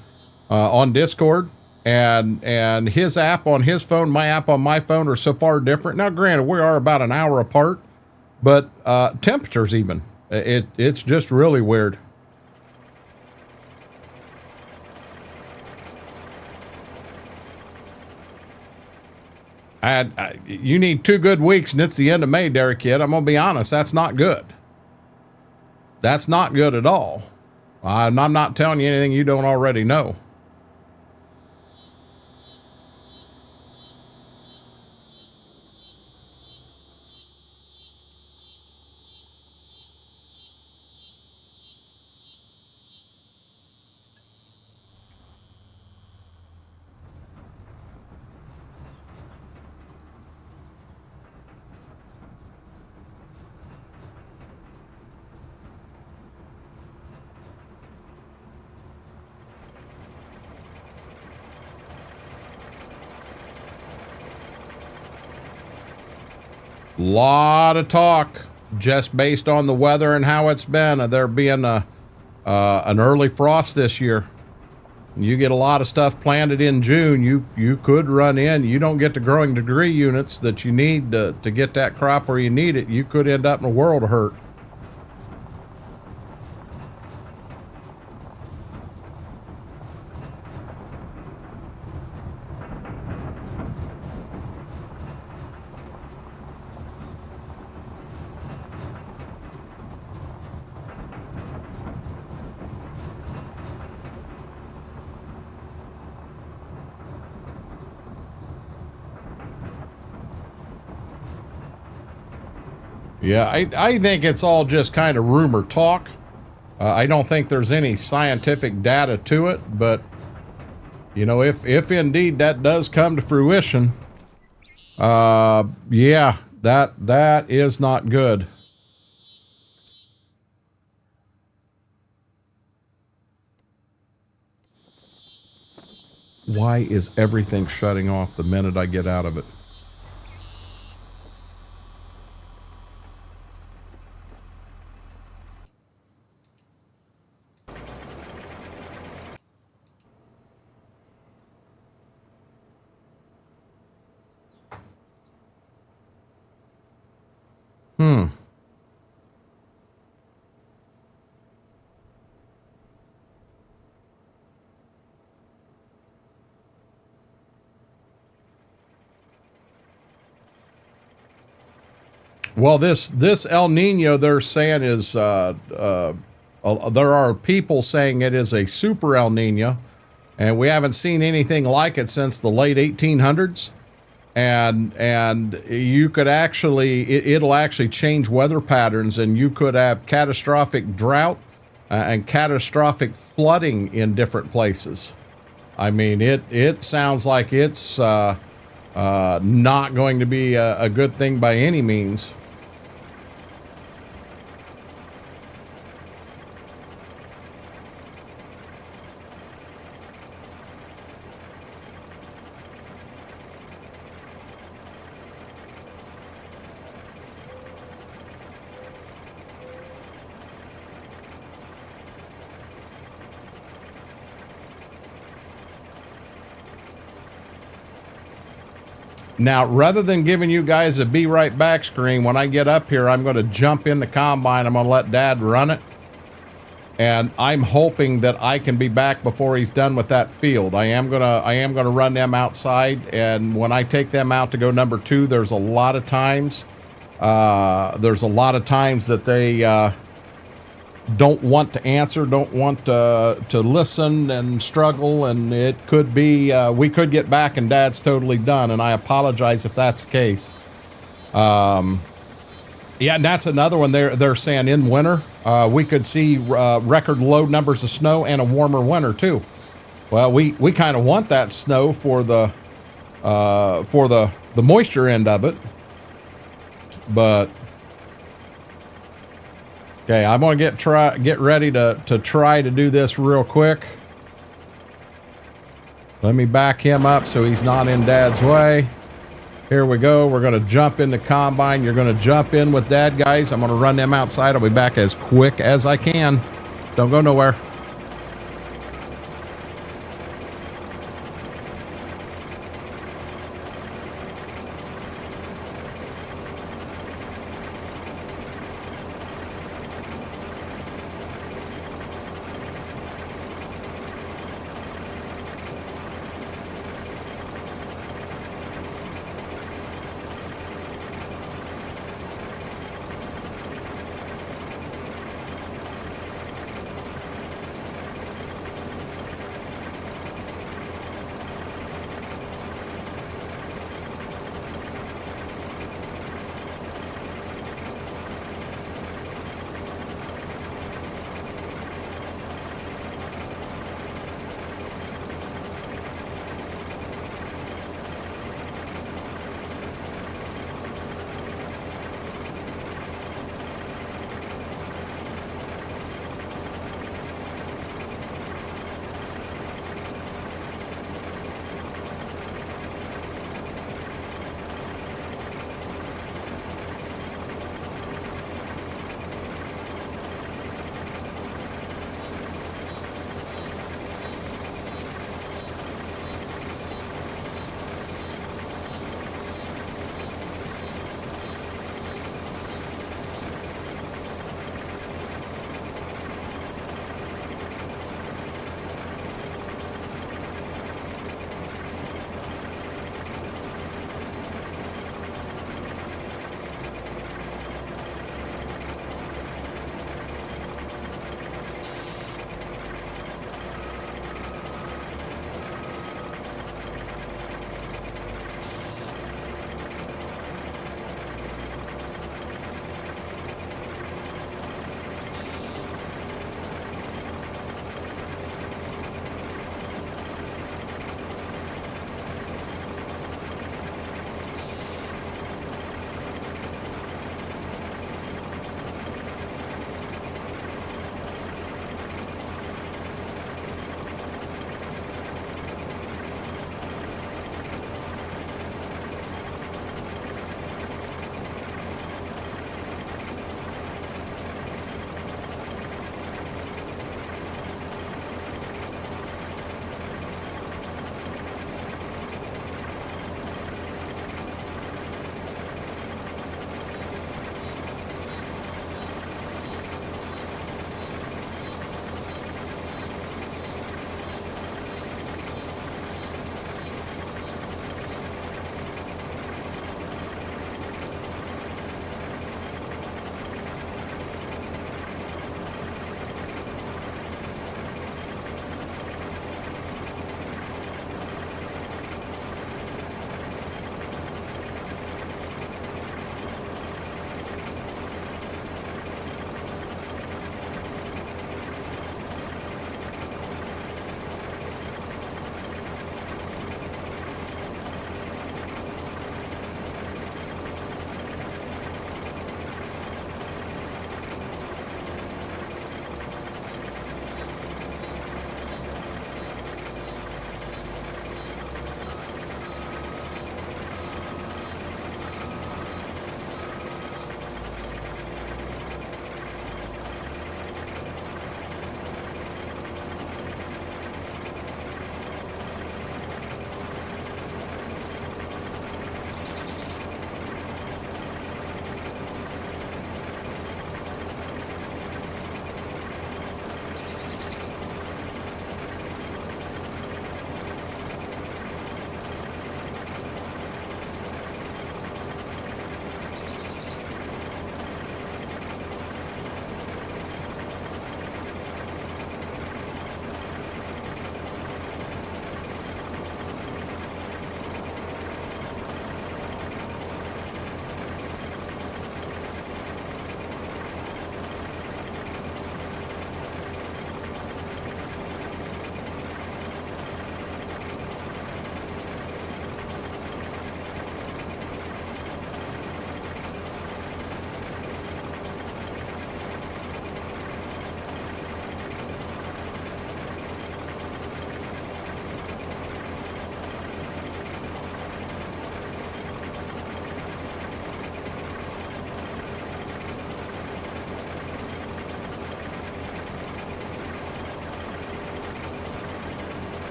on Discord, and his app on his phone, my app on my phone are so far different. Now, granted, we are about an hour apart, but temperatures even. It's just really weird. You need 2 good weeks, and it's the end of May, Derek Kid. I'm gonna be honest, that's not good. That's not good at all. And I'm not telling you anything you don't already know. Lot of talk just based on the weather and how it's been. There being an early frost this year. You get a lot of stuff planted in June. You could run in. You don't get the growing degree units that you need to get that crop where you need it. You could end up in a world of hurt. Yeah, I think it's all just kind of rumor talk. I don't think there's any scientific data to it, but you know, if indeed that does come to fruition, yeah, that is not good. Why is everything shutting off the minute I get out of it? Well, this El Nino they're saying is there are people saying it is a super El Nino, and we haven't seen anything like it since the late 1800s. And you could actually it'll actually change weather patterns, and you could have catastrophic drought and catastrophic flooding in different places. I mean, it sounds like it's not going to be a good thing by any means. Now, rather than giving you guys a be right back screen, when I get up here, I'm going to jump in the combine. I'm going to let Dad run it. And I'm hoping that I can be back before he's done with that field. I am gonna run them outside, and when I take them out to go number 2, there's a lot of times that they don't want to answer, don't want to listen and struggle, and it could be we could get back and Dad's totally done, and I apologize if that's the case. Yeah, and that's another one. They're saying in winter we could see record low numbers of snow and a warmer winter too. Well, we kind of want that snow for the moisture end of it, but okay, I'm gonna get ready to try to do this real quick. Let me back him up so he's not in Dad's way. Here we go. We're going to jump in the combine. You're going to jump in with Dad, guys. I'm going to run them outside. I'll be back as quick as I can. Don't go nowhere.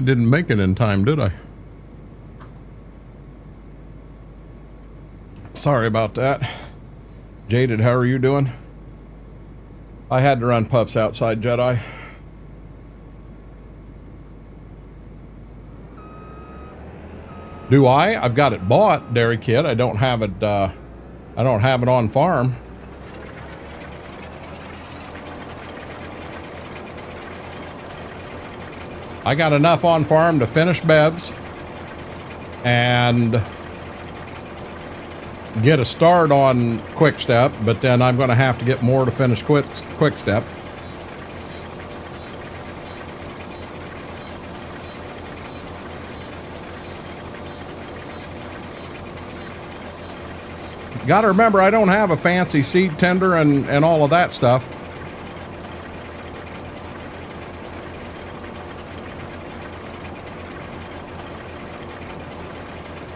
I didn't make it in time, did I? Sorry about that. Jaded, how are you doing? I had to run pups outside, Jedi. Do I? I've got it bought, Dairy Kid. I don't have it, I don't have it on farm. I got enough on farm to finish bevs and get a start on Quick Step, but then I'm going to have to get more to finish Quick Step. Got to remember, I don't have a fancy seed tender and all of that stuff.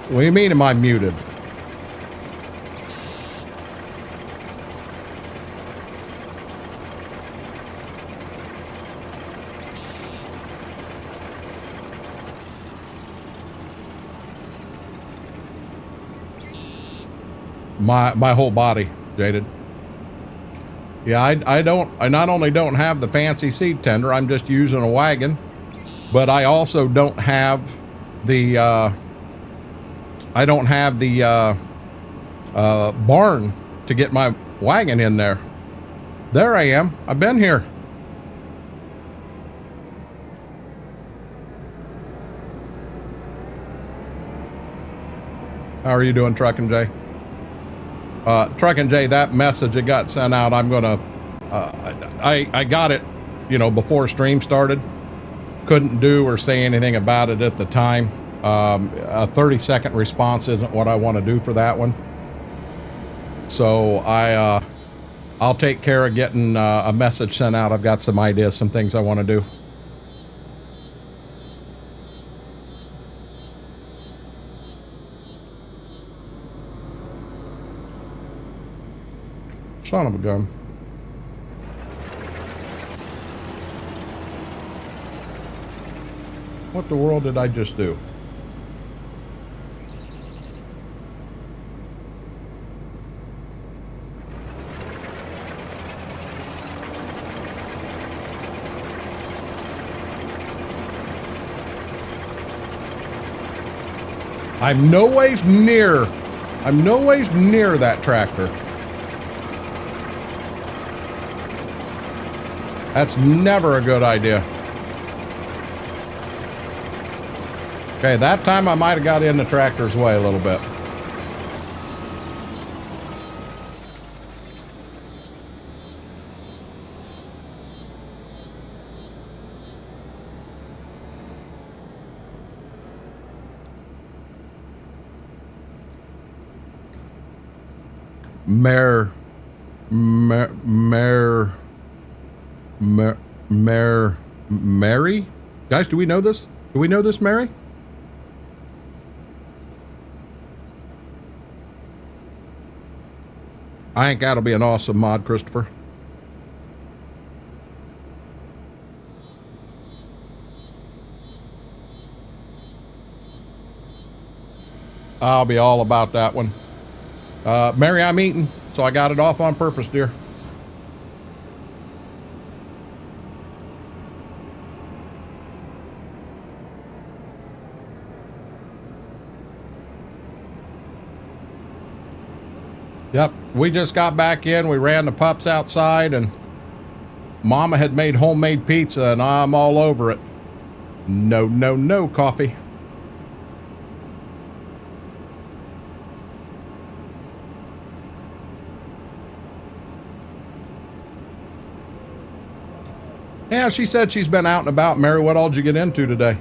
What do you mean, am I muted? My whole body, Jaded. Yeah, I not only don't have the fancy seed tender, I'm just using a wagon, but I also don't have the barn to get my wagon in there. There I am. I've been here. How are you doing, Truckin' Jay? Truckin' Jay, that message that got sent out, I'm gonna, I got it, you know, before stream started. Couldn't do or say anything about it at the time. A 30-second response isn't what I want to do for that one. So I'll take care of getting a message sent out. I've got some ideas, some things I want to do. Son of a gun. What the world did I just do? I'm no ways near that tractor. That's never a good idea. Okay, that time I might have got in the tractor's way a little bit. Mary? Guys, do we know this? Do we know this, Mary? I think that'll be an awesome mod, Christopher. I'll be all about that one. Mary, I'm eating, so I got it off on purpose, dear. Yep, we just got back in. We ran the pups outside, and Mama had made homemade pizza, and I'm all over it. No, no, no coffee. Yeah, she said she's been out and about. Mary, what all did you get into today?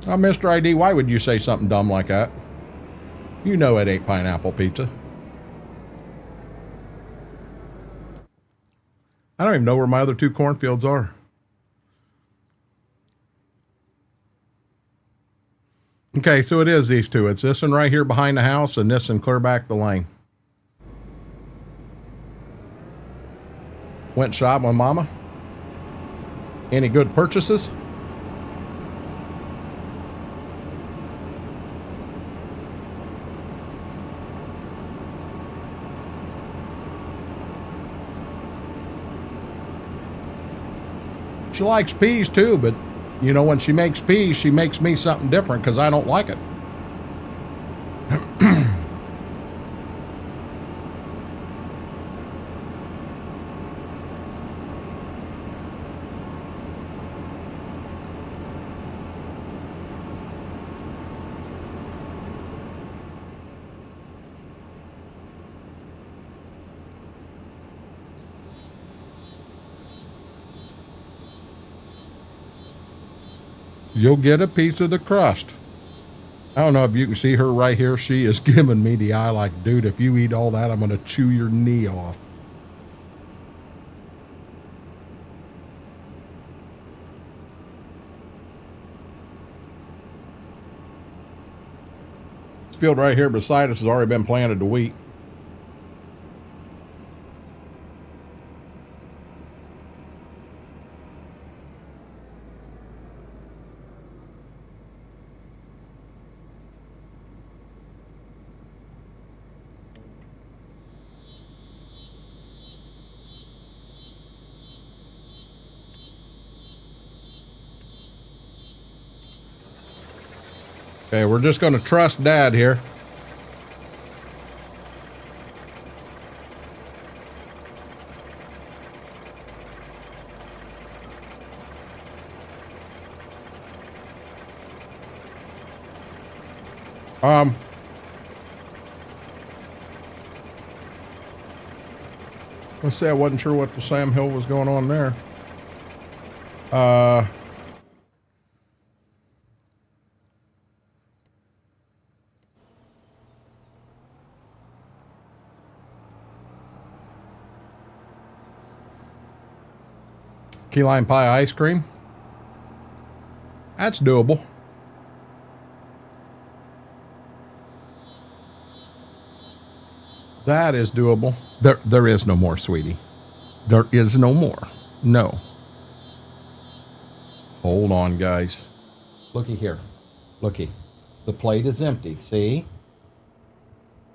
Mr. ID, why would you say something dumb like that? You know it ain't pineapple pizza. I don't even know where my other two cornfields are. Okay, so it is these two. It's this one right here behind the house and this one clear back the lane. Went shopping with Mama? Any good purchases? She likes peas too, but you know, when she makes peas, she makes me something different because I don't like it. You'll get a piece of the crust. I don't know if you can see her right here. She is giving me the eye like, dude, if you eat all that, I'm going to chew your knee off. This field right here beside us has already been planted to wheat. Okay, we're just going to trust Dad here. Let's say I wasn't sure what the Sam Hill was going on there. Key lime pie ice cream. That's doable. That is doable. There is no more, sweetie. There is no more. No. Hold on, guys. Looky here. Looky. The plate is empty. See?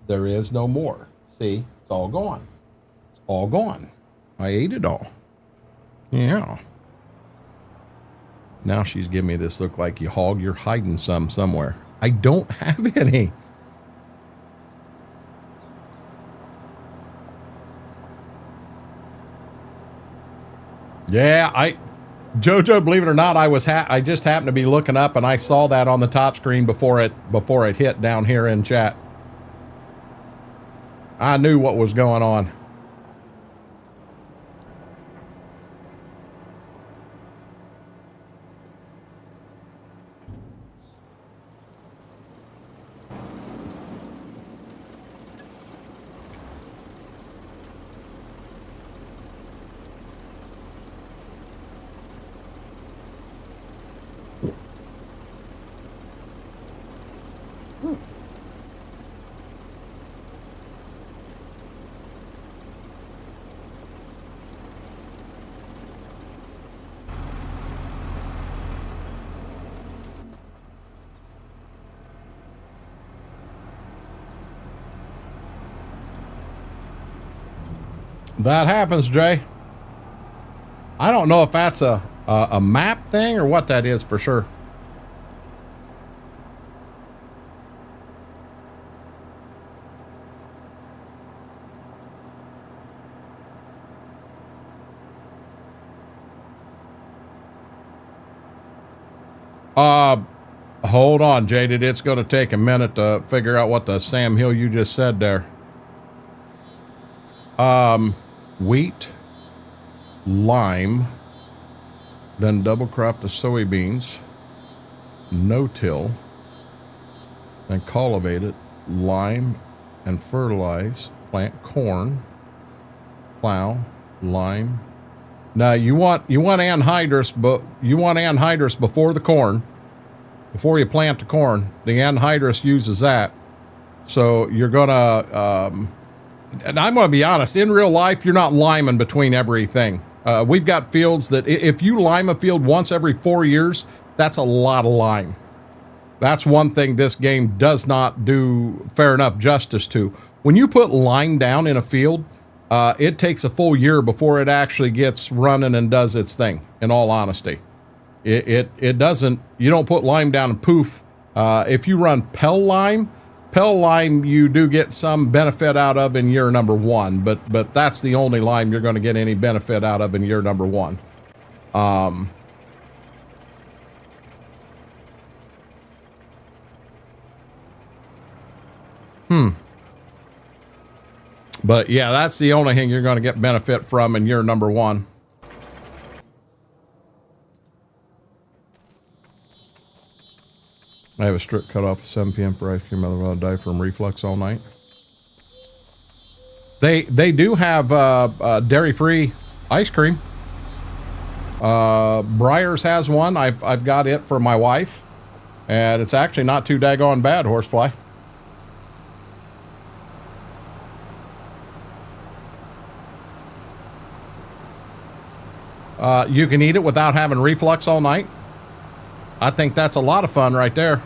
There is no more. See? It's all gone. It's all gone. I ate it all. Yeah. Now she's giving me this look like, you hog, you're hiding some somewhere. I don't have any. Yeah, Jojo, believe it or not, I just happened to be looking up and I saw that on the top screen before it hit down here in chat. I knew what was going on. That happens, Jay. I don't know if that's a map thing or what that is for sure. Hold on, Jaded. It's going to take a minute to figure out what the Sam Hill you just said there. Wheat, lime, then double crop the soybeans, no-till, then cultivate it, lime, and fertilize, plant corn, plow, lime. Now you want anhydrous, but you want anhydrous before the corn, before you plant the corn. The anhydrous uses that, so you're gonna and I'm going to be honest, in real life, you're not liming between everything. We've got fields that if you lime a field once every 4 years, that's a lot of lime. That's one thing this game does not do fair enough justice to. When you put lime down in a field, it takes a full year before it actually gets running and does its thing, in all honesty. It doesn't, you don't put lime down and poof. If you run Pell lime, you do get some benefit out of in year number 1, but that's the only lime you're going to get any benefit out of in year number 1. But yeah, that's the only thing you're going to get benefit from in year number 1. I have a strict cutoff at 7 p.m. for ice cream, otherwise I'll die from reflux all night. They do have dairy-free ice cream. Breyers has one. I've got it for my wife, and it's actually not too daggone bad, Horsefly. You can eat it without having reflux all night. I think that's a lot of fun right there.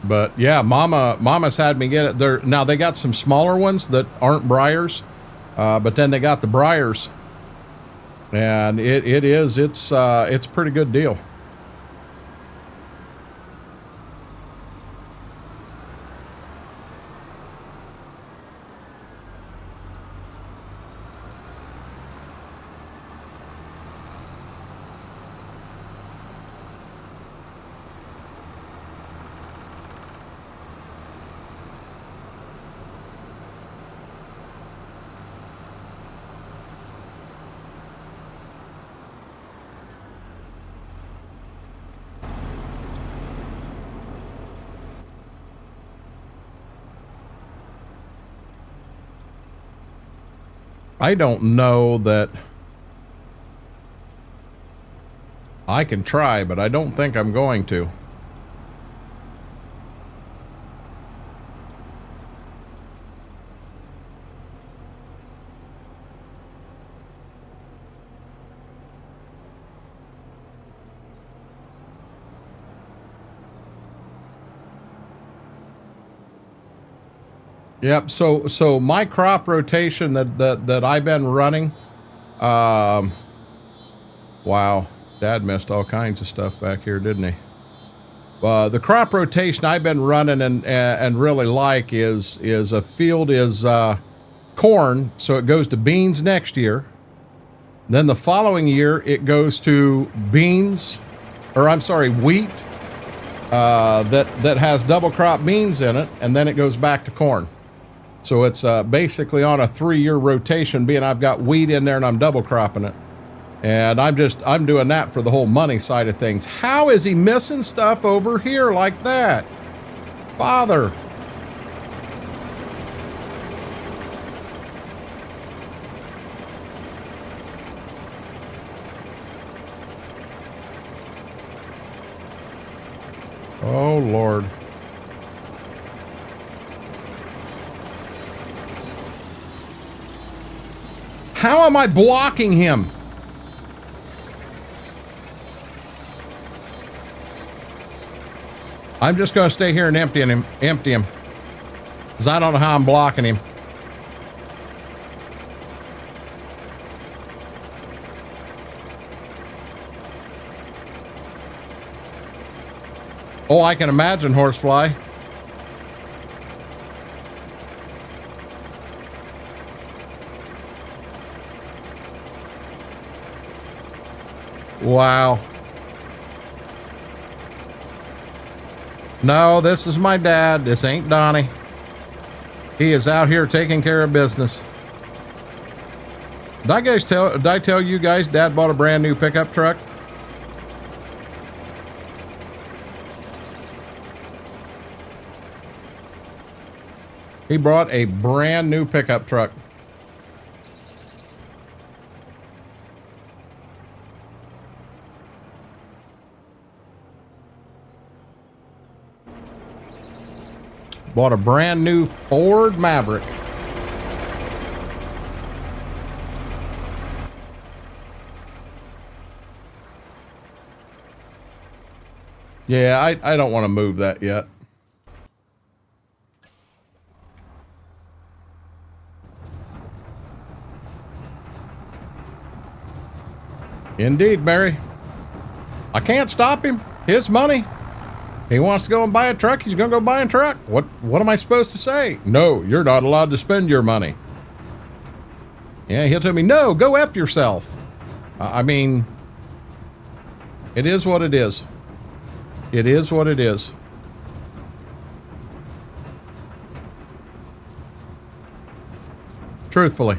But yeah, Mama's had me get it. Now they got some smaller ones that aren't Breyers, but then they got the Breyers, and it's a pretty good deal. I don't know that I can try, but I don't think I'm going to. Yep. So my crop rotation that I've been running, wow, Dad missed all kinds of stuff back here, didn't he? The crop rotation I've been running and really like is a field is corn, so it goes to beans next year. Then the following year it goes to beans, or I'm sorry, wheat that has double crop beans in it, and then it goes back to corn. So it's basically on a 3-year rotation, being I've got wheat in there and I'm double cropping it. And I'm doing that for the whole money side of things. How is he missing stuff over here like that? Father. Oh, Lord. How am I blocking him? I'm just going to stay here and empty him, because I don't know how I'm blocking him. Oh, I can imagine, Horsefly. Wow. No, this is my dad. This ain't Donnie. He is out here taking care of business. Did I tell you guys Dad bought a brand new pickup truck? He brought a brand new pickup truck. Bought a brand new Ford Maverick. Yeah, I don't want to move that yet. Indeed, Barry. I can't stop him. His money. He wants to go and buy a truck. He's going to go buy a truck. What am I supposed to say? No, you're not allowed to spend your money. Yeah, he'll tell me, no, go F yourself. I mean, it is what it is. It is what it is. Truthfully.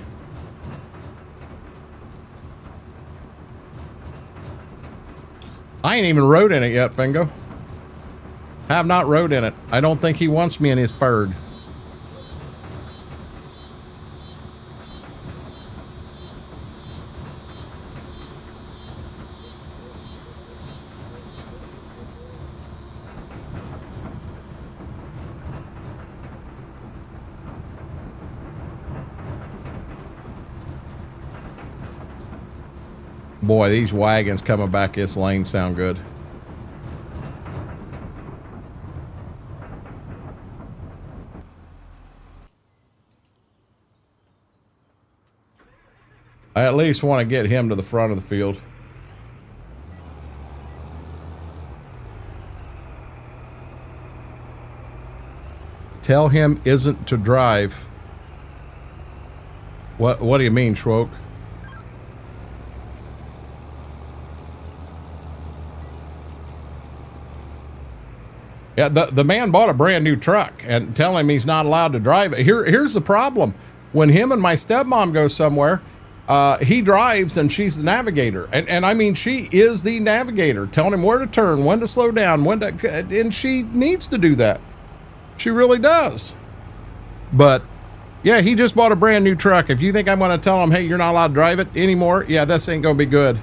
I ain't even rode in it yet, Fingo. Have not rode in it. I don't think he wants me in his Ford. Boy, these wagons coming back this lane sound good. I at least want to get him to the front of the field. Tell him isn't to drive. What do you mean, Schwoke? Yeah, the man bought a brand new truck and tell him he's not allowed to drive it. Here's the problem. When him and my stepmom go somewhere, he drives and she's the navigator. And I mean, she is the navigator, telling him where to turn, when to slow down, and she needs to do that. She really does. But yeah, he just bought a brand new truck. If you think I'm going to tell him, hey, you're not allowed to drive it anymore, yeah, this ain't going to be good.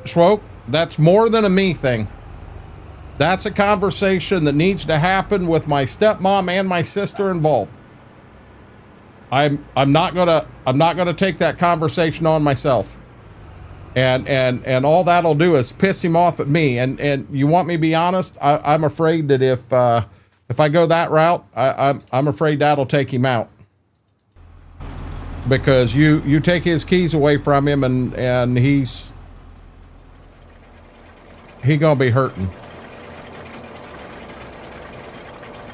Schwoke, that's more than a me thing. That's a conversation that needs to happen with my stepmom and my sister involved. I'm not gonna take that conversation on myself. And all that'll do is piss him off at me. And you want me to be honest? I'm afraid that if I go that route, I'm afraid that'll take him out. Because you take his keys away from him and he's gonna be hurting.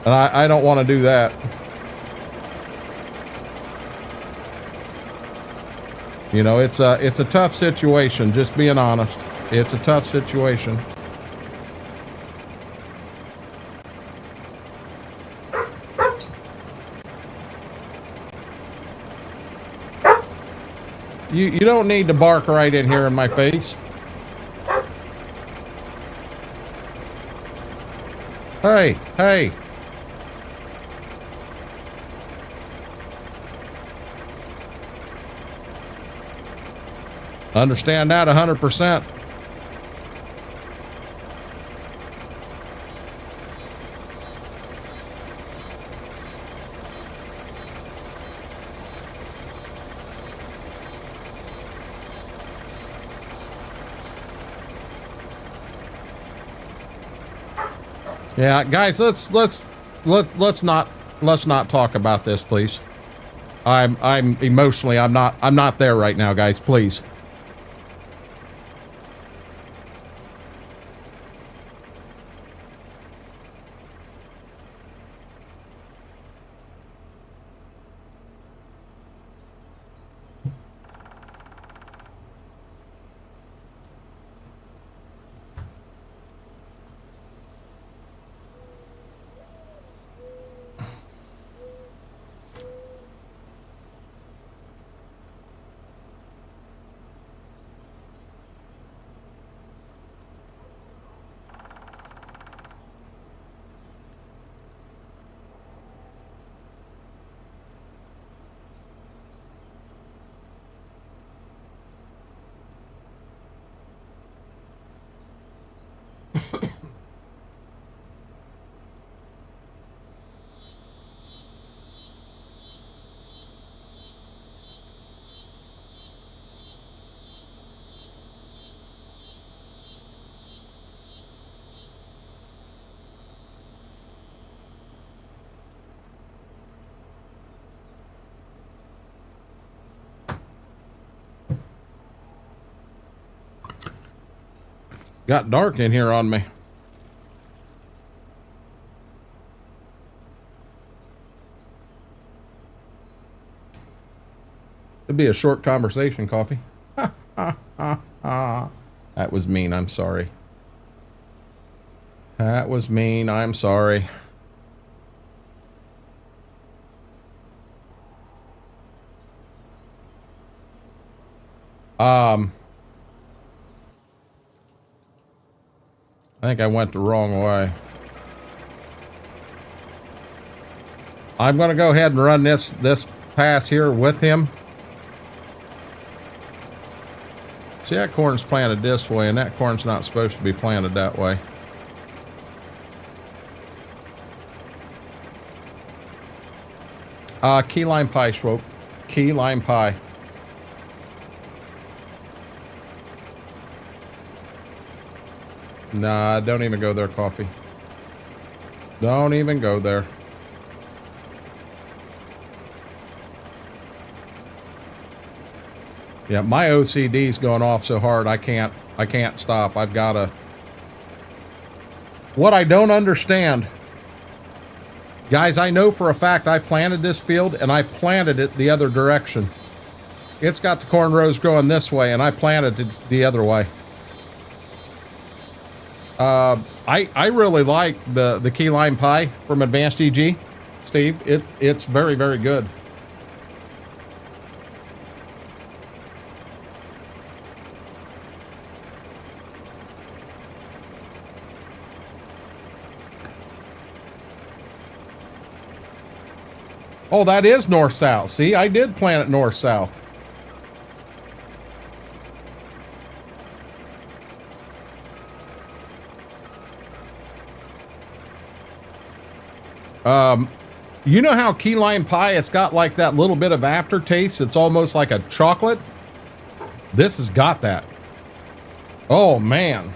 And I don't want to do that. You know, it's a tough situation, just being honest. It's a tough situation. You don't need to bark right in here in my face. Hey. Understand that 100%. Yeah, guys, let's not let's not talk about this, please. I'm emotionally, I'm not there right now, guys, please. Got dark in here on me. It'd be a short conversation, Coffee. That was mean, I'm sorry. That was mean, I'm sorry. I think I went the wrong way. I'm going to go ahead and run this pass here with him. See, that corn's planted this way, and that corn's not supposed to be planted that way. Key lime pie, Schwope. Key lime pie. Nah, don't even go there, Coffee. Don't even go there. Yeah, my OCD's going off so hard I can't stop. I've got to. What I don't understand, guys, I know for a fact I planted this field and I planted it the other direction. It's got the corn rows growing this way and I planted it the other way. I really like the key lime pie from Advanced EG, Steve. It's very, very good. Oh, that is north-south. See, I did plant it north-south. You know how key lime pie, it's got like that little bit of aftertaste. It's almost like a chocolate. This has got that. Oh, man.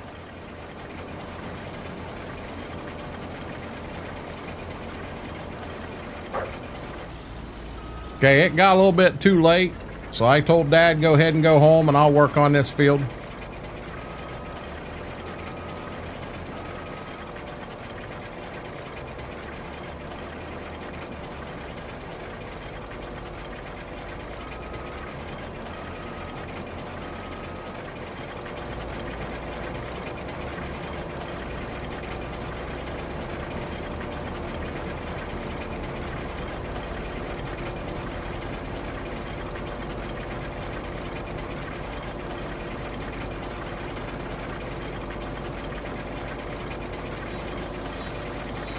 Okay, it got a little bit too late, so I told Dad go ahead and go home and I'll work on this field.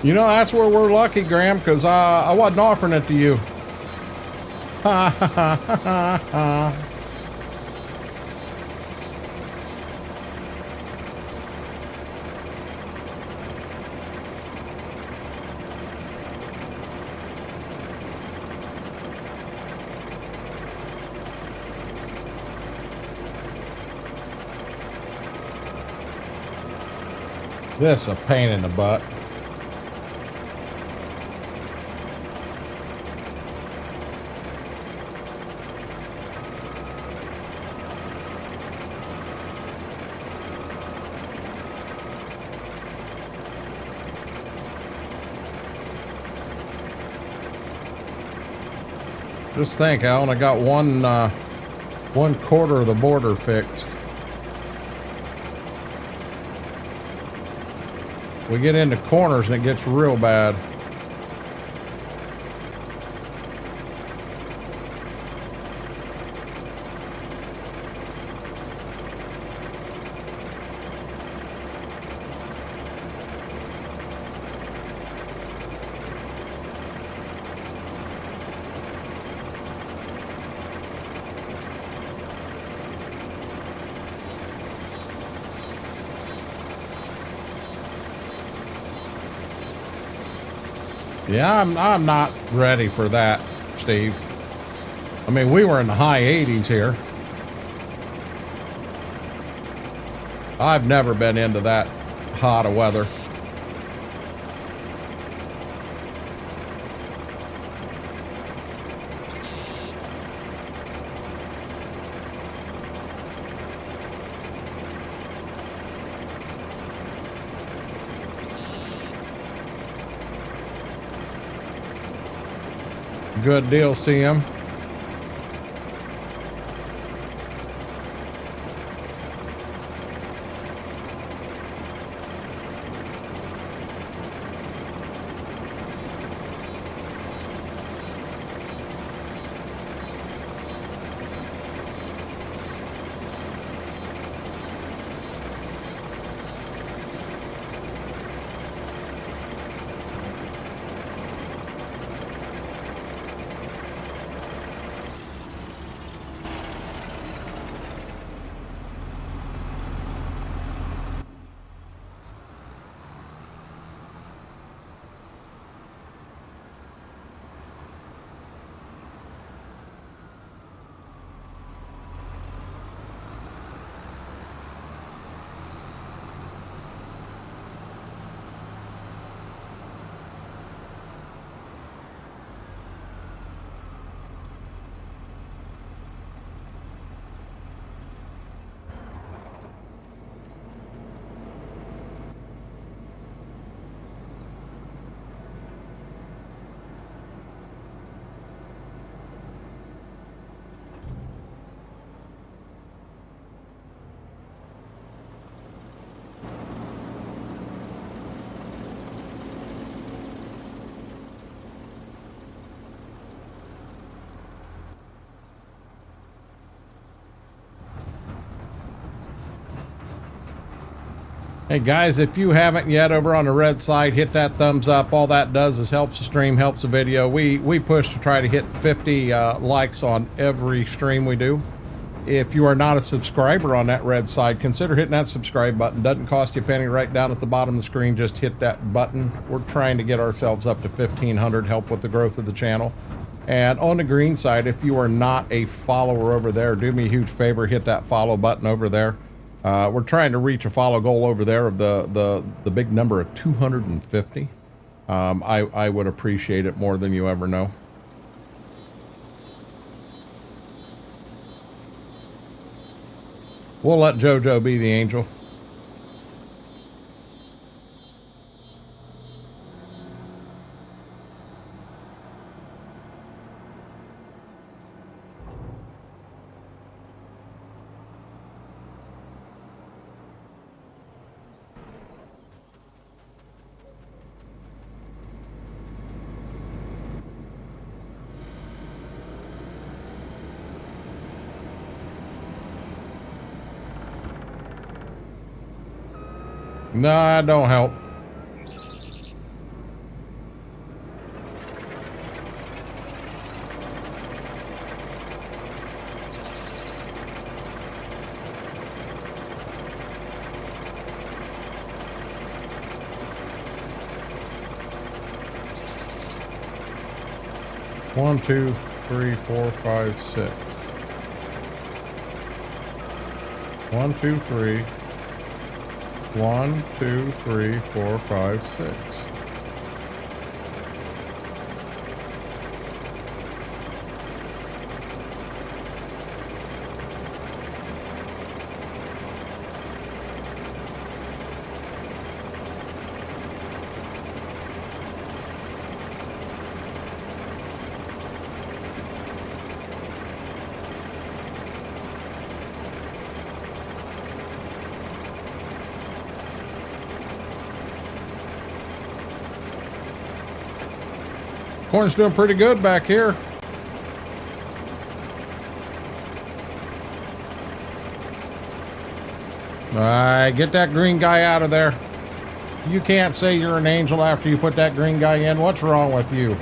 You know, that's where we're lucky, Graham, because I wasn't offering it to you. Ha ha ha ha ha. This is a pain in the butt. Just think, I only got one quarter of the border fixed. We get into corners and it gets real bad. Yeah, I'm not ready for that, Steve. I mean, we were in the high 80s here. I've never been into that hot of weather. Good deal, CM. Hey guys, if you haven't yet, over on the red side, hit that thumbs up. All that does is helps the stream, helps the video. We push to try to hit 50 likes on every stream we do. If you are not a subscriber on that red side, consider hitting that subscribe button. Doesn't cost you a penny. Right down at the bottom of the screen, just hit that button. We're trying to get ourselves up to 1,500, help with the growth of the channel. And on the green side, if you are not a follower over there, do me a huge favor, hit that follow button over there. We're trying to reach a follow goal over there of the big number of 250. I would appreciate it more than you ever know. We'll let JoJo be the angel. Nah, don't help. One, two, three, four, five, six. 1, 2, 3. 1, 2, 3, 4, 5, 6. Corn's doing pretty good back here. All right, get that green guy out of there. You can't say you're an angel after you put that green guy in. What's wrong with you?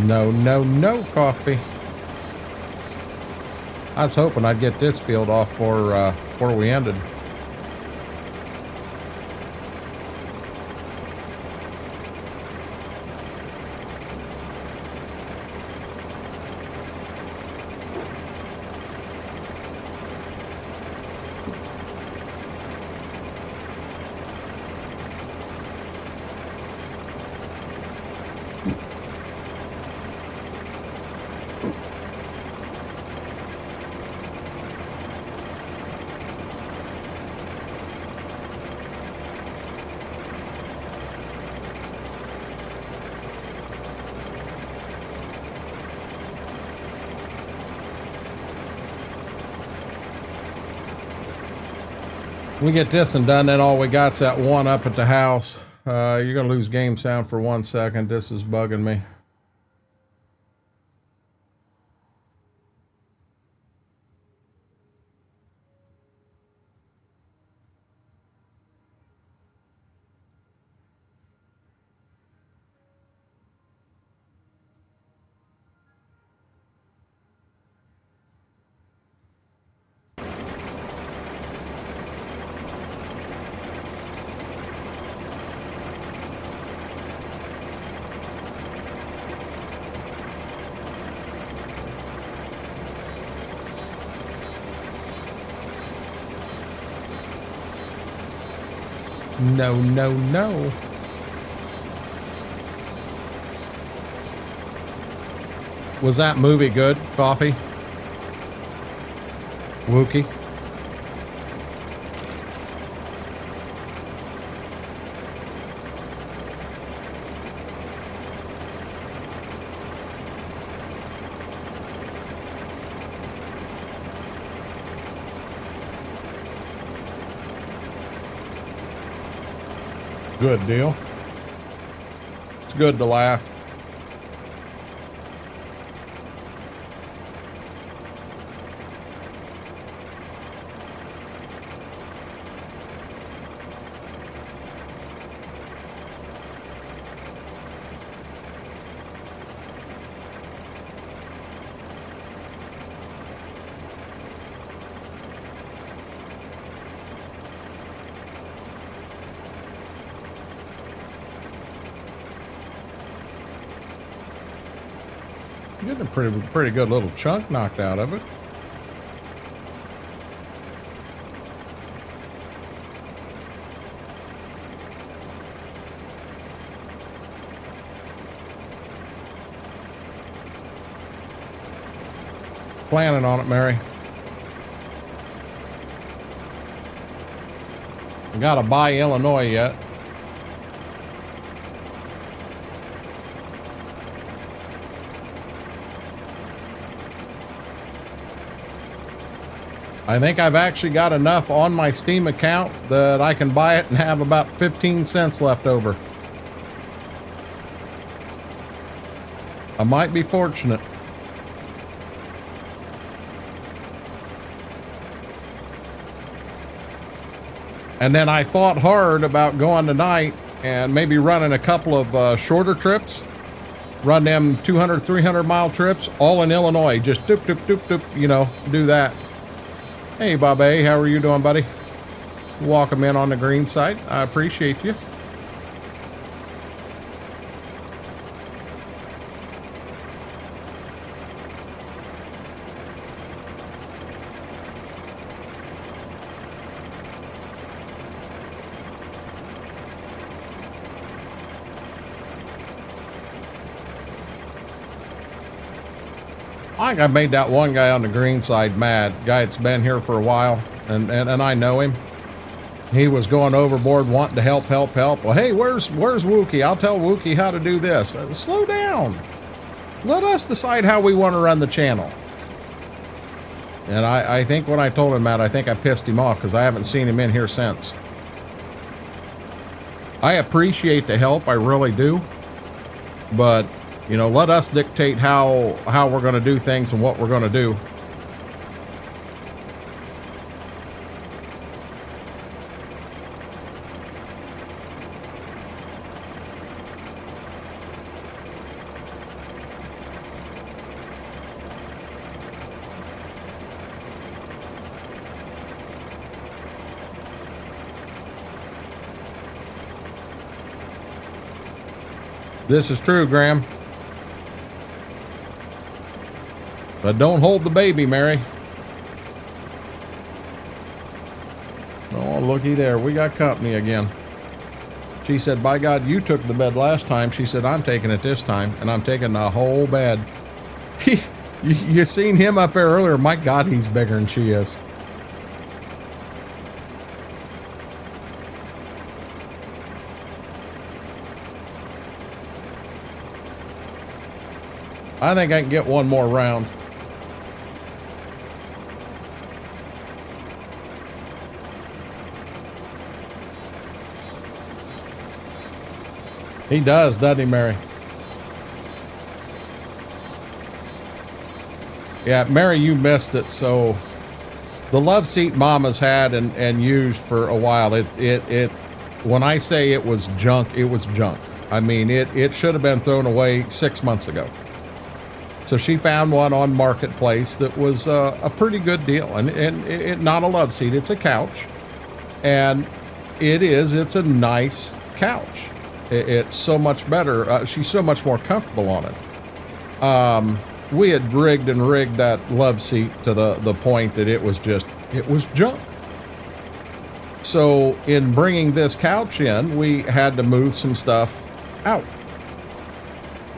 No, no, no coffee. I was hoping I'd get this field off for where we ended. We get this and done, then all we got's that one up at the house. You're gonna lose game sound for 1 second. This is bugging me. No, no, no. Was that movie good, Coffee? Wookie? Good deal. It's good to laugh. Getting a pretty good little chunk knocked out of it. Planning on it, Mary. I gotta buy Illinois yet. I think I've actually got enough on my Steam account that I can buy it and have about 15 cents left over. I might be fortunate. And then I thought hard about going tonight and maybe running a couple of shorter trips. Run them 200, 300 mile trips, all in Illinois. Just doop, doop, doop, doop, you know, do that. Hey, Bobby, how are you doing, buddy? Welcome in on the green side. I appreciate you. I think I made that one guy on the green side mad. Guy that's been here for a while, and I know him. he was going overboard wanting to help. Well, hey, where's Wookie? I'll tell Wookie how to do this. Slow down. Let us decide how we want to run the channel. And I think when I told him that, I think I pissed him off because I haven't seen him in here since. I appreciate the help, I really do. But, you know, let us dictate how we're going to do things and what we're going to do. This is true, Graham. But don't hold the baby, Mary. Oh, looky there. We got company again. She said, by God, you took the bed last time. She said, I'm taking it this time, and I'm taking the whole bed. You seen him up there earlier. My God, he's bigger than she is. I think I can get one more round. He does, doesn't he, Mary? Yeah, Mary, you missed it. So the love seat Mama's had and used for a while, it when I say it was junk, it was junk. I mean, it should have been thrown away 6 months ago. So she found one on Marketplace that was a pretty good deal, and it not a love seat, it's a couch, and it's a nice couch. It's so much better. She's so much more comfortable on it. We had rigged that love seat to the point that it was junk. So in bringing this couch in, we had to move some stuff out.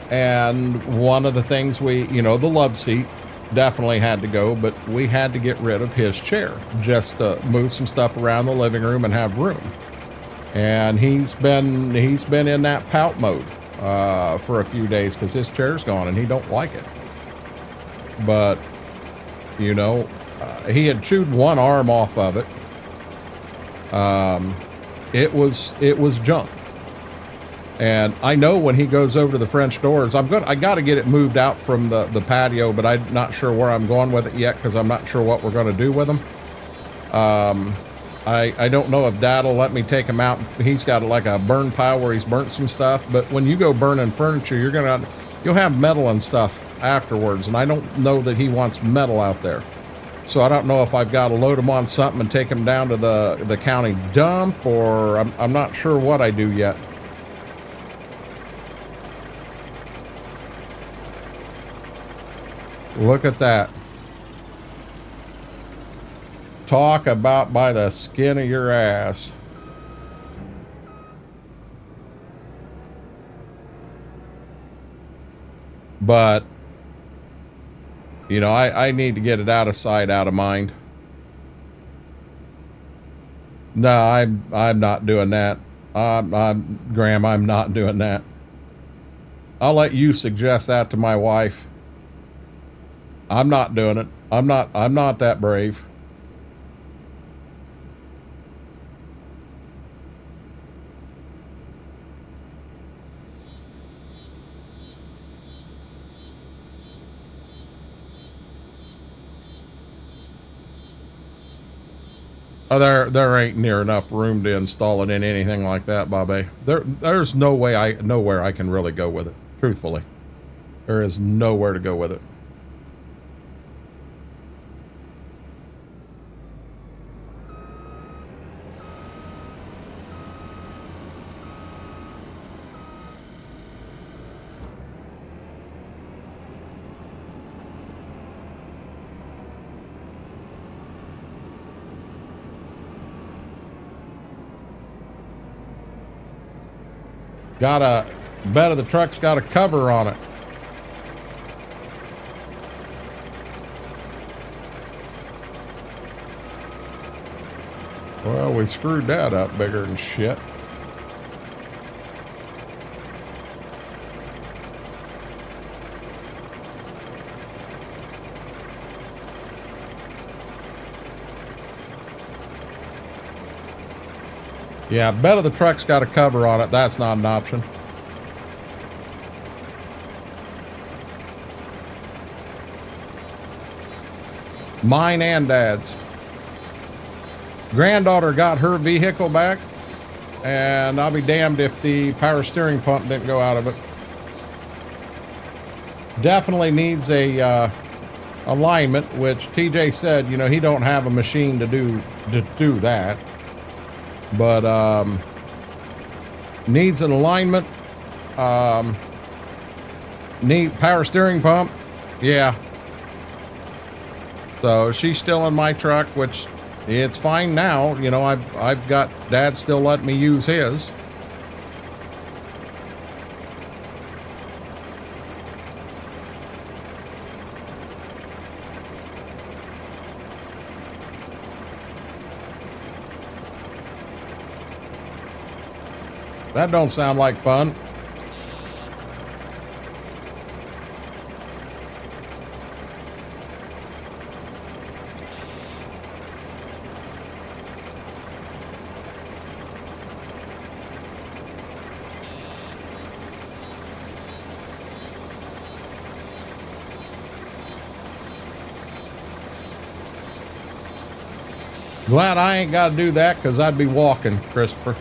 And one of the things the love seat definitely had to go, but we had to get rid of his chair just to move some stuff around the living room and have room. And he's been in that pout mode for a few days because his chair's gone and he don't like it. But he had chewed one arm off of it. It was junk. And I know when he goes over to the French doors, I got to get it moved out from the patio, but I'm not sure where I'm going with it yet because I'm not sure what we're going to do with him. I don't know if Dad'll let me take him out. He's got like a burn pile where he's burnt some stuff, but when you go burning furniture, you'll have metal and stuff afterwards, and I don't know that he wants metal out there. So I don't know if I've got to load him on something and take him down to the county dump, or I'm not sure what I do yet. Look at that. Talk about by the skin of your ass. But, I need to get it out of sight, out of mind. No, I'm not doing that. Graham, I'm not doing that. I'll let you suggest that to my wife. I'm not doing it. I'm not that brave. Oh, there ain't near enough room to install it in anything like that, Bobby. There's nowhere I can really go with it. Truthfully, there is nowhere to go with it. Bet the truck's got a cover on it. Well, we screwed that up bigger than shit. Yeah, better the truck's got a cover on it. That's not an option. Mine and Dad's. Granddaughter got her vehicle back, and I'll be damned if the power steering pump didn't go out of it. Definitely needs a alignment, which TJ said, you know, he don't have a machine to do that. But needs an alignment. Need power steering pump. Yeah. So she's still in my truck, which it's fine now. You know, I've got Dad still letting me use his. That don't sound like fun. Glad I ain't got to do that, because I'd be walking, Christopher.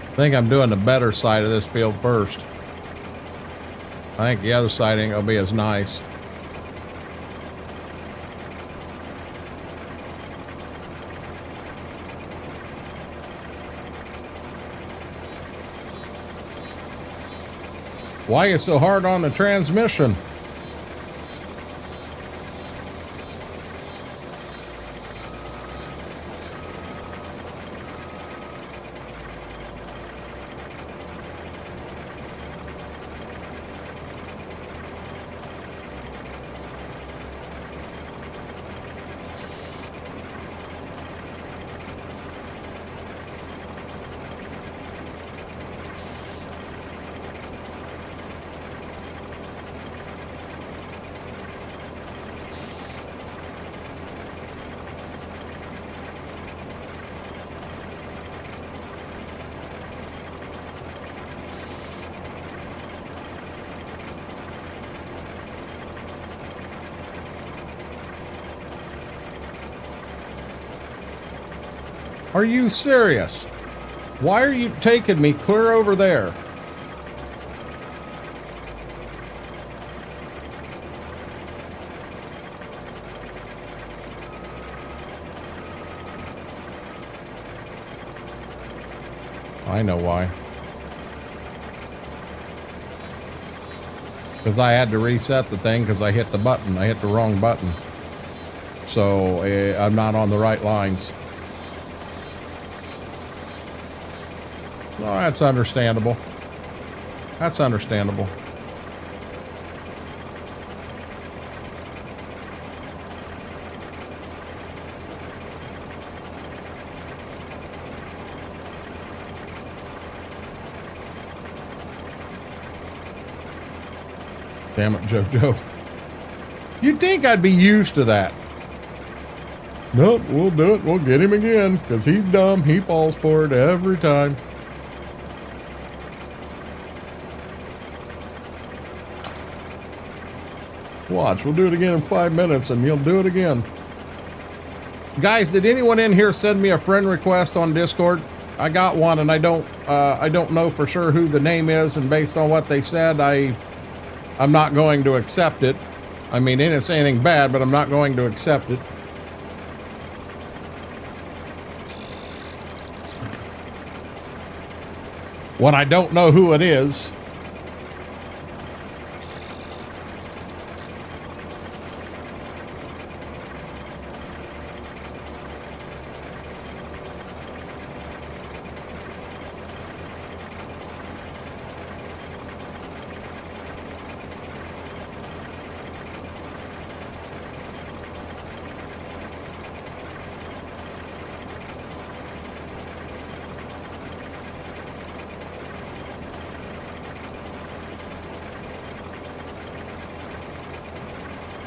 I think I'm doing the better side of this field first. I think the other side ain't gonna be as nice. Why are you so hard on the transmission? Are you serious? Why are you taking me clear over there? I know why. Because I had to reset the thing because I hit the button. I hit the wrong button. So I'm not on the right lines. Oh, that's understandable. That's understandable. Damn it, JoJo. You'd think I'd be used to that. Nope, we'll do it. We'll get him again because he's dumb. He falls for it every time. Watch, we'll do it again in 5 minutes and you'll do it again. Guys, did anyone in here send me a friend request on Discord? I got one, and I don't know for sure who the name is, and based on what they said, I'm not going to accept it. I mean, they didn't say anything bad, but I'm not going to accept it. When I don't know who it is.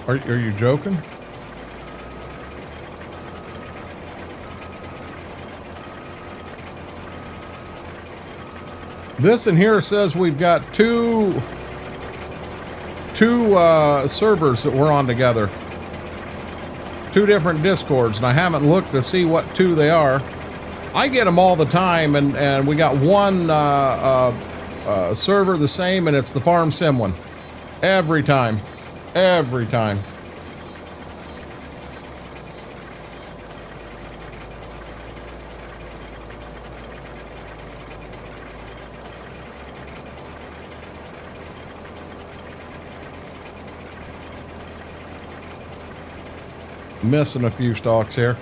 Are you joking? This in here says we've got two servers that we're on together. Two different Discords, and I haven't looked to see what two they are. I get them all the time, and we got one server the same, and it's the Farm Sim one. Every time. Every time. Missing a few stalks here.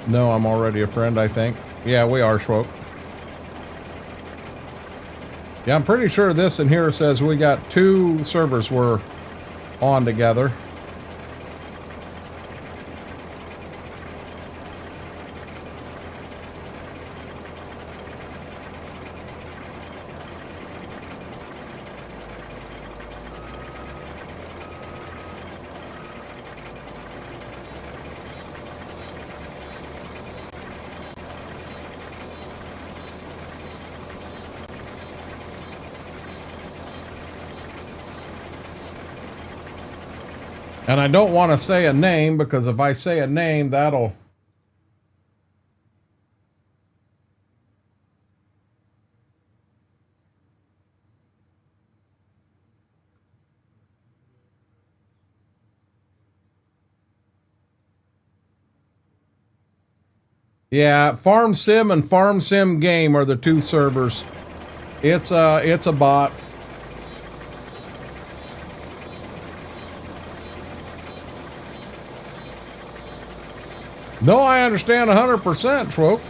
No, I'm already a friend, I think. Yeah, we are, Schwoke. Yeah, I'm pretty sure this in here says we got two servers we're on together. And I don't want to say a name, because if I say a name, that'll... Yeah, Farm Sim and Farm Sim Game are the two servers. It's a bot. No, I understand 100%, Schwoke.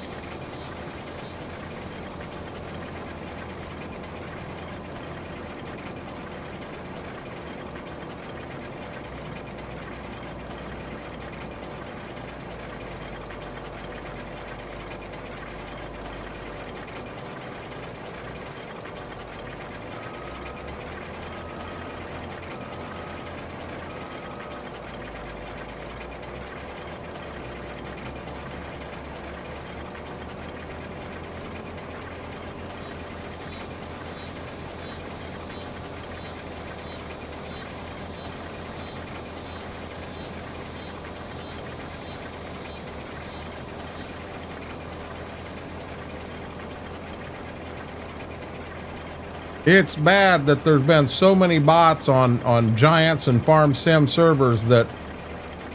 It's bad that there's been so many bots on Giants and Farm Sim servers that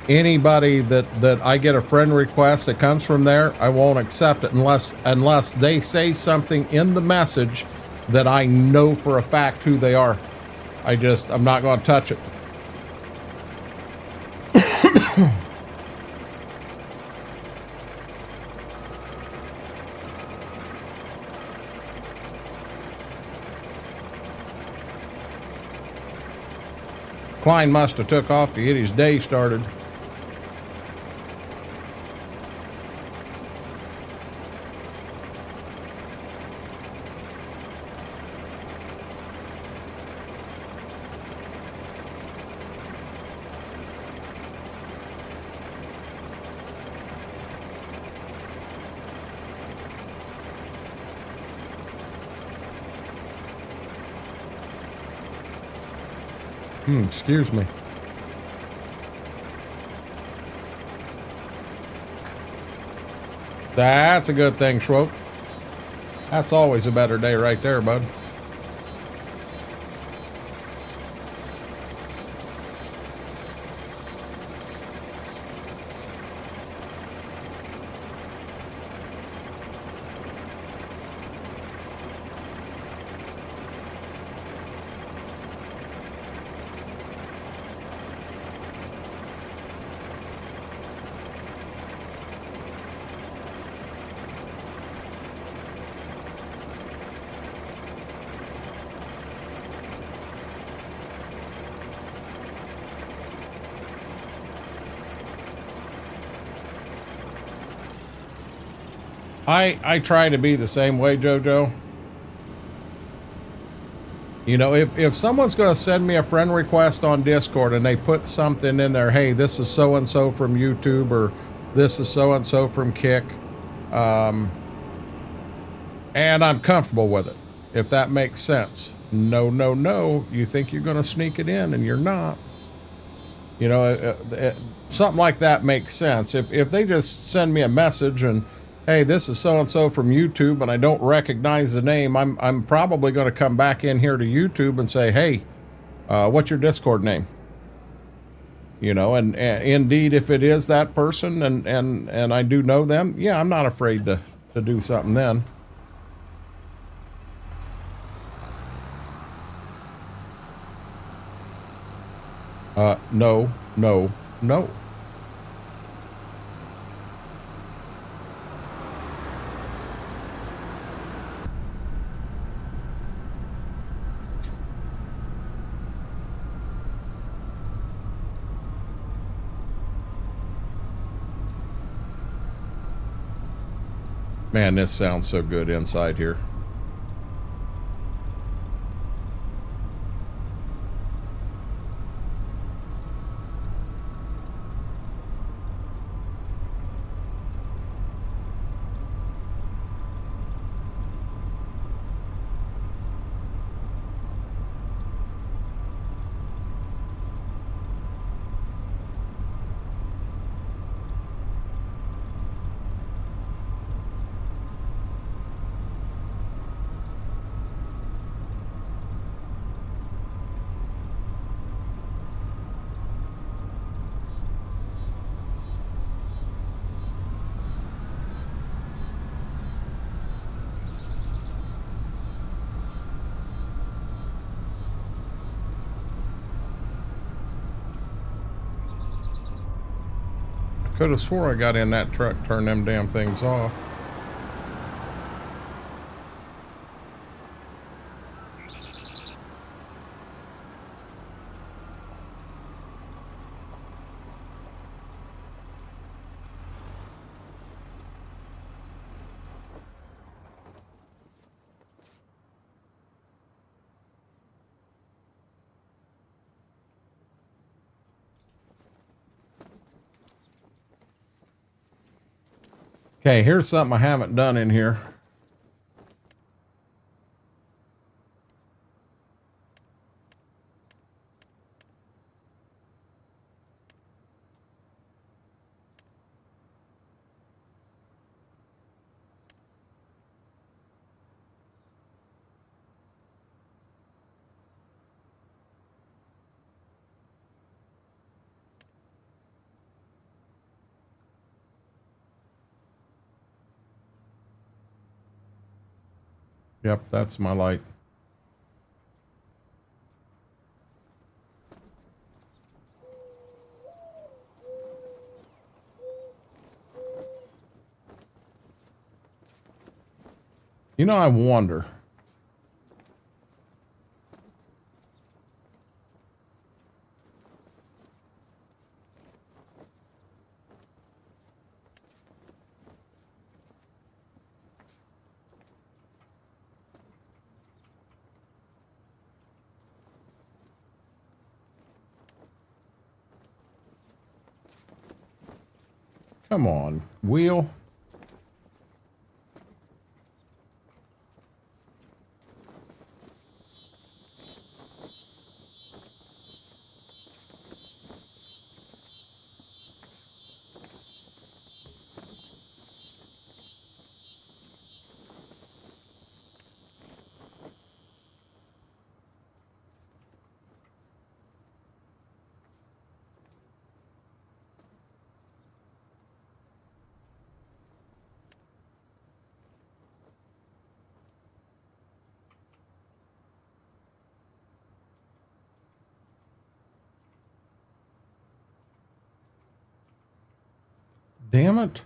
anybody that I get a friend request that comes from there, I won't accept it unless they say something in the message that I know for a fact who they are. I'm not going to touch it. Klein must have took off to get his day started. Excuse me. That's a good thing, Schwope. That's always a better day right there, bud. I try to be the same way, JoJo. You know, if someone's going to send me a friend request on Discord and they put something in there, hey, this is so-and-so from YouTube, or this is so-and-so from Kick, and I'm comfortable with it, if that makes sense. No, no, no. You think you're going to sneak it in and you're not. You know, something like that makes sense. If they just send me a message and, hey, this is so-and-so from YouTube, and I don't recognize the name, I'm probably going to come back in here to YouTube and say, hey, what's your Discord name? You know, and indeed, if it is that person and I do know them, yeah, I'm not afraid to do something then. No, no, no. Man, this sounds so good inside here. Could have swore I got in that truck, turned them damn things off. Okay, here's something I haven't done in here. Yep, that's my light. You know, I wonder. Come on, wheel. Damn it.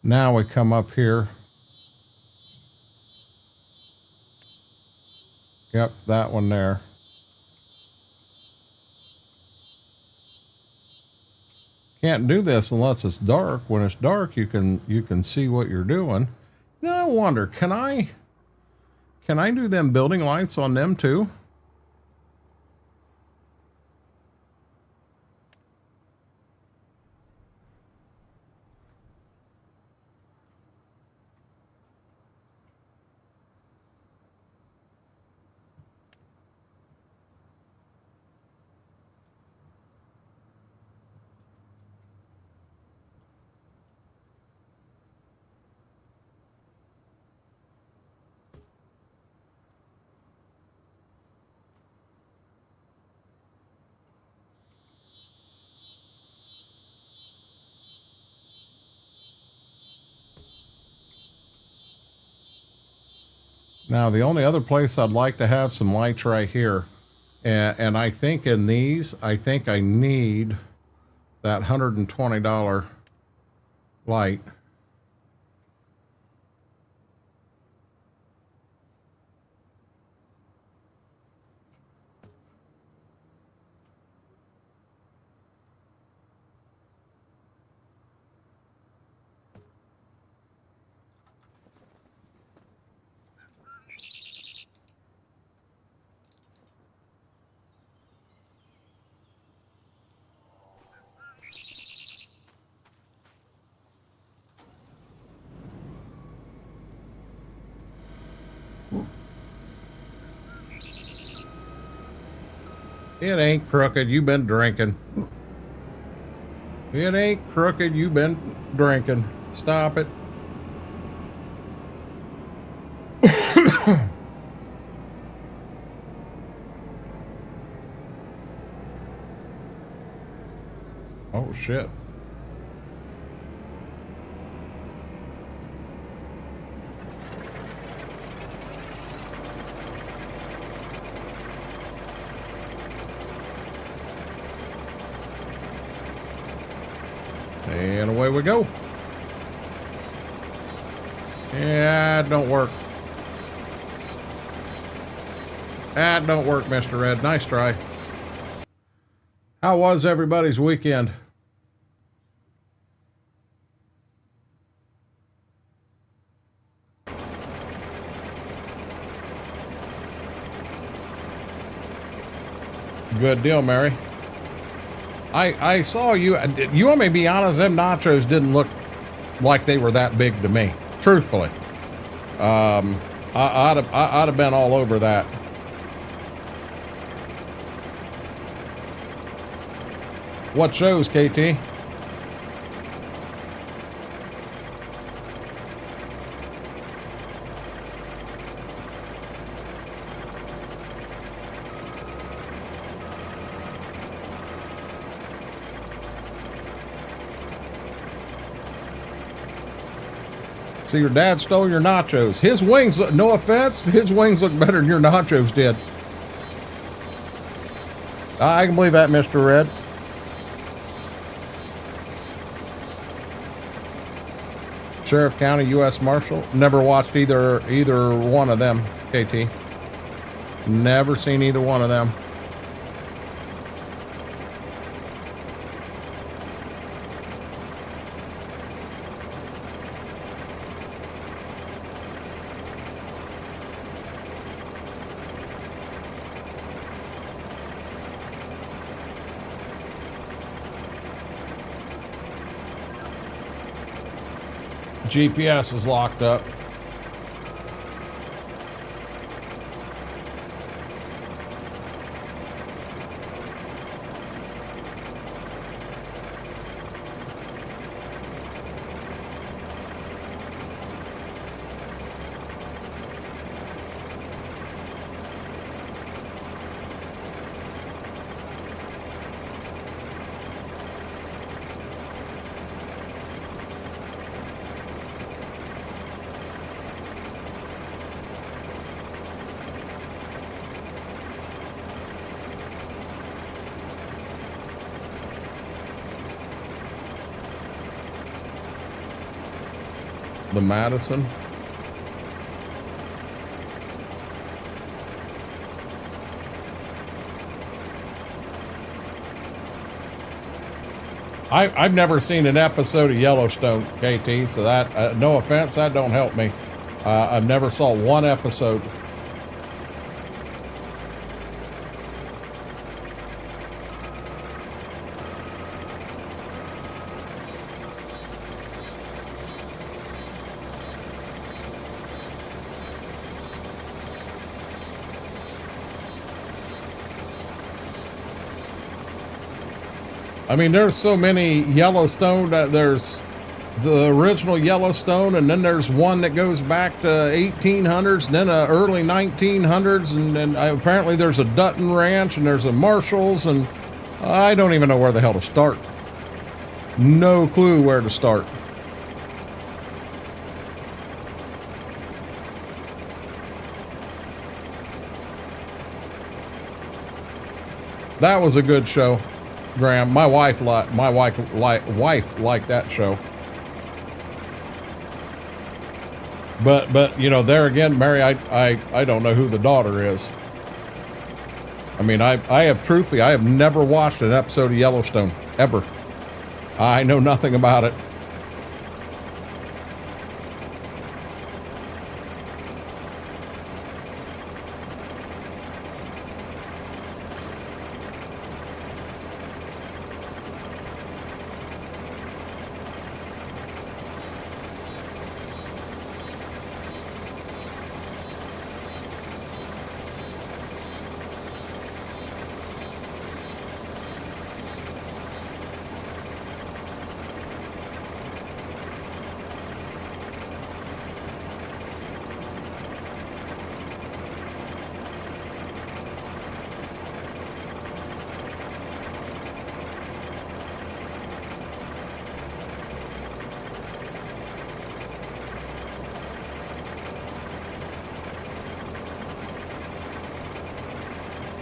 Now we come up here. Yep, that one there. Can't do this unless it's dark. When it's dark, you can see what you're doing. Now I wonder, can I do them building lights on them too? Now, the only other place I'd like to have some lights right here, and I think in these, I think I need that $120 light. It ain't crooked, you've been drinking. It ain't crooked, you've been drinking. Stop it. Oh, shit. And away we go. Yeah, it don't work. That don't work, Mr. Red. Nice try. How was everybody's weekend? Good deal, Mary. I saw you. You want me to be honest? Them nachos didn't look like they were that big to me. Truthfully, I'd have been all over that. What shows, KT? So your dad stole your nachos. His wings, no offense, his wings look better than your nachos did. I can believe that, Mr. Red. Sheriff County, U.S. Marshal. Never watched either one of them, KT. Never seen either one of them. GPS is locked up. The Madison. I've never seen an episode of Yellowstone, KT, so that, no offense, that don't help me. I've never saw one episode. I mean, there's so many Yellowstone. There's the original Yellowstone, and then there's one that goes back to 1800s, and then early 1900s, and then apparently there's a Dutton Ranch, and there's a Marshalls, and I don't even know where the hell to start. No clue where to start. That was a good show, Graham. My wife liked that show. But you know, there again, Mary, I don't know who the daughter is. I mean, I have never watched an episode of Yellowstone ever. I know nothing about it.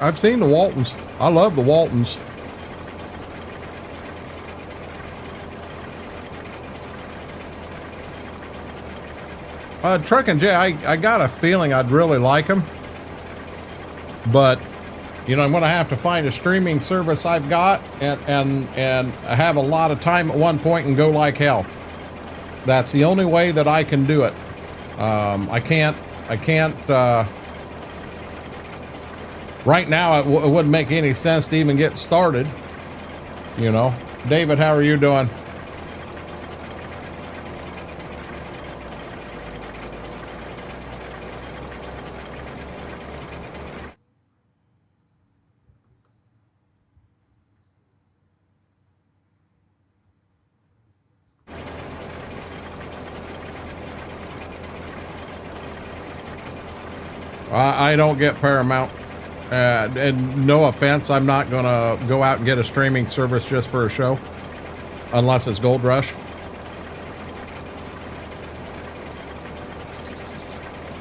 I've seen the Waltons. I love the Waltons. Truck and Jay, I got a feeling I'd really like them. But, you know, I'm going to have to find a streaming service I've got and have a lot of time at one point and go like hell. That's the only way that I can do it. I can't, right now, it wouldn't make any sense to even get started. You know, David, how are you doing? I don't get Paramount. And no offense, I'm not going to go out and get a streaming service just for a show. Unless it's Gold Rush.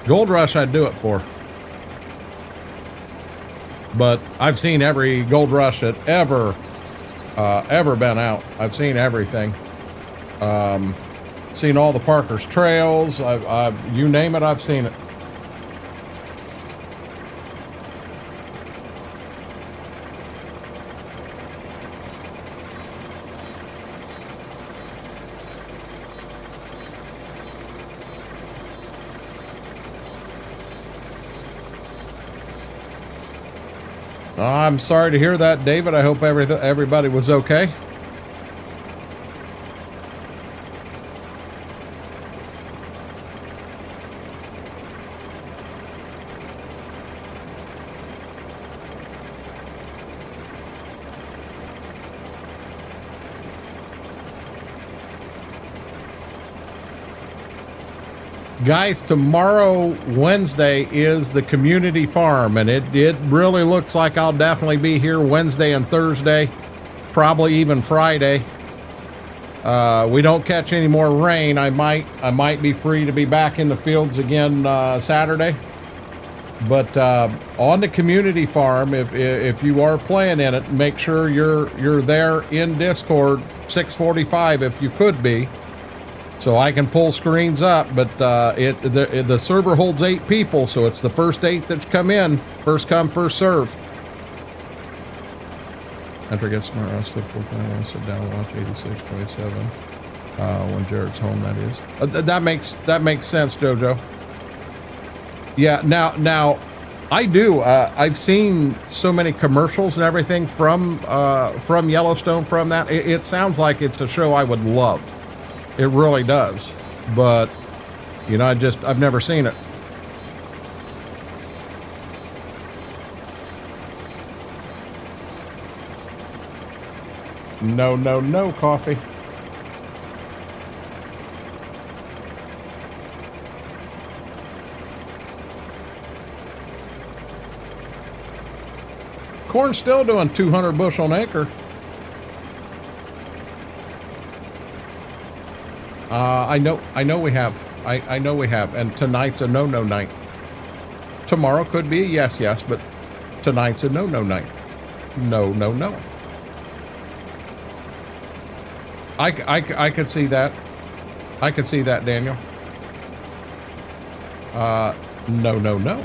Gold Rush I'd do it for. But I've seen every Gold Rush that ever been out. I've seen everything. Seen all the Parker's Trails. You name it, I've seen it. I'm sorry to hear that, David. I hope everybody was okay. Guys, tomorrow, Wednesday, is the community farm, and it really looks like I'll definitely be here Wednesday and Thursday, probably even Friday. We don't catch any more rain. I might be free to be back in the fields again Saturday. But on the community farm, if you are playing in it, make sure you're there in Discord 6:45 if you could be, so I can pull screens up. But the server holds 8 people, so it's the first 8 that come in. First come, first serve. After I get smart, I'll still full time. I'll sit down and watch 86:27 when Jared's home. That is. That makes sense, Jojo. Yeah. Now, I do. I've seen so many commercials and everything from Yellowstone. From that, it sounds like it's a show I would love. It really does. But you know, I've never seen it. No, coffee. Corn's still doing 200 bushel an acre. I know we have. I know we have. And tonight's a no night. Tomorrow could be a yes, but tonight's a no night. No. I could see that. I could see that, Daniel. No.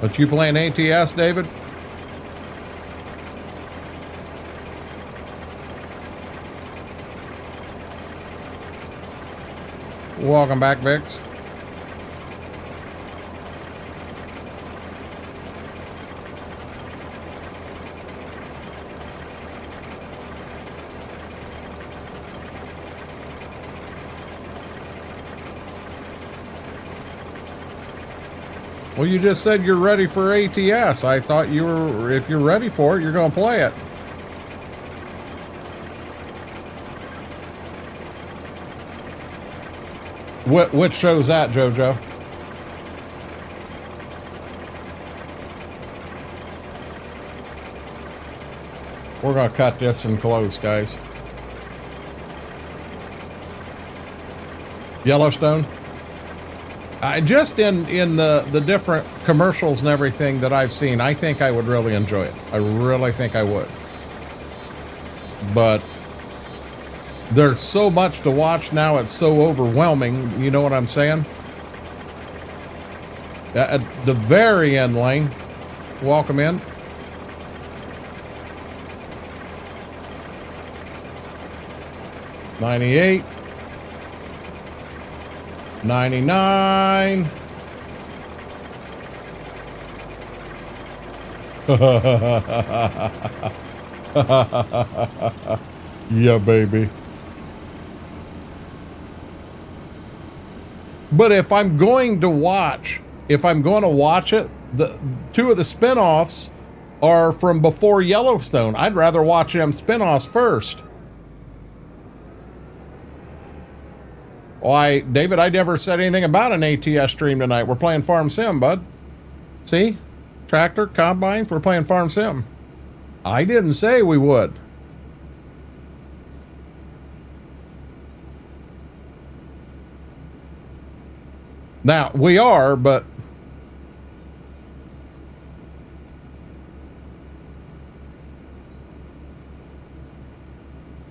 But you playing ATS, David? Welcome back, Vix. Well, you just said you're ready for ATS. I thought you were, if you're ready for it, you're going to play it. Which show's that, JoJo? We're going to cut this and close, guys. Yellowstone? Just in the different commercials and everything that I've seen, I think I would really enjoy it. I really think I would. But there's so much to watch now, it's so overwhelming, you know what I'm saying? At the very end lane, welcome in. $98. 99. Yeah, baby. But if I'm going to watch it, the 2 of the spin-offs are from before Yellowstone. I'd rather watch them spin-offs first. Why, David, I never said anything about an ATS stream tonight. We're playing Farm Sim, bud. See? Tractor, combines, we're playing Farm Sim. I didn't say we would. Now, we are, but...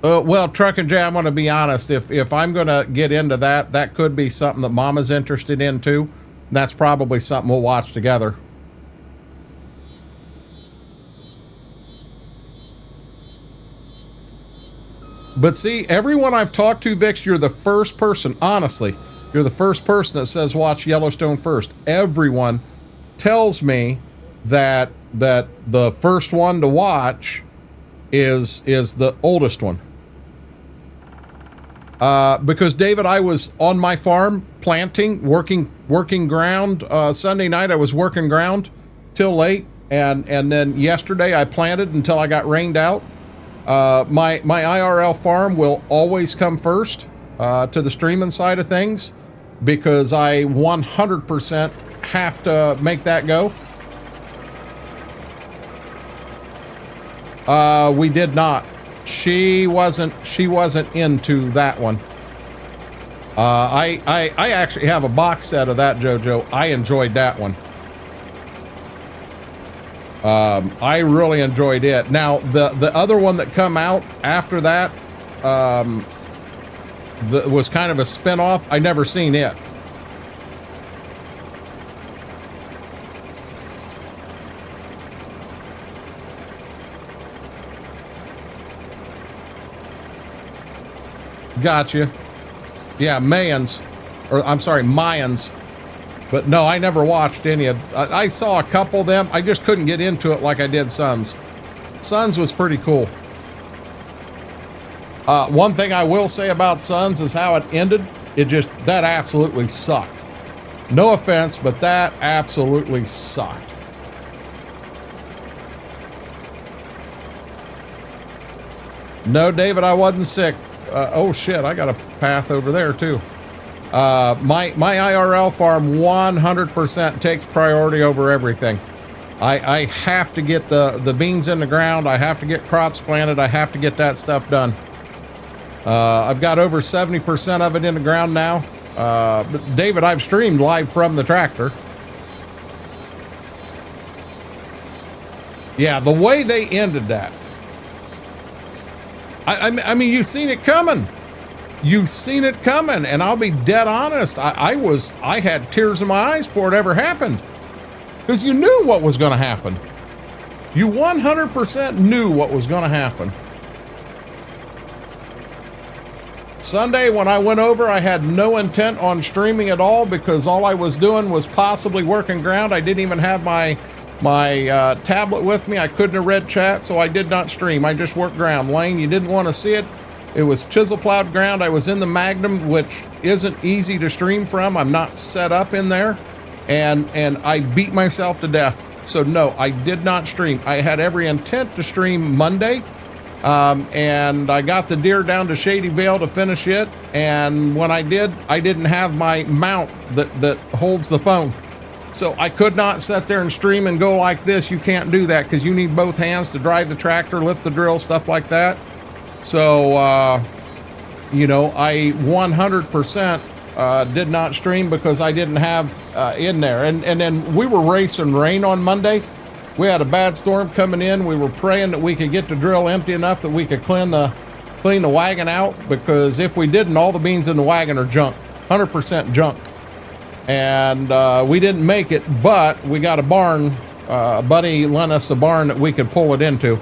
well, Truck and Jay, I'm going to be honest. If I'm going to get into that, that could be something that Mama's interested in too. That's probably something we'll watch together. But see, everyone I've talked to, Vix, you're the first person, honestly, you're the first person that says watch Yellowstone first. Everyone tells me that the first one to watch is the oldest one. Because David, I was on my farm planting, working ground. Sunday night I was working ground till late, and then yesterday I planted until I got rained out. My IRL farm will always come first to the streaming side of things, because I 100% have to make that go. We did not. She wasn't into that one. I actually have a box set of that, JoJo. I enjoyed that one. I really enjoyed it. Now the other one that come out after that, was kind of a spin-off. I never seen it. Gotcha. Yeah, Mayans. Or, I'm sorry, Mayans. But no, I never watched any of... I saw a couple of them. I just couldn't get into it like I did Sons. Sons was pretty cool. One thing I will say about Sons is how it ended. That absolutely sucked. No offense, but that absolutely sucked. No, David, I wasn't sick. Oh shit, I got a path over there too. My IRL farm 100% takes priority over everything. I have to get the beans in the ground. I have to get crops planted. I have to get that stuff done. I've got over 70% of it in the ground now. But David, I've streamed live from the tractor. Yeah, the way they ended that. I mean, you've seen it coming. You've seen it coming, and I'll be dead honest. I had tears in my eyes before it ever happened, because you knew what was going to happen. You 100% knew what was going to happen. Sunday, when I went over, I had no intent on streaming at all, because all I was doing was possibly working ground. I didn't even have my tablet with me. I couldn't have read chat, so I did not stream. I just worked ground. Lane, you didn't want to see it. It was chisel plowed ground. I was in the Magnum, which isn't easy to stream from. I'm not set up in there, and I beat myself to death. So no, I did not stream. I had every intent to stream Monday, and I got the Deere down to Shady Vale to finish it. And when I did, I didn't have my mount that holds the phone. So I could not sit there and stream and go like this. You can't do that, because you need both hands to drive the tractor, lift the drill, stuff like that. So, you know, I 100% did not stream because I didn't have in there. And then we were racing rain on Monday. We had a bad storm coming in. We were praying that we could get the drill empty enough that we could clean the wagon out, because if we didn't, all the beans in the wagon are junk, 100% junk. And we didn't make it, but we got a barn. A buddy lent us a barn that we could pull it into.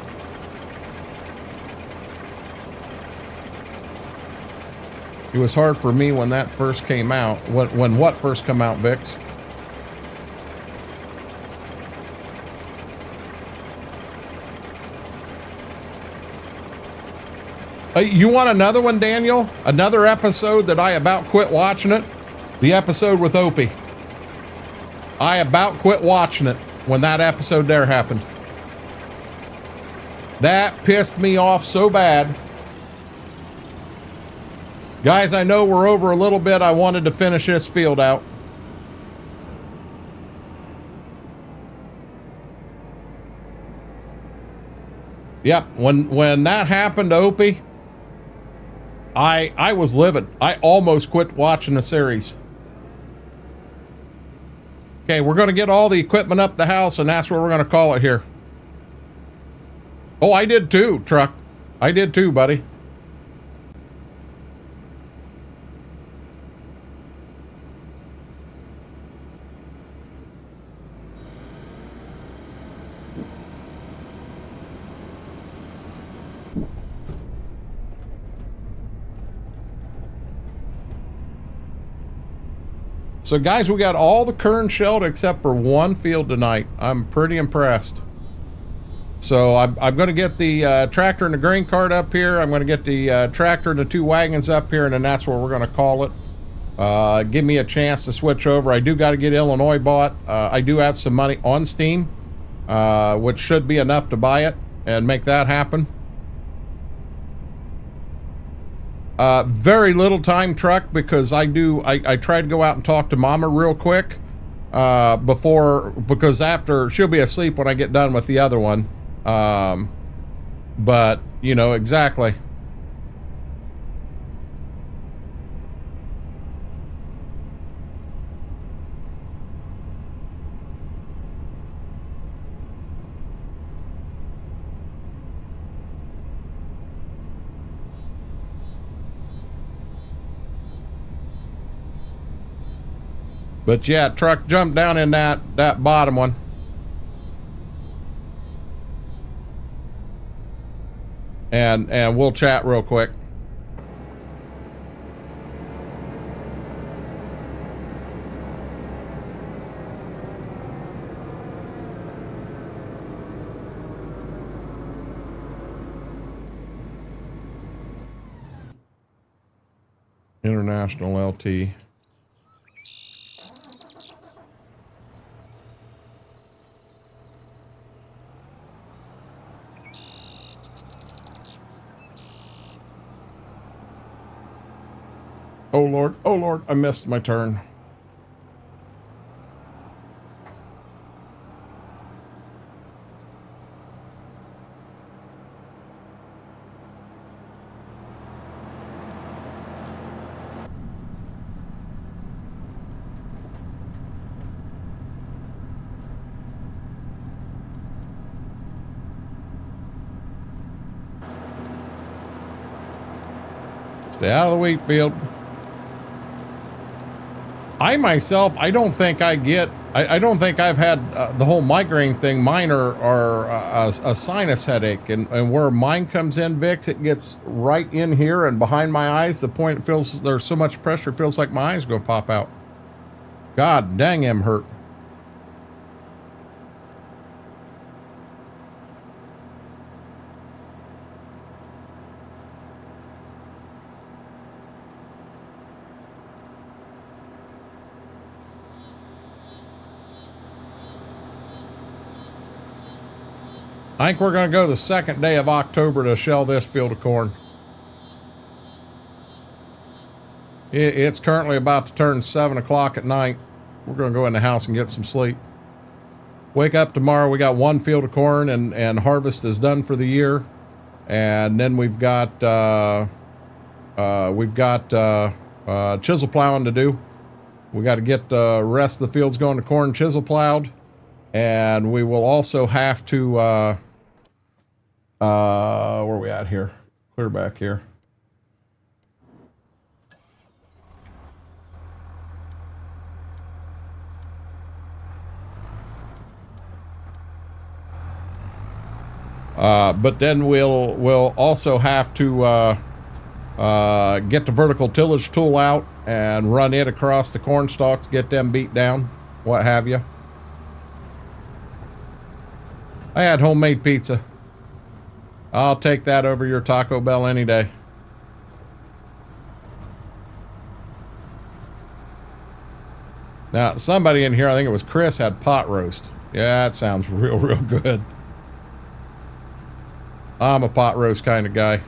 It was hard for me when that first came out. When what first come out, Vix? You want another one, Daniel? Another episode that I about quit watching it? The episode with Opie. I about quit watching it when that episode there happened. That pissed me off so bad. Guys, I know we're over a little bit. I wanted to finish this field out. Yep, when that happened to Opie, I was livid. I almost quit watching the series. Okay, we're going to get all the equipment up the house, and that's what we're going to call it here. Oh, I did too, Truck. I did too, buddy. So guys, we got all the kern shelled except for one field tonight. I'm pretty impressed. So I'm going to get the tractor and the grain cart up here. I'm going to get the tractor and the 2 wagons up here, and then that's where we're going to call it. Give me a chance to switch over. I do got to get Illinois bought. I do have some money on Steam, which should be enough to buy it and make that happen. Very little time truck because I try to go out and talk to Mama real quick because after she'll be asleep when I get done with the other one. But you know exactly. But yeah, truck jumped down in that bottom one. And we'll chat real quick. International LT. Oh Lord, I missed my turn. Stay out of the wheat field. I myself, I don't think I don't think I've had the whole migraine thing. Mine are a sinus headache, and where mine comes in, Vix, it gets right in here and behind my eyes. The point it feels there's so much pressure, it feels like my eyes gonna pop out. God dang, I'm hurt. I think we're going to go the 2nd day of October to shell this field of corn. It's currently about to turn 7 o'clock at night. We're going to go in the house and get some sleep. Wake up tomorrow. We got 1 field of corn and harvest is done for the year. And then we've got chisel plowing to do. We got to get the rest of the fields going to corn chisel plowed. And we will also have to, where are we at here? Clear back here. But then we'll also have to get the vertical tillage tool out and run it across the corn stalks, get them beat down, what have you. I had homemade pizza. I'll take that over your Taco Bell any day. Now, somebody in here, I think it was Chris, had pot roast. Yeah, that sounds real good. I'm a pot roast kind of guy.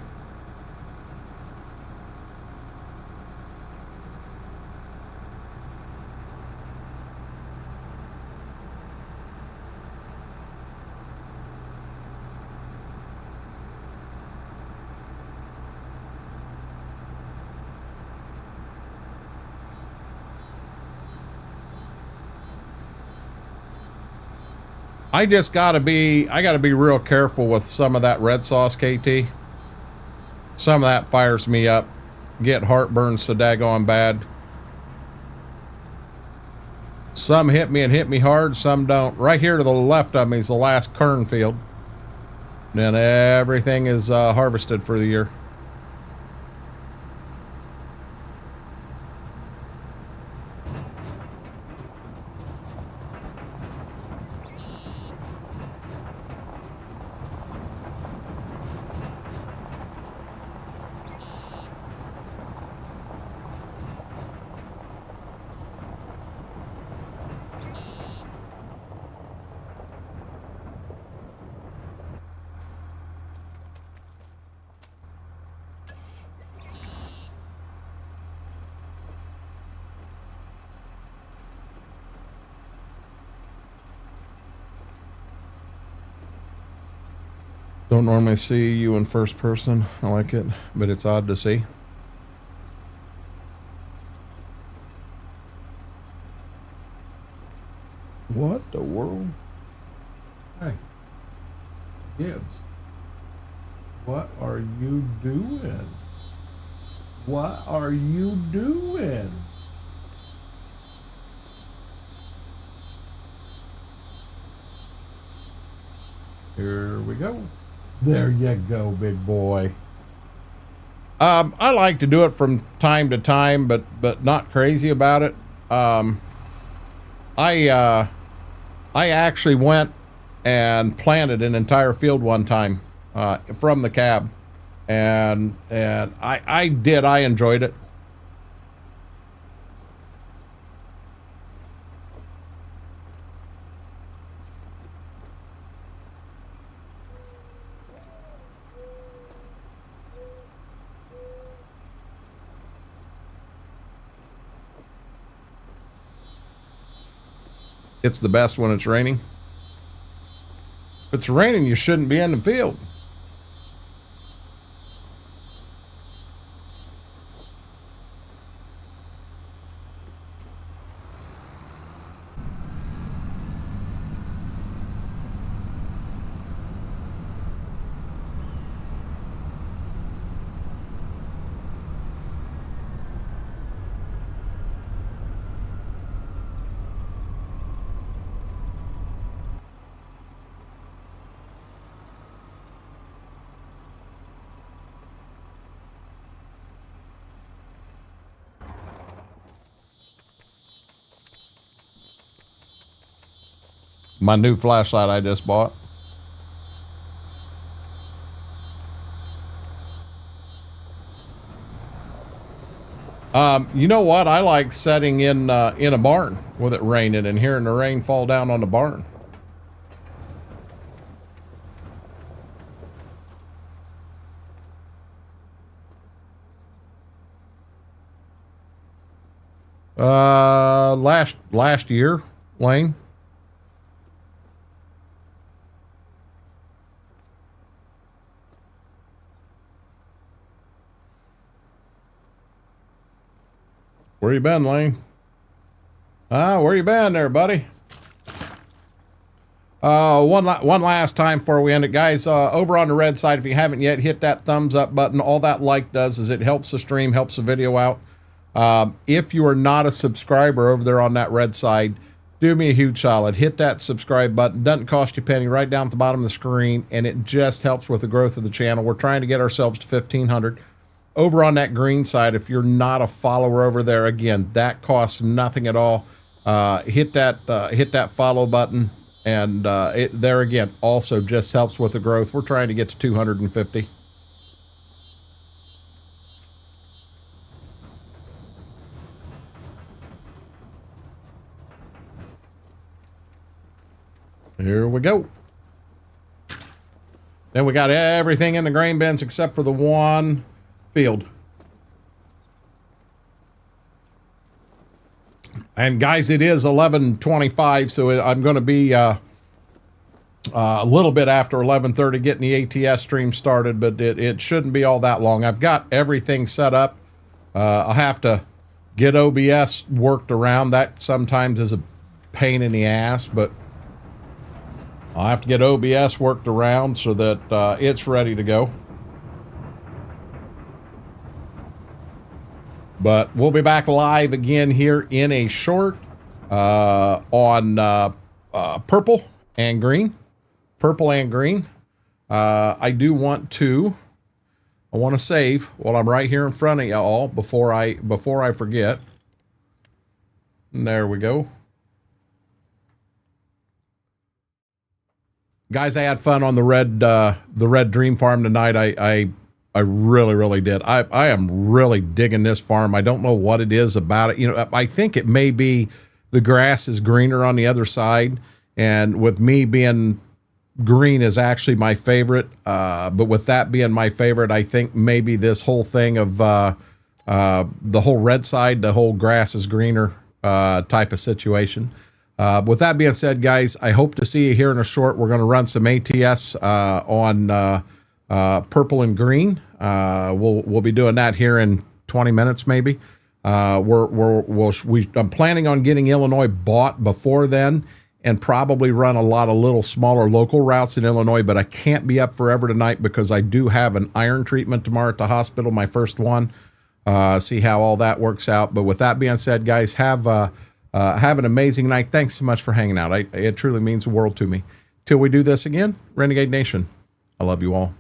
I gotta be real careful with some of that red sauce, KT. Some of that fires me up. Get heartburn so daggone bad. Some hit me hard, some don't. Right here to the left of me is the last kern field. Then everything is harvested for the year. Don't normally see you in first person. I like it, but it's odd to see. What the world? Hey, kids, what are you doing? What are you doing? Here we go. There you go, big boy. I like to do it from time to time, but not crazy about it. I actually went and planted an entire field one time from the cab, and I enjoyed it. It's the best when it's raining. If it's raining, you shouldn't be in the field. My new flashlight I just bought. You know what? I like setting in a barn with it raining and hearing the rain fall down on the barn. Last year, Lane. Where you been, Lane? Where you been there, buddy? One last time before we end it, guys. Over on the red side, if you haven't yet, hit that thumbs up button. All that like does is it helps the stream, helps the video out. If you are not a subscriber over there on that red side, do me a huge solid. Hit that subscribe button. Doesn't cost you a penny, right down at the bottom of the screen, and it just helps with the growth of the channel. We're trying to get ourselves to 1,500. Over on that green side, if you're not a follower over there, again, that costs nothing at all. Hit that follow button, and it there again also just helps with the growth. We're trying to get to 250. Here we go. Then we got everything in the grain bins except for the one field. And guys, it is 11:25, so I'm going to be a little bit after 11:30 getting the ATS stream started, but it shouldn't be all that long. I've got everything set up. I'll have to get OBS worked around. That sometimes is a pain in the ass, but I'll have to get OBS worked around so that it's ready to go. But we'll be back live again here in a short on purple and green. Purple and green. I do want to, I want to save while I'm right here in front of y'all before I forget. And there we go. Guys, I had fun on the red dream farm tonight. I really did. I am really digging this farm. I don't know what it is about it. You know, I think it may be the grass is greener on the other side, and with me being green is actually my favorite. But with that being my favorite, I think maybe this whole thing of the whole red side, the whole grass is greener type of situation. With that being said, guys, I hope to see you here in a short. We're going to run some ATS on purple and green. We'll be doing that here in 20 minutes, maybe. I'm planning on getting Illinois bought before then, and probably run a lot of little smaller local routes in Illinois, but I can't be up forever tonight because I do have an iron treatment tomorrow at the hospital, my first one. See how all that works out. But with that being said, guys, have an amazing night. Thanks so much for hanging out. It truly means the world to me. Till we do this again, Renegade Nation, I love you all.